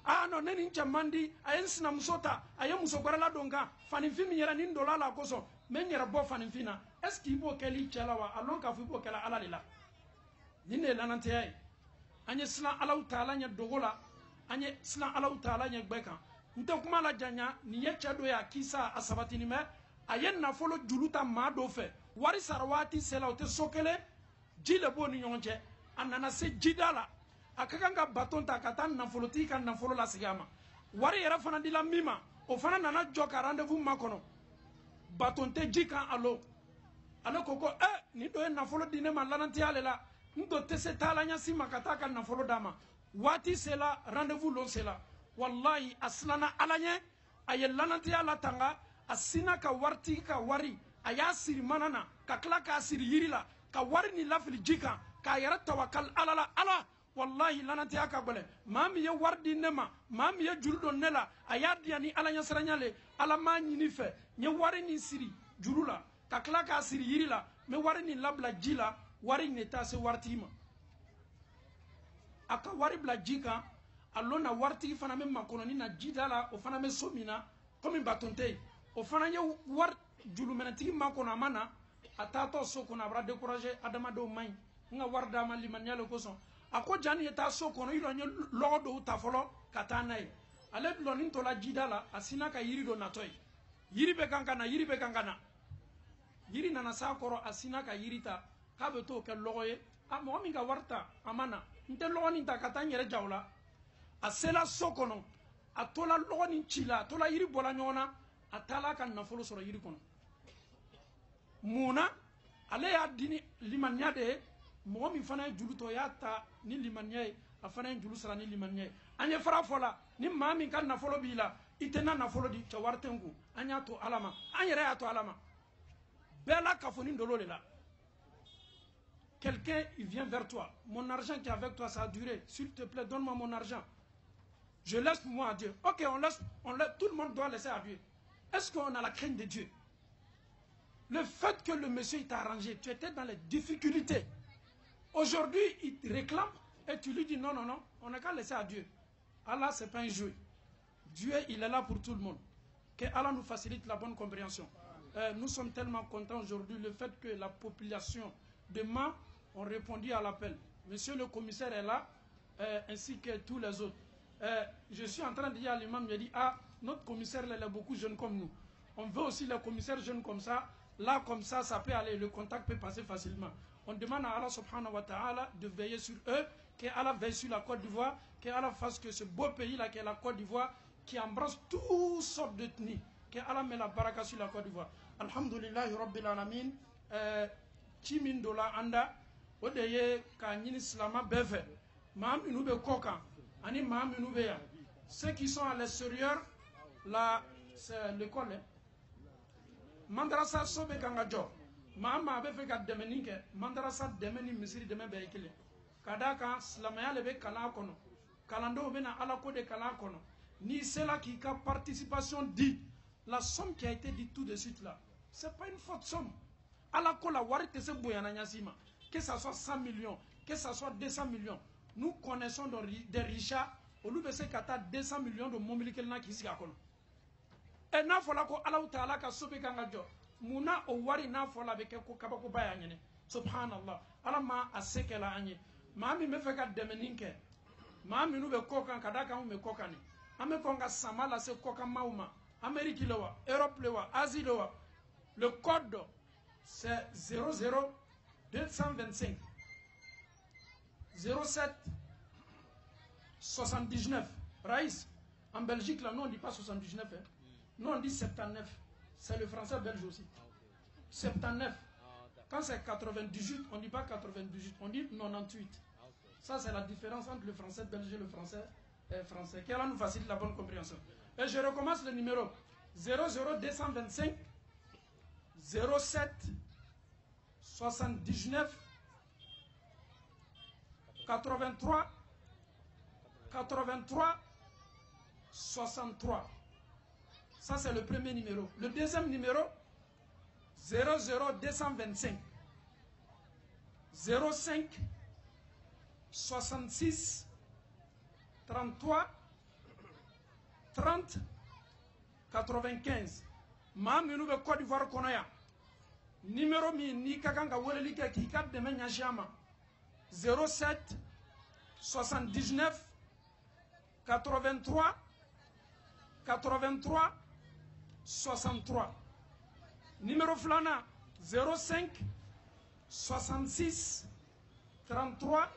Ah non neni chamandi ayensina musota ayemuso gorala donga fanifimi yera nin dolala koso men yera bo fanifina est-ce qu'il faut keli chalawa alon ka fu bo kala ala lila nine lanante ay anye sina ala taala nya dogola anye sina ala taala nya gbeka nte kuma la janya ni ye cɛ dɔ ye a kisa a sabatini mɛ a ye nafolo juru ta maa dɔ fɛ wari sara waati sela o tɛ so kelen ji le b'o ni ɲɔgɔn cɛ a nana se jida la a ka kan ka baton ta ka taa nafolotigi ka nafolo lasigi a ma wari yɛrɛ fana dila min ma o fana nana jɔ ka rendez-vous makɔnɔ baton tɛ ji kan alo ale ko nin dɔ ye nafolo di ne ma lanantiya le la n dɔ tɛ se taala ɲɛsi ma ka taa ka nafolo d'a ma waati sela rendez-vous lon sela wallahi a silanna ala ɲɛ a ye lanantiya latanga a sina ka waritigi ka wari a y'a siri mana na ka tila k'a siri yiri la ka wari ni lafili ji kan k'a yɛrɛ tawakal ala la ala wallahi lanantiya ka gɛlɛn maa min ye wari di ne ma maa min ye juru don ne la a y'a diyan ni ala ɲɛsiranya le ala m'a ɲini fɛ n ye wari nin siri juru la ka tila k'a siri yiri la n bɛ wari nin labila ji la wari nin t'a se waritigi ma a ka wari bila ji kan a lon na waritigi fana bɛ makɔnɔni na jida la o fana bɛ so min na komi baton tɛ yen o fana ye wari juluminɛtigi makɔnɔ a ma na a taatɔ so kɔnɔ a b'a découragé adamadenw man ɲi n ka wari d'a ma limaniya le kosɔn a ko jaa nin ye taa so kɔnɔ i dɔn n ye lɔgɔ dɔw ta fɔlɔ ka taa n'a ye ale dulɔnin tola jida la a sina ka yiri dɔ natɔ ye yiri bɛ kan ka na yiri bɛ kan ka na yiri nana s'a kɔrɔ a sina ka yiri ta k'a bɛ t'o kɛ lɔgɔ ye a mɔgɔ min ka wari ta a ma na n tɛ lɔgɔ nin ta ka taa n yɛrɛ ja o la a sela so kɔnɔ a tola lɔgɔ nin ci la a tola yiri bɔla ɲɔgɔn na a taala ka nafolo sɔrɔ yiri kɔnɔ mun na ale y'a di ni limaniya de ye mɔgɔ min fana ye juru tɔ y'a ta ni limaniya ye a fana ye juru sara ni limaniya ye an ye fara fɔ la ni maa min ka nafolo b'i la i tɛ n na nafolo di cɛ wari tɛ n kun an y'a to ala ma an yɛrɛ y'a to ala ma bɛɛ la kafoni dolo de la quelqu'un il vient vers toi mon argent qui est avec toi ça a duré s'il te plaît donne-moi mon argent je laisse moi à Dieu ok on laisse tout le monde doit laisser à Dieu est-ce qu'on a la crainte de Dieu le fait que le monsieur t'a arrangé tu étais dans les difficultés aujourd'hui il te réclame et tu lui dis non on n'a qu'à laisser à Dieu Allah c'est pas un jeu Dieu il est là pour tout le monde que Allah nous facilite la bonne compréhension nous sommes tellement contents aujourd'hui le fait que la population de Mans ont répondu à l'appel. Monsieur le commissaire est là, ainsi que tous les autres. Je suis en train de dire à l'imam, il me dit, notre commissaire il est beaucoup jeune comme nous. On veut aussi les commissaires jeunes comme ça. Là, comme ça peut aller, le contact peut passer facilement. On demande à Allah subhanahu wa ta'ala de veiller sur eux, qu'Allah veille sur la Côte d'Ivoire, qu'Allah fasse que ce beau pays-là, qui est la Côte d'Ivoire, qui embrasse toutes sortes d'ethnies, qu'Allah met la baraka sur la Côte d'Ivoire. Alhamdulillah, Rabbil Alamin. Cimin dola anda o de ye ka ɲini silama bɛɛ fɛ maa minnu bɛ kɔ kan ani maa minnu bɛ yan ceux qui sont à l'extérieur là c'est l'école mandarasa so bɛ kan ka jɔ maa maa bɛ fɛ ka dɛmɛni kɛ mandarasa dɛmɛ ni misiri dɛmɛ bɛɛ ye kelen ka d'a kan silamɛya le bɛ kalan kɔnɔ kalandenw bɛ na ala ko de kalan kɔnɔ n'i sera k'i ka participation di la somme qui a été dit tout de suite là c'est pas une faute somme ala ko la wari tɛ se bonyana ɲasi ma que ça soit 100 millions que ça soit 200 millions nous connaissons des richards olu bɛ se ka taa 200 millions de mobili kelen na k'i sigi a kɔnɔ n'a fɔra ko Alahu Taala ka so bɛ kan ka jɔ mun na o wari n'a fɔra a bɛ kɛ ko kabakoba y'a ɲɛnɛ subhanallah ala ma a se kɛla an ye maa min bɛ fɛ ka dɛmɛni kɛ maa minnu bɛ kɔ kan ka d'a kan anw bɛ kɔ kan de an bɛ kɔn ka sama lase kɔkanmaw ma Amérique le wa Europe le wa Asie le wa le code c'est 00225 07 79. Raïs, en Belgique, là, nous on ne dit pas 79, hein. Nous on dit 79. C'est le français belge aussi. 79. Quand c'est 98, on ne dit pas 98, on dit 98. Ça, c'est la différence entre le français belge et le français français. Qui nous facilite la bonne compréhension. Et je recommence le numéro 00225 07 79 83 63. Ça, c'est le premier numéro. Le deuxième numéro, 00225 05 66 33 30 95. Maa minnu bɛ Côte d'Ivoire kɔnɔ yan numéro min n'i ka kan ka weleli kɛ k'i ka dɛmɛ ɲɛsin a ma 07 79 83 83 63. Numéro Flana 05 66 33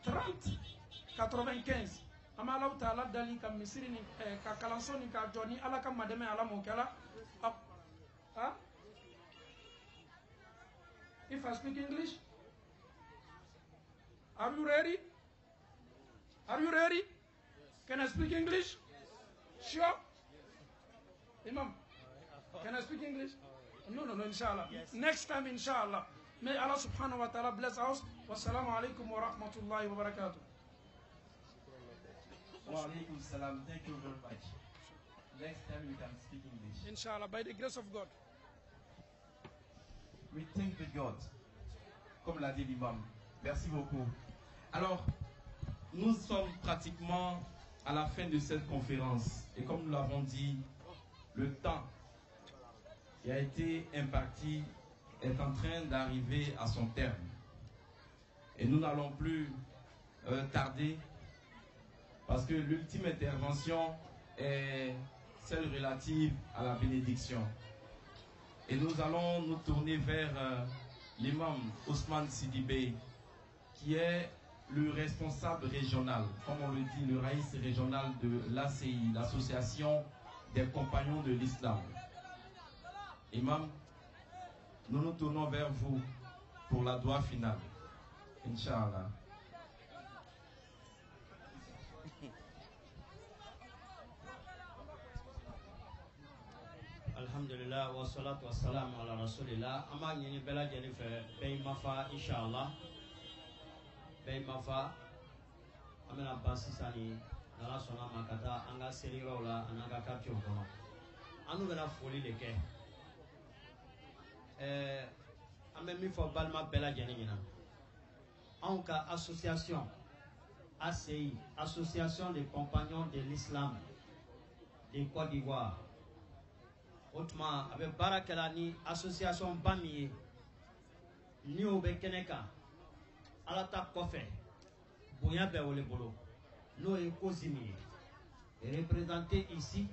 30 95. Amala Utala Dali ka misiri ni ka kalanso ni ka joni ala ka mademe ala mokala. If I speak English, are you ready? Are you ready? Can I speak English? Sure. Imam, can I speak English? No, inshallah. Yes. Next time, inshallah. May Allah subhanahu wa ta'ala bless us. Wassalamu alaikum wa rahmatullahi wa barakatuh. Wa alaikum salam. Thank you very much. Next time we can speak English. Inshallah, by the grace of God. We thank the God, comme l'a dit l'imam. Merci beaucoup. Alors, nous sommes pratiquement à la fin de cette conférence. Et comme nous l'avons dit, le temps qui a été imparti est en train d'arriver à son terme. Et nous n'allons plus tarder parce que l'ultime intervention est celle relative à la bénédiction. Et nous allons nous tourner vers l'imam Ousmane Sidibé, qui est le responsable régional, comme on le dit, le raïs régional de l'ACI, l'association des compagnons de l'islam. Imam, nous nous tournons vers vous pour la doua finale. Inch'Allah. Alhamdulillah wa salatu wa salam ala rasulillah. Ama nyini bela jeni fe bay mafa inshallah. Bay mafa amena basisani nala sona makata anga seriro la ananga kapcho kono. Anu bena foli leke. Ame mi fo balma bela jeni nyina. Anka association ACI, Association des compagnons de l'islam de Côte d'Ivoire. Autrement, avec Barakelani, association Bamiye, ni au Bekeneka, Alata Kofe, Bouya Beolebolo, nous et Kozimi, représenté ici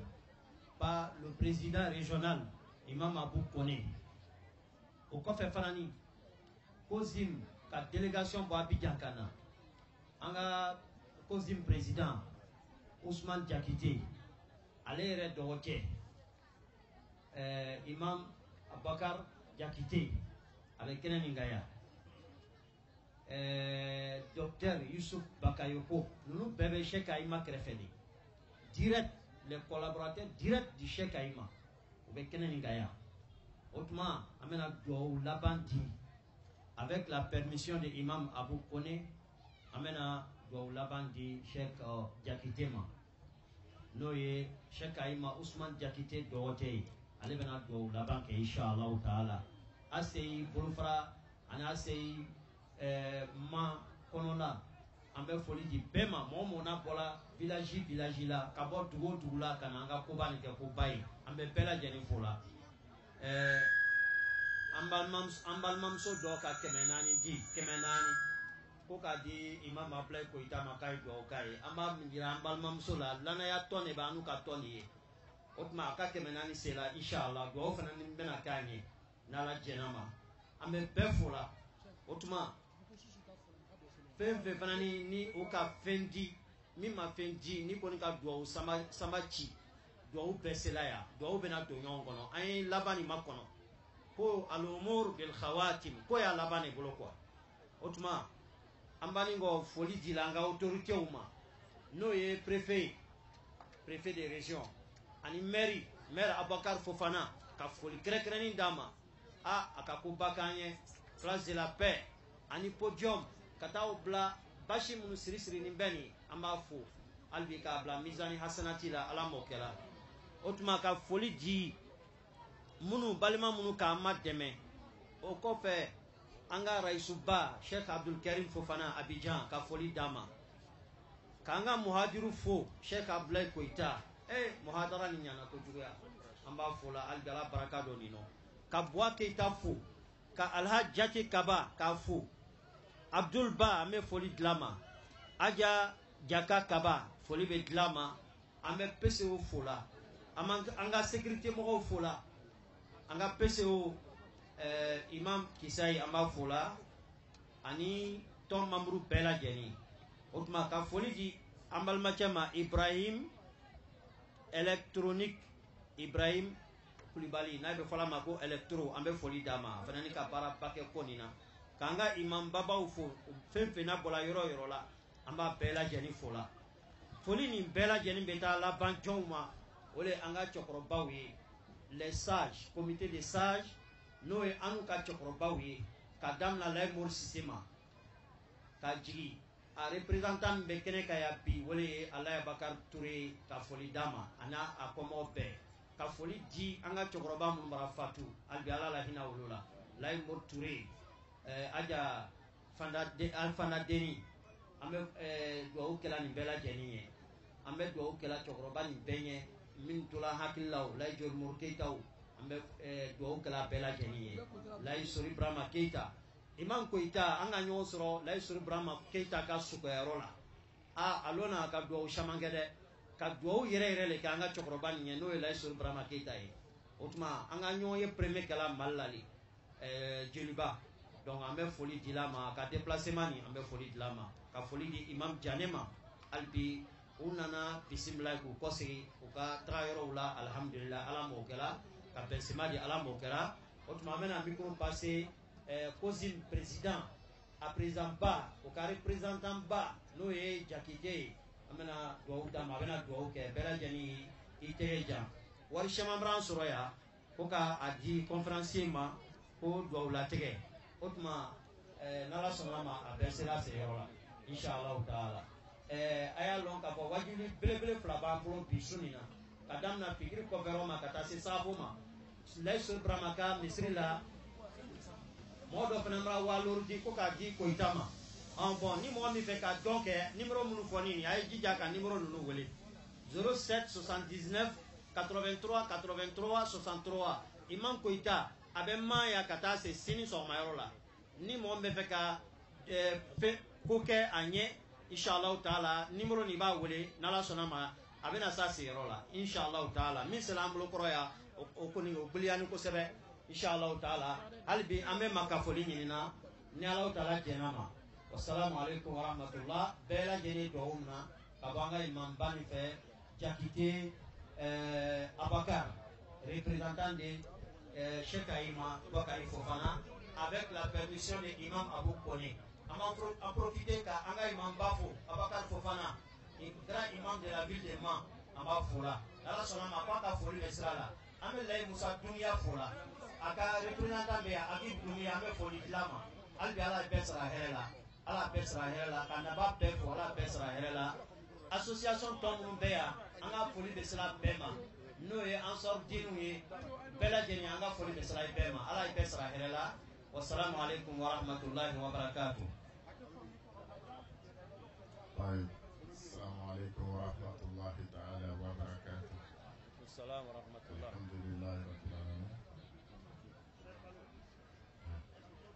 par le président régional, Imam Abou Kone. Au Kofe Fanani, Kozim, la délégation Boabidjankana, Anga Kozim président, Ousmane Diakité, Alaire Doroke. Imam Abakar Diakité avec Kenan Ngaya, Docteur Youssouf Bakayoko, nous bébé Cheikh Aïma Krefeli, direct, les collaborateurs directs du Cheikh Aïma avec Kenan Ngaya. Autrement, amena Dou Labandi avec la permission de Imam Abou Kone, amena Dou Labandi Cheikh Diakité ma. Noye Cheikh Aïma Ousmane Diakité Dorothée. Ale bena do la banque inshallah taala asei bolufra ana asei ma konola ambe foli di bema momo na bola village la kabo dugo la kananga ko bani ke ko bayi ambe bela jeni fola ambal mam so do ka kemenani ko ka di imam apply ko itama kai do kai amba mingira ambal mam so la lana ya tone ba anu ka toni Otma akake menani sela inshallah do ofana ni bena kanye nala jenama ame befola otma fenfe fanani ni oka fendi mi ma fendi ni koni ka do samachi do besela ya do bena do nyongono ay labani makono ko al-umur bil khawatim ko ya labani bolokwa otma ambani ngo foli dilanga autorité uma no ye préfet des régions ani maire Abakar Fofana ka foli krekreni dama akakubakanye place de la paix ani podium kata obla bashi munu sirisiri ni beni ambafu albi ka bla mizani hasanati la alamokela otuma ka foli di munu balima munu ka amademe o kofe anga raisuba Sheikh Abdul Karim Fofana Abidjan ka foli dama kanga muhajiru fo Sheikh Abdullah Koita muhadara ni nyana ko juya amba fola algala baraka do nino ka bwa ke tafu ka alhajjati kaba ka fu Abdul Ba me foli glama aja jaka kaba foli be glama ame PCO fola anga sécurité mo fola anga PCO imam Kisai amba fola ani tom mamru bela jeni otuma ka foli di ambal machama Ibrahim électronique Ibrahim Koulibaly na be fala mako electro ambe foli dama fanani ka para pake konina kanga imam baba ufo femfe na bola yoro la amba bela jeni fola foli ni bela jeni beta la banjoma ole anga chokro bawi les sages comité des sages no e anu ka chokro bawi ka damna lay mor sistema ka jigi a représentant be kene ka ya bi wole Allah Bakar Touré ka foli dama ana a komo be ka foli di anga chokroba mun bara fatu albi ala la hina wulula lay mor Touré aja fanda de alfana deni ambe do kala ni bela jeniye ambe do kala chokroba ni benye min tula hakillaw lay jor mor keitaw ambe do kala bela jeniye lay sori brahma keita imam Koita anga nyosoro lay sori brahma keita ka suko yarola alona ka do shamangede ka do yere le ka anga chokroba ni no lay sori brahma keita e otuma anga nyoye premier kala malali jeliba donc ambe foli dilama ka déplacement ni ambe foli dilama ka foli di imam janema albi unana bismillah ku kosi uka trayoro la alhamdulillah ala mokela ka bensema di ala mokela otuma mena micro passer cousin président à présent ba uka représentant ba no e jakide amena do dama bena do ke bela jani iteja wari shamambran soroya ko ka adi conférencier ma ko do la tege otuma nala sonama a besela se yola inshallah taala aya lon ka fo wajuli bele flaba pro bisunina kadam na fikri ko veroma kata se sabuma lay sur bramaka misrila modo fenamra walor di ko ka di ko itama bon ni mo mi fe ka donc numéro munu foni ni ay jija ka numéro nu wele 07 79 83 83 63 imam Koita abemma ya kata se sini so mayola ni mo me fe ka fe ko ke anye inshallah taala numéro ni ba wele nala sonama abena sa se rola inshallah taala min salam lo kroya o koni o buliani ko sebe inshallah taala halbi ame makafoli nyina ni Allah taala jenama wassalamu alaikum warahmatullah bela jeni doumna kabanga imam bani fe jakite Abakar représentant de Cheikh Aïma Bakari Fofana avec la permission de imam Abou Kone en profiter ka anga imam Bafo Abakar Fofana grand imam de la ville de Man amba fola la sonama kwa ka foli mesrala ame lay Musa dunia fola aka représentant be agi dunia ame foli lama albi ala besra hela kana ba pe fola besra hela association tomu beya anga foli besra bema no e ansor dinu e bela jeni anga foli besra bema ala besra hela wassalamu alaikum warahmatullahi wabarakatuh. السلام عليكم ورحمة الله تعالى وبركاته. السلام ورحمة الله. الحمد لله رب العالمين.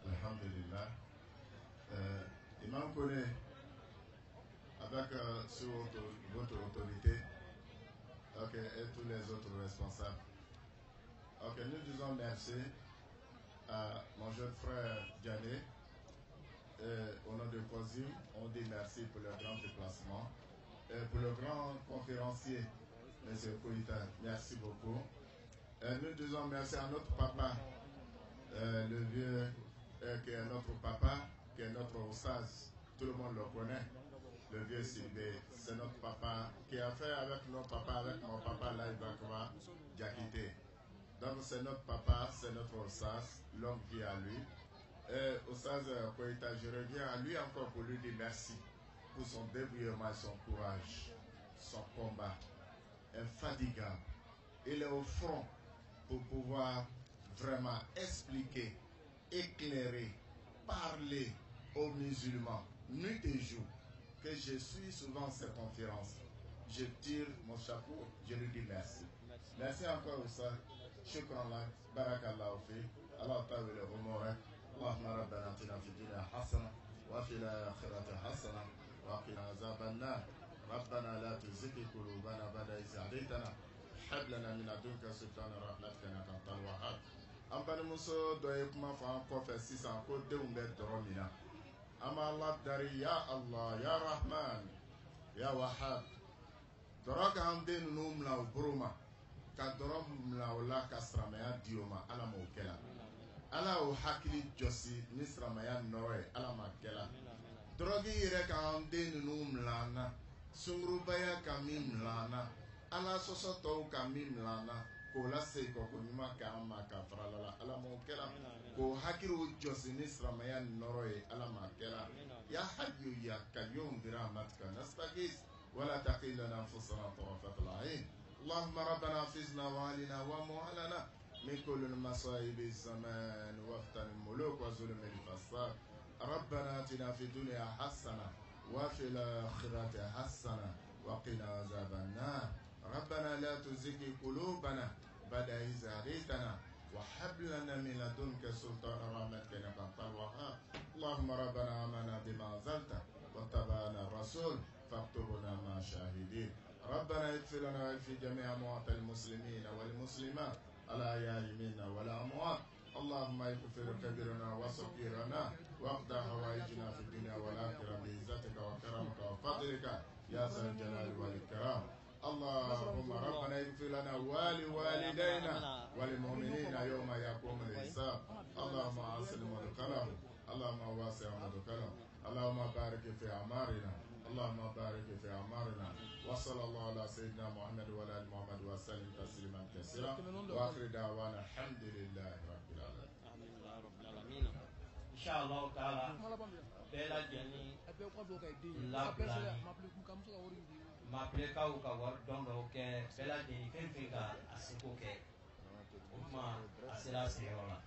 الحمد لله. Imam Kone, avec sur votre autorité, et tous les autres responsables. Nous disons merci à mon jeune frère Diané. Au nom de COSIM, on dit merci pour le grand déplacement. Pour le grand conférencier, M. Koita, merci beaucoup. Nous disons merci à notre papa, le vieux, qui est notre papa, qui est notre Oustaz. Tout le monde le connaît. Le vieux Sylvé, c'est notre papa, qui a fait avec nos papas, avec mon papa, là, Ibakwa, Diakité. Donc c'est notre papa, c'est notre Oustaz, l'homme qui est à lui. Oustaz Koita, je reviens à lui encore pour lui dire merci pour son débrouillement, son courage, son combat infatigable. Il est au front pour pouvoir vraiment expliquer, éclairer, parler aux musulmans, nuit et jour, que je suis souvent ces conférences. Je tire mon chapeau, je lui dis merci. Merci encore Oustaz. Shukran lak, barakallahu fi, Allah ta'ala umura. اللهم ربنا اتنا في الدنيا حسنه وفي الاخره حسنه وقنا عذاب النار ربنا لا تزغ قلوبنا بعد إذ هديتنا هب لنا من لدنك سلطانا رحمتك إنك أنت الوهاب an balimamuso dɔ ye kuma fɔ an kɔfɛ sisan ko denw bɛ dɔrɔ min na an b'a ladari ya Allah ya Rahman ya Wahab dɔrɔ k'an den ninnu minɛ u bolo ma ka dɔrɔ minɛ o la ka silamɛya di o ma Ala m'o kɛla Ala y'o hakili jɔsi ni silamɛya nɔrɔ ye Ala m'a kɛla dɔrɔgi yɛrɛ k'an den ninnu minɛ an na sungurubaya ka min minɛ an na Ala sɔsɔ tɔw ka min minɛ an na k'o lase kɔ ko ɲuman kɛ an ma ka fara la Ala m'o kɛla k'o hakiliw jɔsi ni silamɛya nɔrɔ ye Ala m'a kɛla ya hayyu ya qayyum bi rahmatika nastaghith wala taqilna anfusana tarafat al-ayn اللهم ربنا فزنا وعلنا ومعلنا من كل المصائب الزمان وافتن الملوك وظلم الفساد ربنا اتنا في الدنيا حسنه وفي الاخره حسنه وقنا عذاب النار ربنا لا تزغ قلوبنا بعد إذ هديتنا وهب لنا من لدنك سلطانا رحمتك إنك أنت الوهاب اللهم ربنا آمنا بما أنزلت واتبعنا الرسول فاكتبنا مع الشاهدين ربنا اغفر لنا واغفر جميع موتى المسلمين والمسلمات الأحياء منا والأموات اللهم اغفر كبيرنا وصغيرنا واقض حوائجنا في الدنيا والآخرة بعزتك وكرمك وفضلك يا ذا الجلال والإكرام اللهم ربنا اغفر لنا ولوالدينا وللمؤمنين يوم يقوم الحساب اللهم احسن مدخلهم اللهم واسع مدخلهم اللهم بارك في اعمارنا اللهم بارك في اعمارنا وصلى الله على سيدنا محمد وعلى ال محمد وسلم تسليما كثيرا واخر دعوانا الحمد لله رب العالمين امين يا رب العالمين ان شاء الله تعالى بلا جني m'appelekaw ka wari dɔn dɔw kɛ bɛɛ lajɛlen fɛn fɛn ka a seko kɛ o tuma a sera a seyɔrɔ la